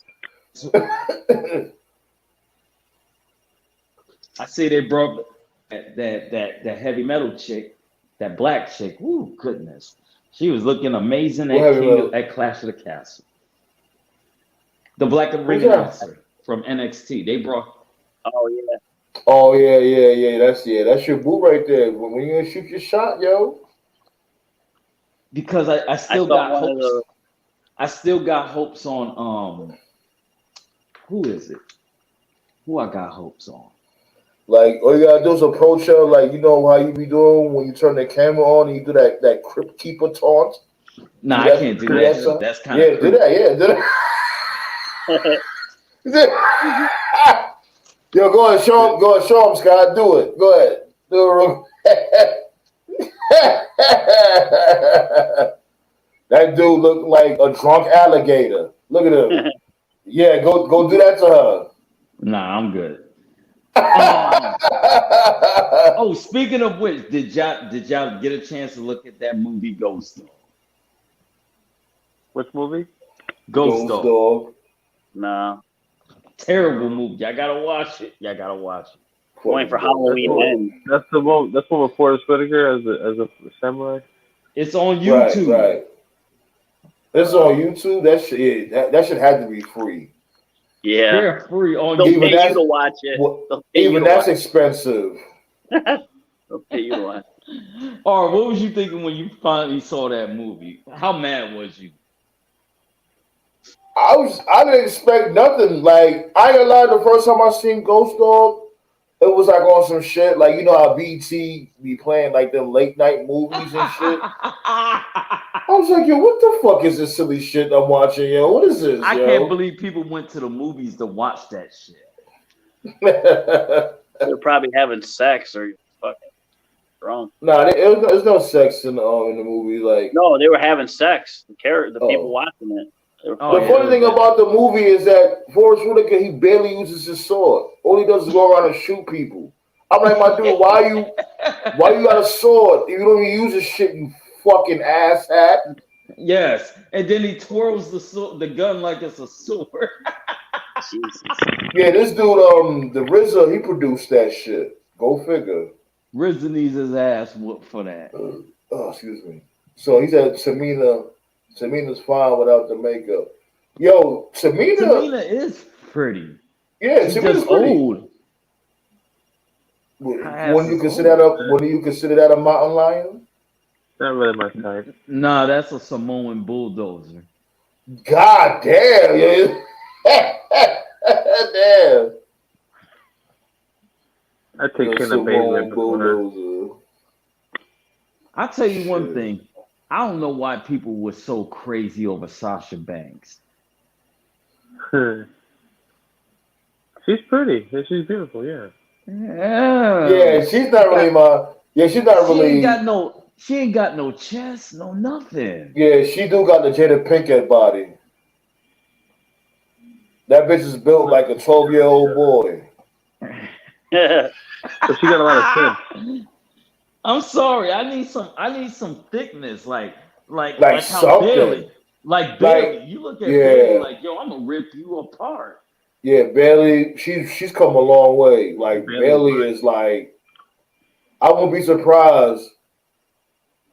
I see they brought that heavy metal chick, that black chick. Ooh, goodness. She was looking amazing What heavy metal? at Clash of the Castle. The black ring that? announcer from NXT. They brought. Oh, yeah. Oh yeah. That's your boo right there. When you gonna shoot your shot, yo? Because I still saw got one of hopes. the- I still got hopes on who is it? Who I got hopes on? Like all you gotta do is approach her, like you know how you be doing when you turn the camera on and you do that crypt keeper taunt. Nah, Do I that- can't do do that. that, son? That's kind Yeah, of do that. Yeah, do that. Yo, go ahead, show him, Scott. Do it. Go ahead. Do it. That dude looked like a drunk alligator. Look at him. Yeah, go do that to her. Nah, I'm good. Oh, speaking of which, did y'all get a chance to look at that movie Ghost Dog? Which movie? Ghost Dog. Dog. No. Terrible movie. Y'all gotta watch it. Waiting for Halloween to end. That's the one. That's one with Forrest Whitaker as a samurai. It's on YouTube. Right. It's on YouTube. That should have to be free. Yeah. They're free on They'll YouTube. pay that's- you to watch it. Well, They'll pay you even to that's watch expensive. it. They'll pay you to watch it. Or what was you thinking when you finally saw that movie? How mad was you? I didn't expect nothing. Like I ain't gonna lie, the first time I seen Ghost Dog, it was like on some shit. Like you know how BT be playing like them late night movies and shit. I was like, yo, what the fuck is this silly shit I'm watching, yo? What is this? I yo? can't believe people went to the movies to watch that shit. They're probably having sex or fucking. Drunk. Nah, there's no sex in the movie. Like, No, they were having sex. The people oh. watching it. They were Oh, The fucking. yeah. funny thing about the movie is that Forrest Whitaker, he barely uses his sword. All he does is go around and shoot people. I'm like, my dude, why you got a sword? You don't even use this shit, you fucking asshat. Yes, and then he twirls the gun like it's a sword. Jesus. Yeah, this dude, the RZA, he produced that shit. Go figure. RZA needs his ass whooped for that. Oh, excuse me. So he said Tamina's fine without the makeup. Yo, Tamina is pretty. yeah, She's Tamina's just pretty. old. Her ass When you is consider old. that when do you consider that a mountain lion? Not really my type. Nah, that's a Samoan bulldozer. God damn, yeah. Damn. I take The Kenna Bailey Samoan before her. bulldozer. I'll tell you one Shit. thing. I don't know why people were so crazy over Sasha Banks. She's pretty. Yeah, she's beautiful. Yeah. Yeah, she's not really my. Yeah, she's not She really. ain't got no chest, no nothing. Yeah, she do got the Jada Pinkett body. That bitch is built like a 12-year-old boy. But she got a lot of sense. I'm sorry. I need some thickness, like how something. Bailey, like Bailey. You look at yeah. Bailey like, yo, I'm gonna rip you apart. Yeah, Bailey, she's come a long way. Like Bailey Bailey. is like, I won't be surprised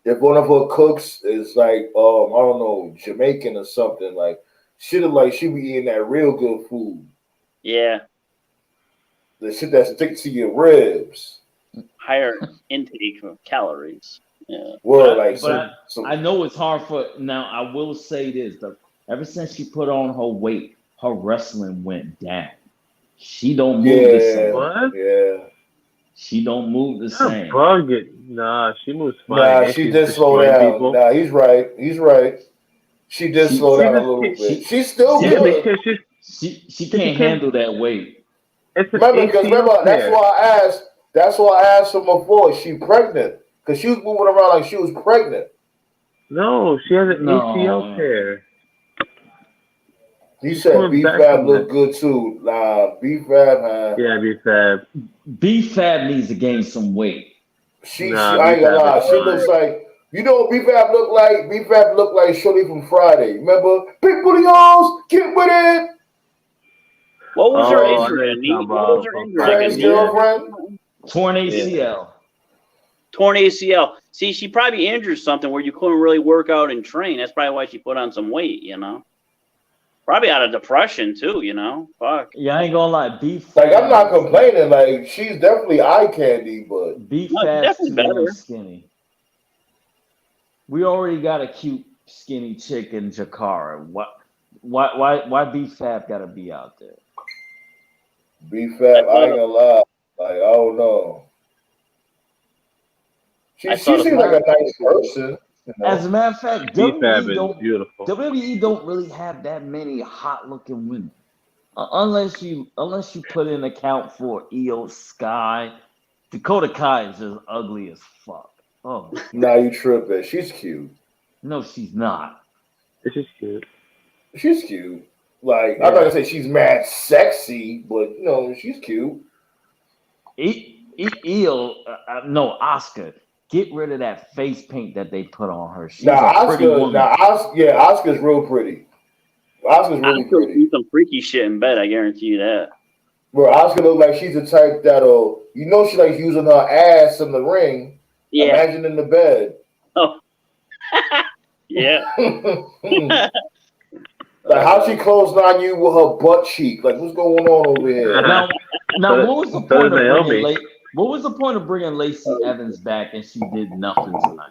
if one of her cooks is like, I don't know, Jamaican or something. Like, she look like she be eating that real good food. Yeah. The shit that sticks to your ribs. Higher intake of calories. Yeah. Well, I know it's hard for now. I will say this though. Ever since she put on her weight, her wrestling went down. She don't move the same. What? Yeah. She don't move the same. Nah, she moves fine. Nah, she did slow down. People. Nah, he's right. She did slow down a little bit. She's still good. Because she can't handle that weight. Remember, that's why I asked her before. She pregnant. Because she was moving around like she was pregnant. No, she has an ACL tear. He said B-Fab look good too. Nah, B-Fab, huh? Yeah, B-Fab. B-Fab needs to gain some weight. I ain't gonna lie. She looks like, you know what B-Fab look like? B-Fab look like Shorty from Friday. Remember? Big booty hoes, get with it. What was her injury? What was her injury? Girlfriend? Torn ACL. Torn ACL. See, she probably injured something where you couldn't really work out and train. That's probably why she put on some weight, you know? Probably out of depression, too, you know? Fuck. Yeah, I ain't gonna lie. B-Fab. Like, I'm not complaining. Like, she's definitely eye candy, but B-Fab's too skinny. We already got a cute, skinny chick in Jakara. Why B-Fab gotta be out there? B-Fab, I ain't gonna lie. Like, I don't know. She seems like a nice person. You know? As a matter of fact, WWE don't really have that many hot-looking women, unless you put in account for Io Sky. Dakota Kai is just ugly as fuck. Oh, nah, you tripping? She's cute. No, she's not. She's cute. She's cute. Like, I'm not gonna say she's mad sexy, but you know, she's cute. Oscar. Get rid of that face paint that they put on her. She's Oscar's real pretty. Oscar's really pretty. Do some freaky shit in bed, I guarantee you that. Bro, Oscar look like she's the type that'll, you know, she likes using her ass in the ring. Yeah. Imagine in the bed. Oh. Yeah. Like how she closed on you with her butt cheek. Like what's going on over here? Now what was the point of bringing What was the point of bringing Lacey Evans back and she did nothing tonight?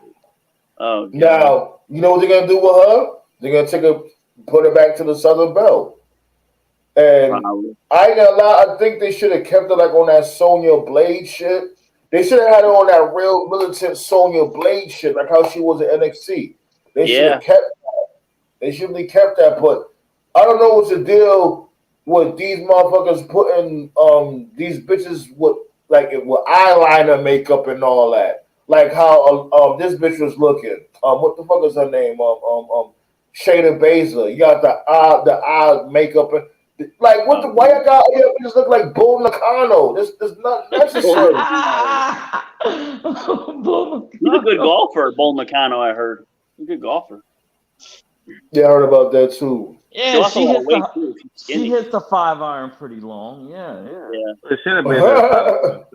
Oh, God. Now, you know what they're going to do with her? They're going to put her back to the Southern Belle. And I ain't gonna lie, I think they should have kept her like on that Sonya Blade shit. They should have had her on that real militant Sonya Blade shit, like how she was at NXT. They should have kept that. They should have kept that, but I don't know what's the deal with these motherfuckers putting these bitches with eyeliner makeup and all that. like how this bitch was looking. What the fuck is her name? Shayna Baszler. You got the eye makeup. Like what the? Why y'all got y'all just look like Bull Nakano? This not necessary. He's a good golfer, Bull Nakano. I heard. He's a good golfer. Yeah, I heard about that too. Yeah, she hits weight the too. She's skinny. she hits the 5-iron pretty long. Yeah. It should have been that.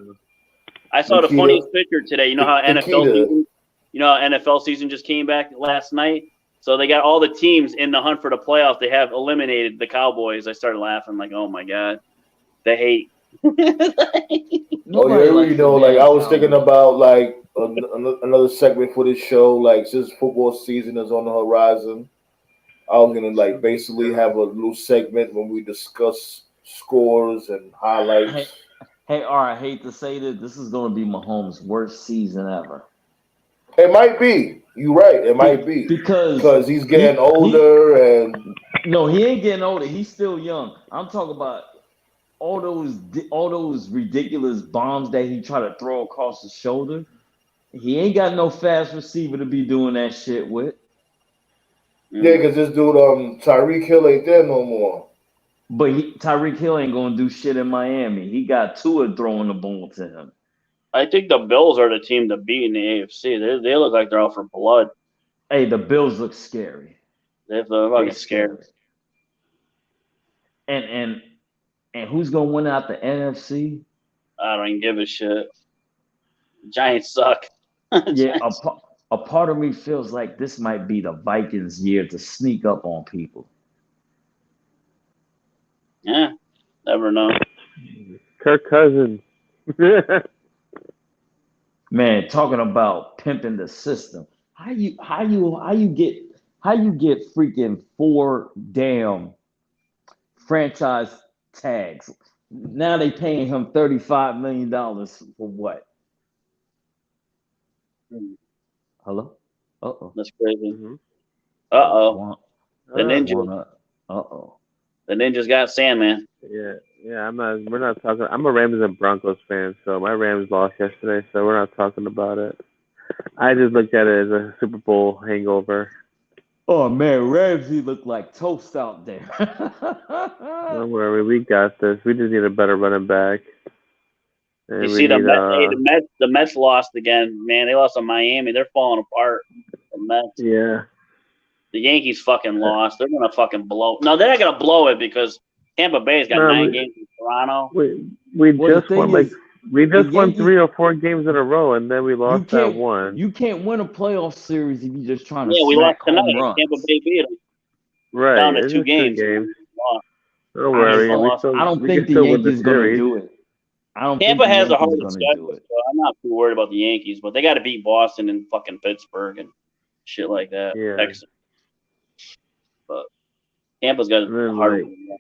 I saw the Nikita. funniest picture today. You know how Nikita. NFL season just came back last night. So they got all the teams in the hunt for the playoffs. They have eliminated the Cowboys. I started laughing like, oh my god, they hate. Oh yeah, you know, like I was thinking about like another segment for this show. Like since football season is on the horizon, I was gonna like basically have a little segment when we discuss scores and highlights. Hey, all right, I hate to say this is going to be Mahomes' worst season ever. It might be. You're right. It might be because he's getting older and no, he ain't getting older. He's still young. I'm talking about all those ridiculous bombs that he tried to throw across the shoulder. He ain't got no fast receiver to be doing that shit with. Yeah, because this dude Tyreek Hill ain't there no more. But Tyreek Hill ain't gonna do shit in Miami. He got Tua throwing the ball to him. I think the Bills are the team to beat in the AFC. They look like they're out for blood. Hey, the Bills look scary. They're fucking scared. And who's gonna win out the NFC? I don't even give a shit. Giants suck. Yeah, a part of me feels like this might be the Vikings' year to sneak up on people. Yeah, never know. Kirk Cousins. Man, talking about pimping the system. How you get freaking 4 damn franchise tags? Now they paying him $35 million for what? Hello? Uh-oh. That's crazy. Mm-hmm. Uh-oh. The ninja. Uh-oh. The Ninjas got Sandman. Yeah. We're not talking. I'm a Rams and Broncos fan, so my Rams lost yesterday, so we're not talking about it. I just looked at it as a Super Bowl hangover. Oh man, Ramsey looked like toast out there. Don't worry, we got this. We just need a better running back. And you see the Mets lost again, man. They lost to Miami. They're falling apart. The Mets. Yeah. The Yankees fucking lost. They're gonna fucking blow. No, they're not gonna blow it because Tampa Bay's got 9 games in Toronto. We just won 3 or 4 games in a row, and then we lost that one. You can't win a playoff series if you're just trying to. Yeah, we lost tonight. Runs. Tampa Bay beat them. Right, down to 2 games. Don't worry. I don't think the Yankees gonna do it. Tampa has a hard schedule, so I'm not too worried about the Yankees, but they got to beat Boston and fucking Pittsburgh and shit like that. Yeah. Excellent. But Tampa's got a hard one.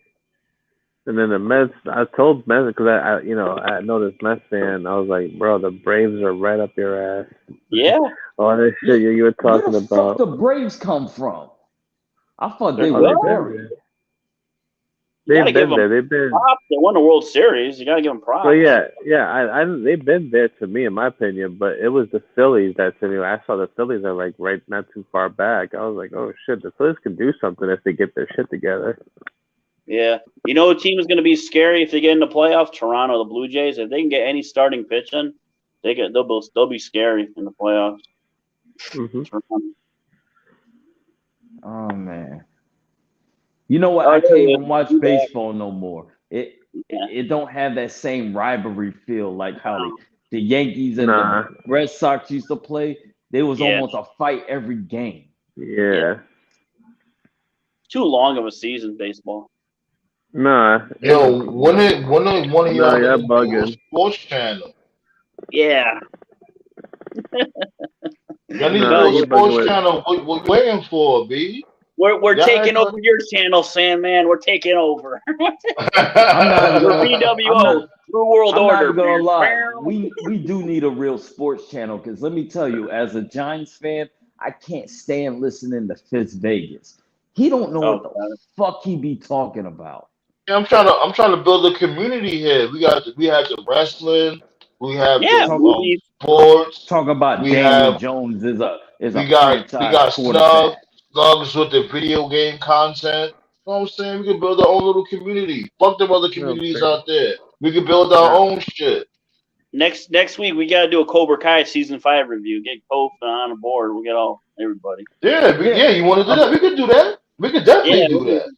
And then the Mets, I told Mets because I know this Mets fan. I was like, bro, the Braves are right up your ass. Yeah. All this shit you were talking Where the about. fuck the Braves come from? I thought they were buried. They've been there. They've been. Props. They won the World Series. You got to give them props. Well, yeah. They've been there to me, in my opinion. But it was the Phillies that to me. I saw the Phillies are like right, not too far back. I was like, oh shit, the Phillies can do something if they get their shit together. Yeah. You know what team is going to be scary if they get in the playoffs? Toronto, the Blue Jays. If they can get any starting pitching, they'll be scary in the playoffs. Mm-hmm. Oh man. You know what? I can't even watch baseball no more. It don't have that same rivalry feel like how the Yankees and the Red Sox used to play. They was almost a fight every game. Yeah. Too long of a season, baseball. Yo, when one of y'all bugging. Sports channel? Yeah. I need a sports channel. We're waiting for, B. We're taking over your channel, Sandman. We're taking over. We're BWO, New World Order. I'm not gonna lie. We do need a real sports channel because let me tell you, as a Giants fan, I can't stand listening to Fitz Vegas. He don't know what the fuck he be talking about. Yeah, I'm trying to build a community here. We have the wrestling. We have Sports. Talk about We Daniel have Jones is a we got franchise quarterback. Snugs with the video game content. You know what I'm saying? We can build our own little community. Fuck them other communities out there. We can build our own shit. Next week we gotta do a Cobra Kai season 5 review. Get Kof on the board. We'll get everybody. Yeah. You want to do that? We could do that. We could definitely do that.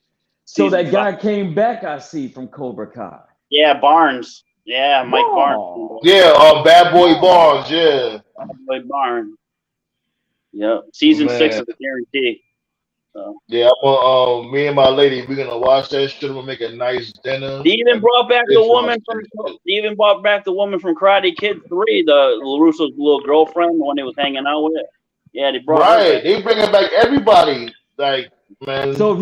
So Season that guy 5. came back, I see, from Cobra Kai. Yeah, Barnes. Yeah, Mike Oh. Barnes. Yeah, Bad Boy Barnes. Yeah. Bad Boy Barnes. Yep. Season 6 Man. is a guarantee. So. Yeah, me and my lady, we're gonna watch that shit. We'll make a nice dinner. They even brought back the woman from. They even brought back the woman from Karate Kid 3, the LaRusso's little girlfriend, the one they was hanging out with. Yeah, they brought her back. They bringing back everybody. Like, man. So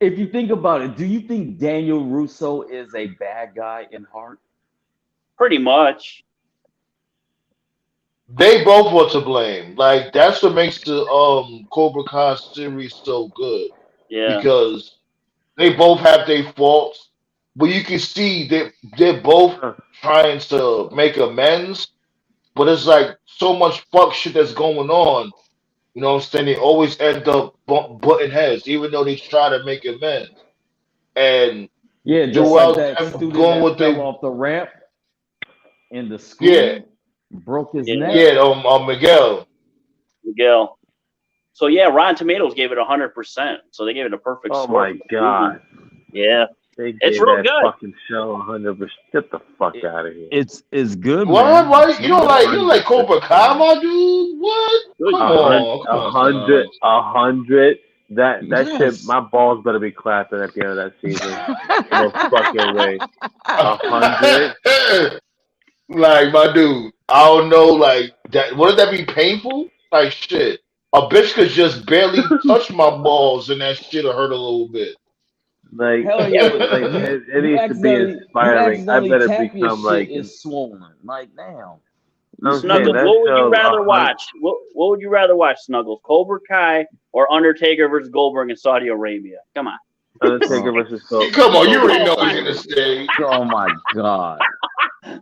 if you think about it, do you think Daniel Russo is a bad guy in heart? Pretty much. They both were to blame. Like, that's what makes the Cobra Kai series so good. Yeah. Because they both have their faults, but you can see that they're both trying to make amends. But it's like so much fuck shit that's going on. You know what I'm saying? They always end up butting heads, even though they try to make amends. And yeah, just like that student that fell off the ramp in the school, broke his neck. Yeah, Miguel. So yeah, Rotten Tomatoes gave it 100%. So they gave it a perfect score. Oh my god. Yeah. It's real good. Fucking show 100%. Get the fuck out of here. It's good. What? Why you don't like Cobra Kai, my dude? What? Come on. 100. That shit. My balls better be clapping at the end of that season. No fucking way. 100. Like, my dude, I don't know. Like that. Wouldn't that be painful? Like shit. A bitch could just barely touch my balls, and that shit'll hurt a little bit. Like, hell yeah, it needs to be inspiring. I better become like. Is swollen. Like, damn. Snuggles, what would you rather watch? What would you rather watch, Snuggles? Cobra Kai or Undertaker versus Goldberg in Saudi Arabia? Come on. Undertaker versus Goldberg. Come on, you already know what you're gonna say. Oh my god. He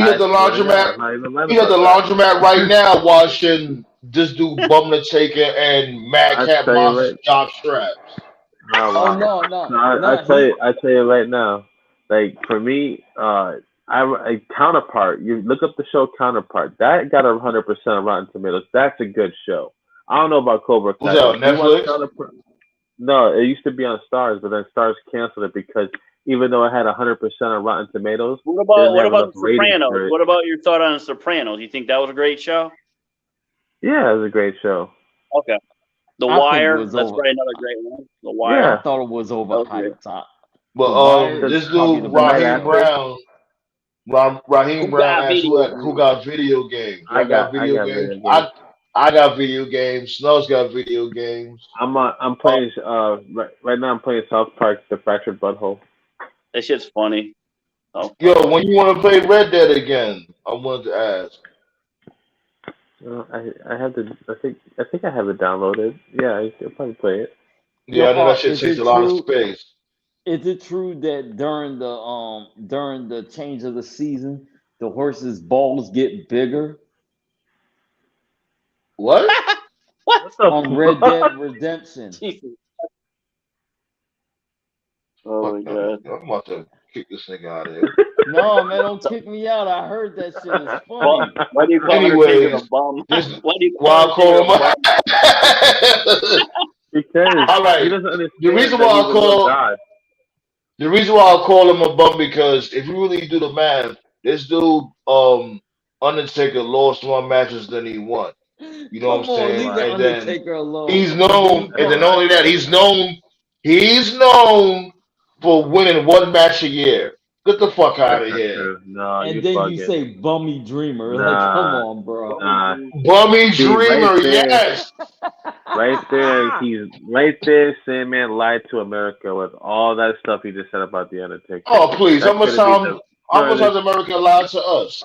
at the laundromat. He at the laundromat right now watching this dude bum the Taker and Madcap Monster job straps. No. I tell you right now. Like, for me, a Counterpart. You look up the show Counterpart. That got 100% on Rotten Tomatoes. That's a good show. I don't know about Cobra Kai. Was that on Netflix? No, it used to be on Stars, but then Stars canceled it because even though it had 100% on Rotten Tomatoes. What about The Sopranos? What about your thought on The Sopranos? You think that was a great show? Yeah, it was a great show. Okay. The Wire. That's probably another great one. The Wire. Yeah, I thought it was overhyped. But this dude Raheem Brown asked who got video games. I got video games. I got video games. Snow's got video games. I'm playing right now. I'm playing South Park: The Fractured Butthole. That shit's funny. Oh. Yo, when you want to play Red Dead again? I wanted to ask. I have to. I think I have it downloaded. Yeah, I can probably play it. Yeah, I know that shit takes a lot of space. Is it true that during the change of the season, the horses' balls get bigger? What? What? On Red Dead Redemption. Oh my god! I'm about to kick this nigga out of here. No, man, don't kick me out. I heard that shit is funny. Why do you call Undertaker a bum? Why do you call him a bum? Because all right. He doesn't understand the reason why I call him a bum because if you really do the math, this dude Undertaker lost more matches than he won. You know what I'm saying? And then he's known, and then only that, he's known for winning one match a year. Get the fuck out of here. No, and then you say Bummy Dreamer. Like, come on, bro. Bummy Dreamer, yes. Right there, he's right there. Sandman lied to America with all that stuff he just said about the Undertaker. Oh please, how much has America lied to us?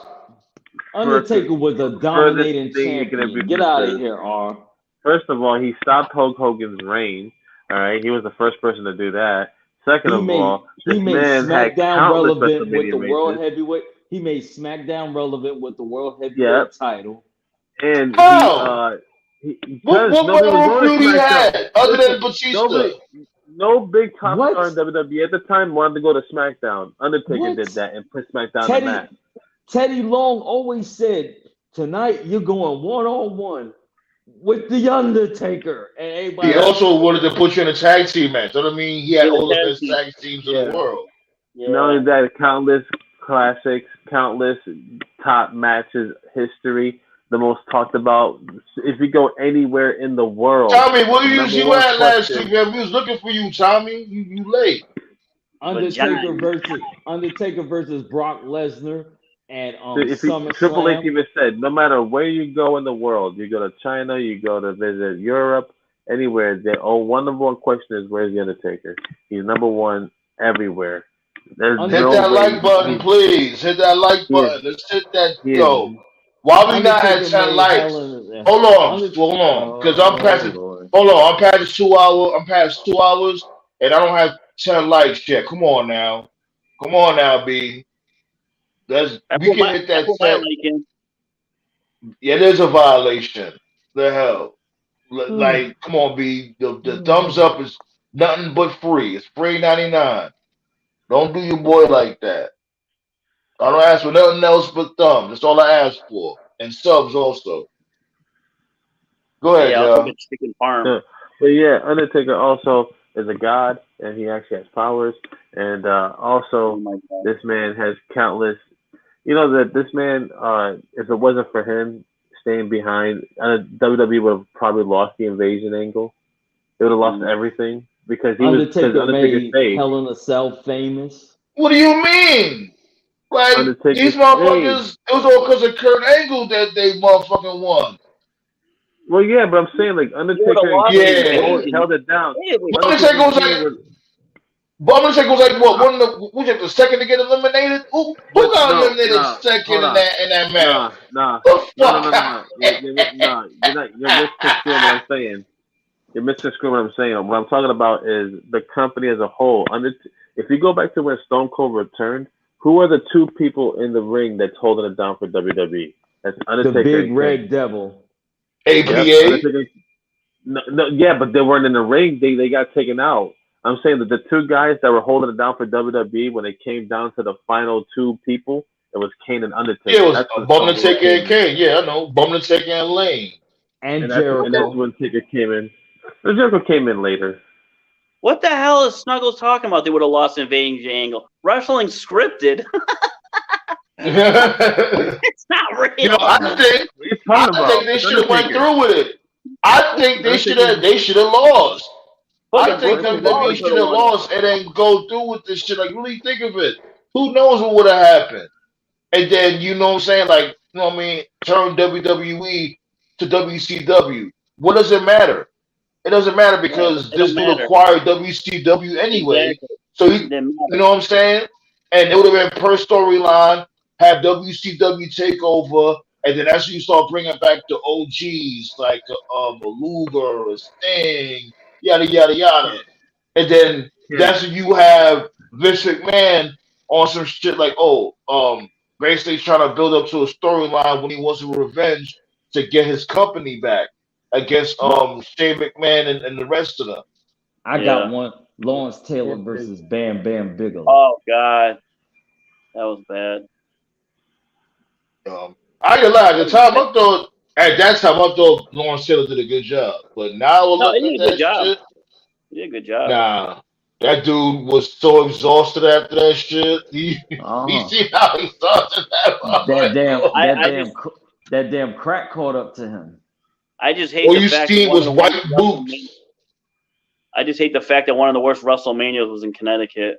Undertaker was a dominating champion. Get out of here, R. First of all, he stopped Hulk Hogan's reign. All right, he was the first person to do that. Second of all, he made SmackDown relevant with the World Heavyweight. He made SmackDown relevant with the World Heavyweight title. And How? What nobody was memorable going to feud he SmackDown. had other than Batista? No big top What? star in WWE at the time wanted to go to SmackDown. Undertaker What? did that and put SmackDown on the map. Teddy Long always said, tonight you're going one-on-one with The Undertaker. And everybody He also wanted to put you in a tag team match. You know what I mean? He had In a all the tag best team. tag teams in Yeah. the world. Yeah. Not only that, countless classics, countless top matches, history, the most talked about. If you go anywhere in the world, Tommy, where number you one at last question- week, man? We was looking for you, Tommy. You late. Undertaker Vagina. versus Brock Lesnar and if Triple H SummerSlam. even said, no matter where you go in the world, you go to China, you go to visit Europe, anywhere, one number one question is, where's the Undertaker? He's number one everywhere. There's Hit no that way like button, please. Hit that like button. Let's hit that. Yo, why we not at 10 likes? Hold on, because I'm past. Hold on, I'm past 2 hours. I'm past 2 hours, and I don't have 10 likes yet. Come on now, B. We can hit that 10. Yeah, it is a violation. The hell, like, come on, B. The thumbs up is nothing but free. It's free 99. Don't do your boy like that. I don't ask for nothing else but thumbs. That's all I ask for, and subs also. Go ahead, Yeah, I'll Joe. take a chicken farm. But yeah, Undertaker also is a god, and he actually has powers. And also, this man has countless. You know that this man, if it wasn't for him staying behind, WWE would have probably lost the invasion angle. They would have lost everything because Undertaker made stayed. Hell in a Cell famous. What do you mean? Like, these motherfuckers, it was all because of Kurt Angle that they motherfucking won. Well, yeah, but I'm saying, like, Undertaker held it down. Undertaker was like what? Was it the second to get eliminated? Who got eliminated second in that match? No. You're misconstruing what I'm saying. You're misconstruing what I'm saying. What I'm talking about is the company as a whole. If you go back to when Stone Cold returned, who are the two people in the ring that's holding it down for WWE? That's Undertaker. The Big Red Devil. APA? Yeah, but they weren't in the ring. They got taken out. I'm saying that the two guys that were holding it down for WWE when it came down to the final two people, it was Kane and Undertaker. Yeah, it was Undertaker and Kane. Yeah, I know. Undertaker and Lane. And Jericho. And that's when Taker came in. Jericho came in later. What the hell is Snuggles talking about? They would have lost Invasion Angle. Wrestling scripted. It's not real. You know, I think they should have went through with it. I think they should have lost. I think WWE should have lost and then go through with this shit. Like, really think of it. Who knows what would have happened? And then, you know what I'm saying? Like, you know what I mean? Turn WWE to WCW. What does it matter? It doesn't matter because this dude acquired WCW anyway. Exactly. So, you know what I'm saying? And it would have been per storyline, have WCW take over, and then as you start bringing back the OGs like a Luger, a Sting, yada, yada, yada. And then that's when you have Vince McMahon on some shit like, basically trying to build up to a storyline when he wants a revenge to get his company back against Shane McMahon and the rest of them. I got one. Lawrence Taylor versus Bam Bam Bigelow. Oh God, that was bad. I ain't gonna lie. At that time I thought Lawrence Taylor did a good job, but now he did a good job. He did a good job. Nah, that dude was so exhausted after that shit. You see how he started that damn crack caught up to him. I just hate the fact that was white boots. I just hate the fact that one of the worst WrestleManias was in Connecticut.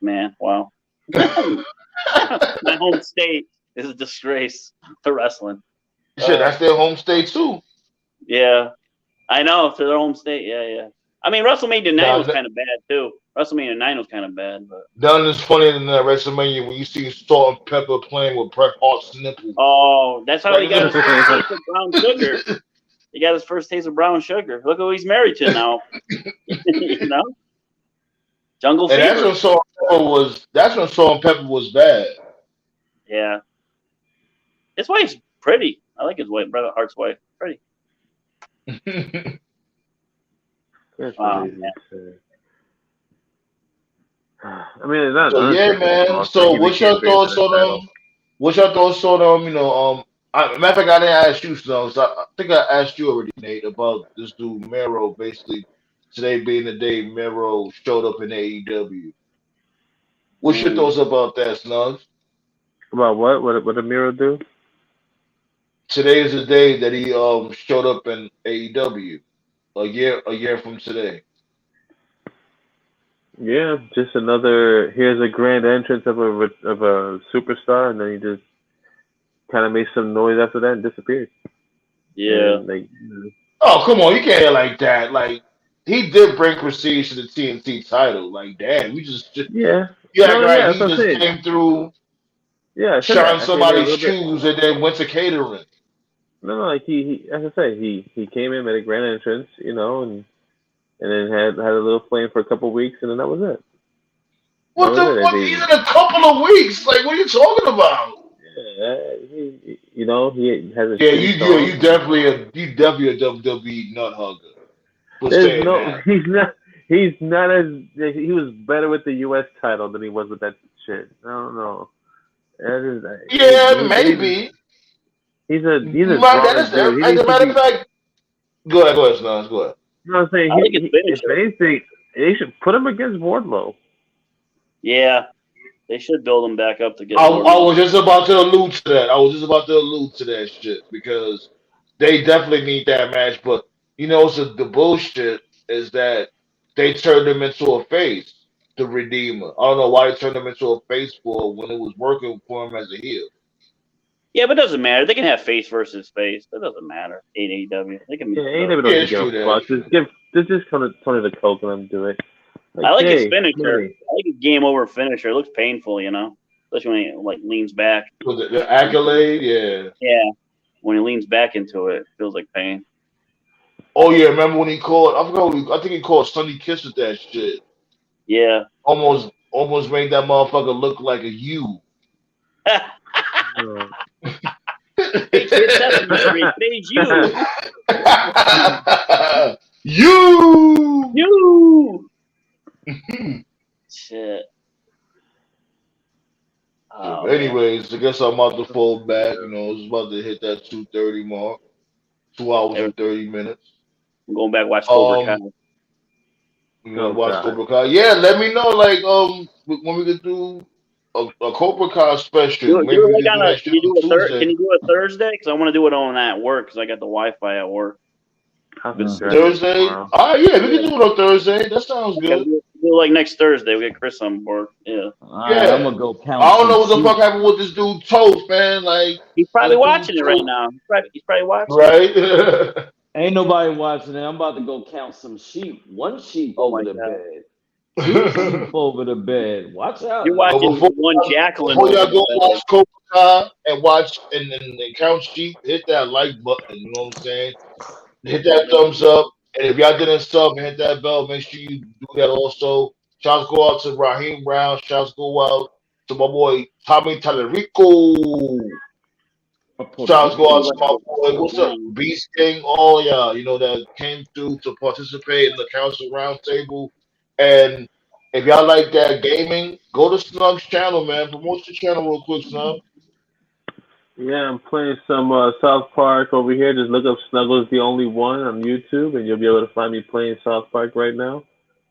Man, wow. My home state is a disgrace to wrestling. Shit, that's their home state too. Yeah, I know. To their home state. Yeah. I mean, WrestleMania 9 was kind of bad too. WrestleMania 9 was kind of bad, but nothing is funnier than that WrestleMania when you see Salt and Pepper playing with Bret Hart's nipples. Oh, that's how he got his first taste of brown sugar. He got his first taste of brown sugar. Look who he's married to now. You know, Jungle Fever. And that's when Salt and Pepper was bad. Yeah. His wife's pretty. I like his wife, Bret Hart's wife. Pretty. That's Wow. what easy to say. I mean, it's not So yeah, Undertaker's man. fault that So he what's became your face of thoughts the title. on what's your thoughts on matter of fact, I didn't ask you, so I think I asked you already, Nate, about this dude Mero. Basically, today being the day Mero showed up in AEW. What's your Mm. thoughts about that, Snugs? About what? What did Miro do? Today is the day that he showed up in AEW. A year from today. Yeah, just another. Here's a grand entrance of a superstar, and then he just kind of made some noise after that and disappeared. Yeah. And like, Oh, come on, you can't hear like that. Like he did bring prestige to the TNT title. Like, damn, yeah, you act no, like yeah, that's he what I'm just saying. came through, Yeah, I said shined that. I said he made a somebody's little bit. shoes, and then went to catering. No, like he as I say, he came in, made a grand entrance, and then had a little flame for a couple weeks, and then that was it. That What was the it. fuck? He's in a couple of weeks. Like, what are you talking about? He has a Yeah, shitty you song. definitely a WWE nut hugger for There's saying no, that. he's not as he was better with the U.S. title than he was with that shit. I don't know. That is, Yeah, maybe. he's a That brawling is. dude. He As needs a to matter of be. fact, go ahead, Snugs, go ahead. You know what I'm saying? I like his If finisher. anything, they should put him against Wardlow. Yeah. They should build him back up to get I more. was just about to allude to that. I was just about to allude to that shit because they definitely need that match. But so the bullshit is that they turned him into a face, the Redeemer. I don't know why they turned him into a face for when it was working for him as a heel. Yeah, but it doesn't matter. They can have face versus face. It doesn't matter. AEW. They can Yeah, mix it ain't up. never Yeah, doesn't it's give a true that. fuck. It's true. Just Tony the Coke and let him do it. I Like, like his hey, finisher. money. I like his game over finisher. It looks painful, especially when he leans back. With the accolade, yeah. Yeah, when he leans back into it, it feels like pain. Oh yeah, remember when he called? I forgot. I think he called Sonny Kiss with that shit. Yeah. Almost made that motherfucker look like a U. No. Hey kid, Sesame Street. Today's you. You. You. Shit. Oh, man. Anyways, I guess I'm about to fold back. It's about to hit that 2:30 mark. 2 hours and 30 minutes. I'm going back to watch Cobra Kai. Um, Oh watch God. Cobra Kai. Yeah, let me know. Like, when we could do a Cobra Kai special. Do Maybe it we like could do on a. that Can shit you on do Tuesday. Can you do it Thursday? Because I want to do it on at work because I got the Wi-Fi at work. I'll Good just Mhm. try to do it Thursday. tomorrow. Yeah, we Yeah. can do it on Thursday. That sounds Okay, good. do it like next Thursday. We get Chris on board. Yeah. All right, I'm Yeah. gonna go count I don't some know what the fuck sheep. happened with this dude Toast, man. Like He's probably this dude watching it right Toast, now. He's probably watching it. right? Ain't nobody watching it. I'm about to go count some sheep. One sheep Oh over my the god. bed. Two sheep over the bed. Watch out You're now. But watching before one Jacqueline before over y'all the go bed. watch Cobra Kai and watch and count sheep, hit that like button. You know what I'm saying? Hit that thumbs up. And if y'all didn't sub and hit that bell, make sure you do that also. Shouts go out to Raheem Brown. Shouts go out to my boy Tommy Talarico. A Puerto Shouts go out Seems to like Rican. my a boy, what's up, man. Beast King, all y'all, that came through to participate in the council roundtable. And if y'all like that gaming, go to Snug's channel, man. Promote your channel real quick, Snug. Yeah, I'm playing some South Park over here. Just look up Snuggles the Only One on YouTube, and you'll be able to find me playing South Park right now.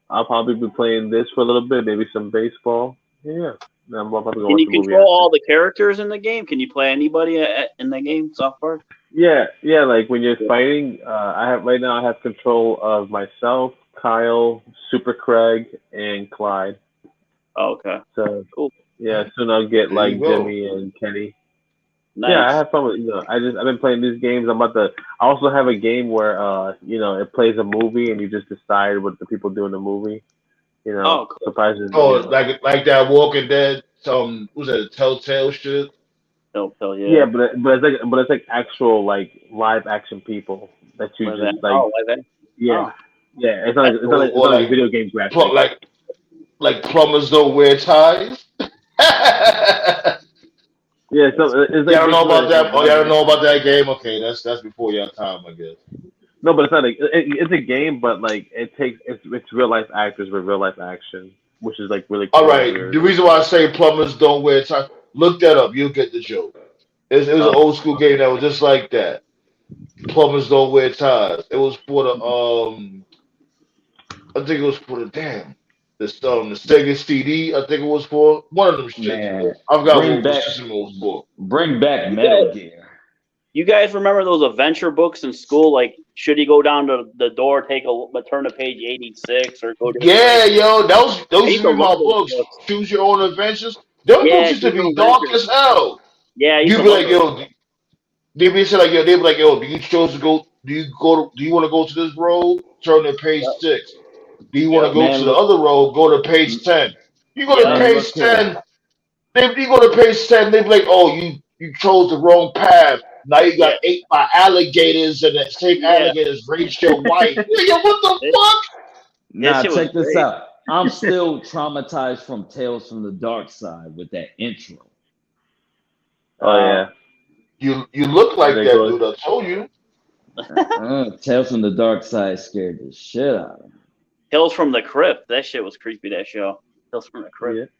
I'll probably be playing this for a little bit, maybe some baseball. Yeah, then I'm probably gonna Can watch you the movie control after. all the characters in the game? Can you play anybody in the game, South Park? Yeah. Like when you're Yeah. fighting, I have right now. I have control of myself, Kyle, Super Craig, and Clyde. Oh, okay. So Cool. yeah, soon I'll get There you like go. Jimmy and Kenny. Yeah, I Nice. have fun with I've been playing these games. I also have a game where it plays a movie and you just decide what the people do in the movie. Oh, cool. Surprises. Oh, like that Walking Dead, who's that, Telltale shit? Yeah, Yeah. but it's like actual like live action people that you Like that. just like. Oh, like that. Yeah, Oh, yeah. that's cool. Or It's not like a video game graphic. like plumbers don't wear ties. Yeah, so it's like Yeah, I don't know basically about like that. Oh, yeah, I don't another. know about that game. Okay, that's before your time, I guess. No, but it's not. It's a game, but like it's real life actors with real life action, which is like really All cool and right. The weird. reason why I say plumbers don't wear ties, look that up. You'll get the joke. It was an Oh, old school game that was just like that. Plumbers don't wear ties. It was for the I think it was for the damn the Sega CD. I think it was for one of them shits. Man, I forgot bring what back system it was for. bring back you Metal guys, Gear. you guys remember those adventure books in school? Like, should he go down to the door, turn to page 86, or go this way? Yeah, yo, I those used used to to be love my those books. books. Choose your own adventures. Them books Yeah, used to choose your be own dark adventure. as hell. Yeah, I used You'd to be love like, those yo, books. they'd be like, yo, do you chose to go? Do you want to go to this road? Turn to page Yep, 6. Do you want to yep, go to Man, the look, other road? Go to page 10. You go to yep. man, page look here. 10. You go to page 10. They be like, oh, you chose the wrong path. Now you Yeah, got ate by alligators, and that same yeah. alligators raped your wife. Yo, what the It, fuck? that Nah, shit was check this great. out. I'm still traumatized from Tales from the Dark Side with that intro. Oh Uh, yeah, You look and like they that go. dude. I told you. Tales from the Dark Side scared the shit out of me. Hills from the Crypt. That shit was creepy. That show. Hills from the Crypt.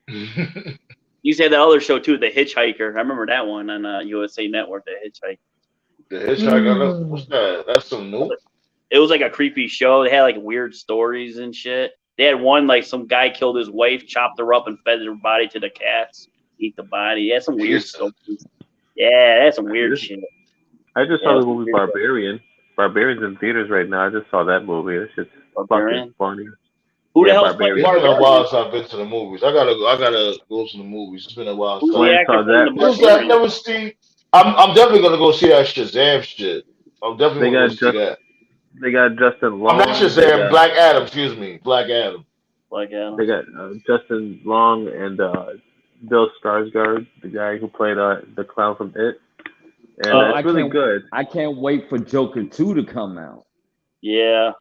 Yeah, The You said that other show too, The Hitchhiker. I remember that one on USA Network. The Hitchhiker. hitchhiker. What's that? That's some new. It was like a creepy show. They had like weird stories and shit. They had one like some guy killed his wife, chopped her up, and fed her body to the cats. Eat the body. They had some weird Jesus. stories. Yeah, they had some I weird just shit. I just Yeah, it saw was the some movie weird stuff. Barbarian. Barbarian's in theaters right now. I just saw that movie. It's just fucking Barbarian. funny. Who the Yeah, hell's playing It's Barbarian. been a Barbarian? while since I've been to the movies. I gotta go to the movies. It's been a while Who's since I the went and actor saw playing the that. Who's that? Barbarian? Never see. I'm definitely gonna go see that Shazam shit. I'm definitely They gonna go got see just that. they got Justin I'm not Long. They Shazam. got Black Adam. Excuse me. Black Adam. Like they got Justin Long and Bill Skarsgård, the guy who played the clown from It, and Oh, uh, it's really good. I can't wait for Joker 2 to come out. yeah.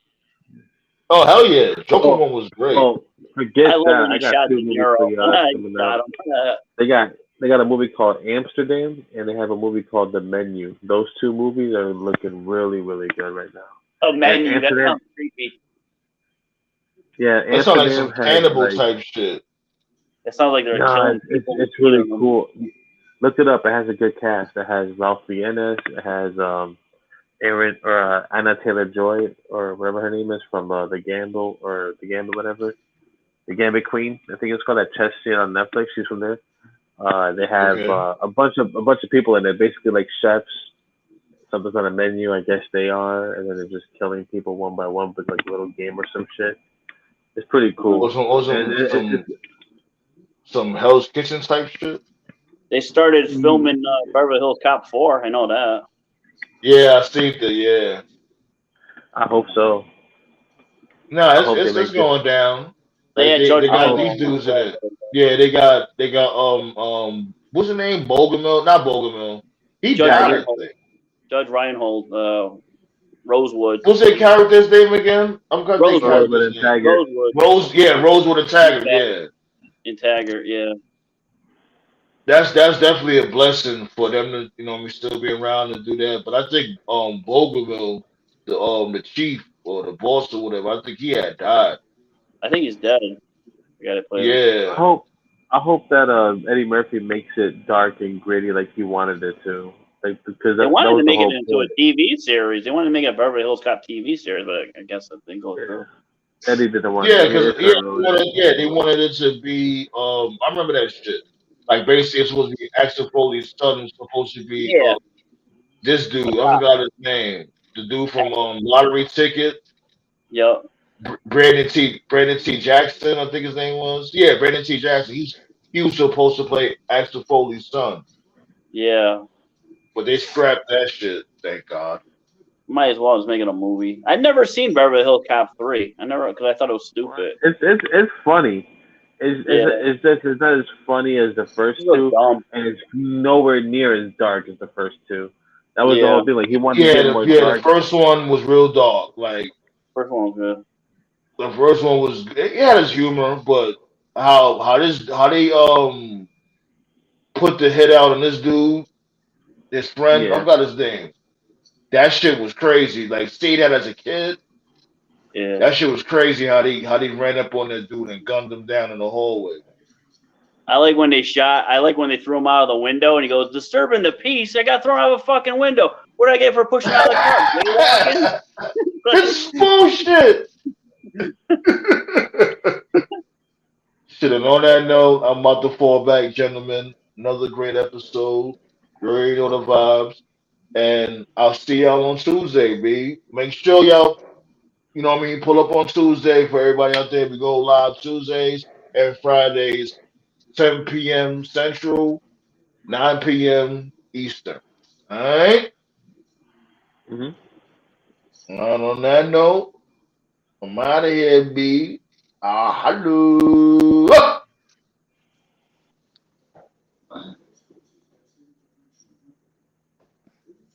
Oh hell yeah! Joker Oh, one was great. oh, forget I love that. when I he got shot two De movies Niro. for you He coming shot out. him. They got a movie called Amsterdam, and they have a movie called The Menu. Those two movies are looking really, really good right now. A And menu. That Amsterdam, sounds creepy. yeah, That sounds like Amsterdam some has cannibal like type shit. It sounds like they're no, killing people and it's really eating them. cool. Look it up. It has a good cast. It has Ralph Fiennes. It has Aaron or Anna Taylor Joy or whatever her name is from the Gamble whatever the Gambit Queen. I think it's called that chess scene on Netflix. She's from there. They have Okay. a bunch of people in it, basically like chefs. Something's on a menu, I guess they are, and then they're just killing people one by one with like a little game or some shit. It's pretty Uh, cool. Or some or And some some some Hell's Kitchen type shit. they started it, filming Beverly Hills Cop 4. I know that. Yeah, I see that. Yeah. I hope so. No, I it's hope they it's, make it's it. going down. They Like had they, Judge they I got hope. these Reinhold. dudes in it. Yeah, they got what's his name? Bogomil, not Bogomil. He Judge died, I Reinhold. think. Judge Reinhold. Rosewood. What's that character's name again? I'm gonna think Rosewood. Rosewood character's and name. Taggart. Rosewood. Rose, yeah, Rosewood and Taggart, yeah. In Taggart. Yeah. That's definitely a blessing for them to, still be around and do that. But I think Bogomil, the chief or the boss or whatever, I think he had died. I think he's dead. The guy that played him. I Yeah. hope. I hope that Eddie Murphy makes it dark and gritty like he wanted it to. Like because They that wanted to was the make it whole into a point. TV series. They wanted to make a Beverly Hills Cop TV series, but I guess that didn't go Yeah. through. Eddie didn't want Yeah, it. because It's irrelevant. they wanted it to be. I remember that shit. Like basically, it's supposed to be Axel Foley's son. Was supposed to be Yeah. this A dude. I cop. forgot his name. The dude from Lottery Ticket. Yep. Brandon T. Jackson, I think his name was. Yeah, Brandon T. Jackson. He was supposed to play Axel Foley's son, Yeah. but they scrapped that shit. Thank God. Might as well just make it a movie. I'd never seen Beverly Hills Cop 3. I never, because I thought it was stupid. It's funny. Yeah. It's not as funny as the first It was two, dumb. and it's nowhere near as dark as the first two. That was the Yeah. whole thing. Like he wanted to Yeah, get more the dark. first one was real dark. Like First one was good. the first one was, it had its humor, but how they put the hit out on this dude, his friend. I Yeah. forgot his name. That shit was crazy. Like, see that as a kid. Yeah. That shit was crazy how they ran up on that dude and gunned him down in the hallway. I like when they shot. I like when they threw him out of the window, and he goes, "Disturbing the peace." I got thrown out of a fucking window. What did I get for pushing out of the car? Jaywalking. This is bullshit. Shit, and on that note, I'm about to fall back, gentlemen. Another great episode. Great on the vibes. And I'll see y'all on Tuesday, B. Make sure y'all, you know what I mean, pull up on Tuesday for everybody out there. We go live Tuesdays and Fridays, 7 p.m. Central, 9 p.m. Eastern. All right? Mhm. And on that note, I'm out of here, B. Ah, hello.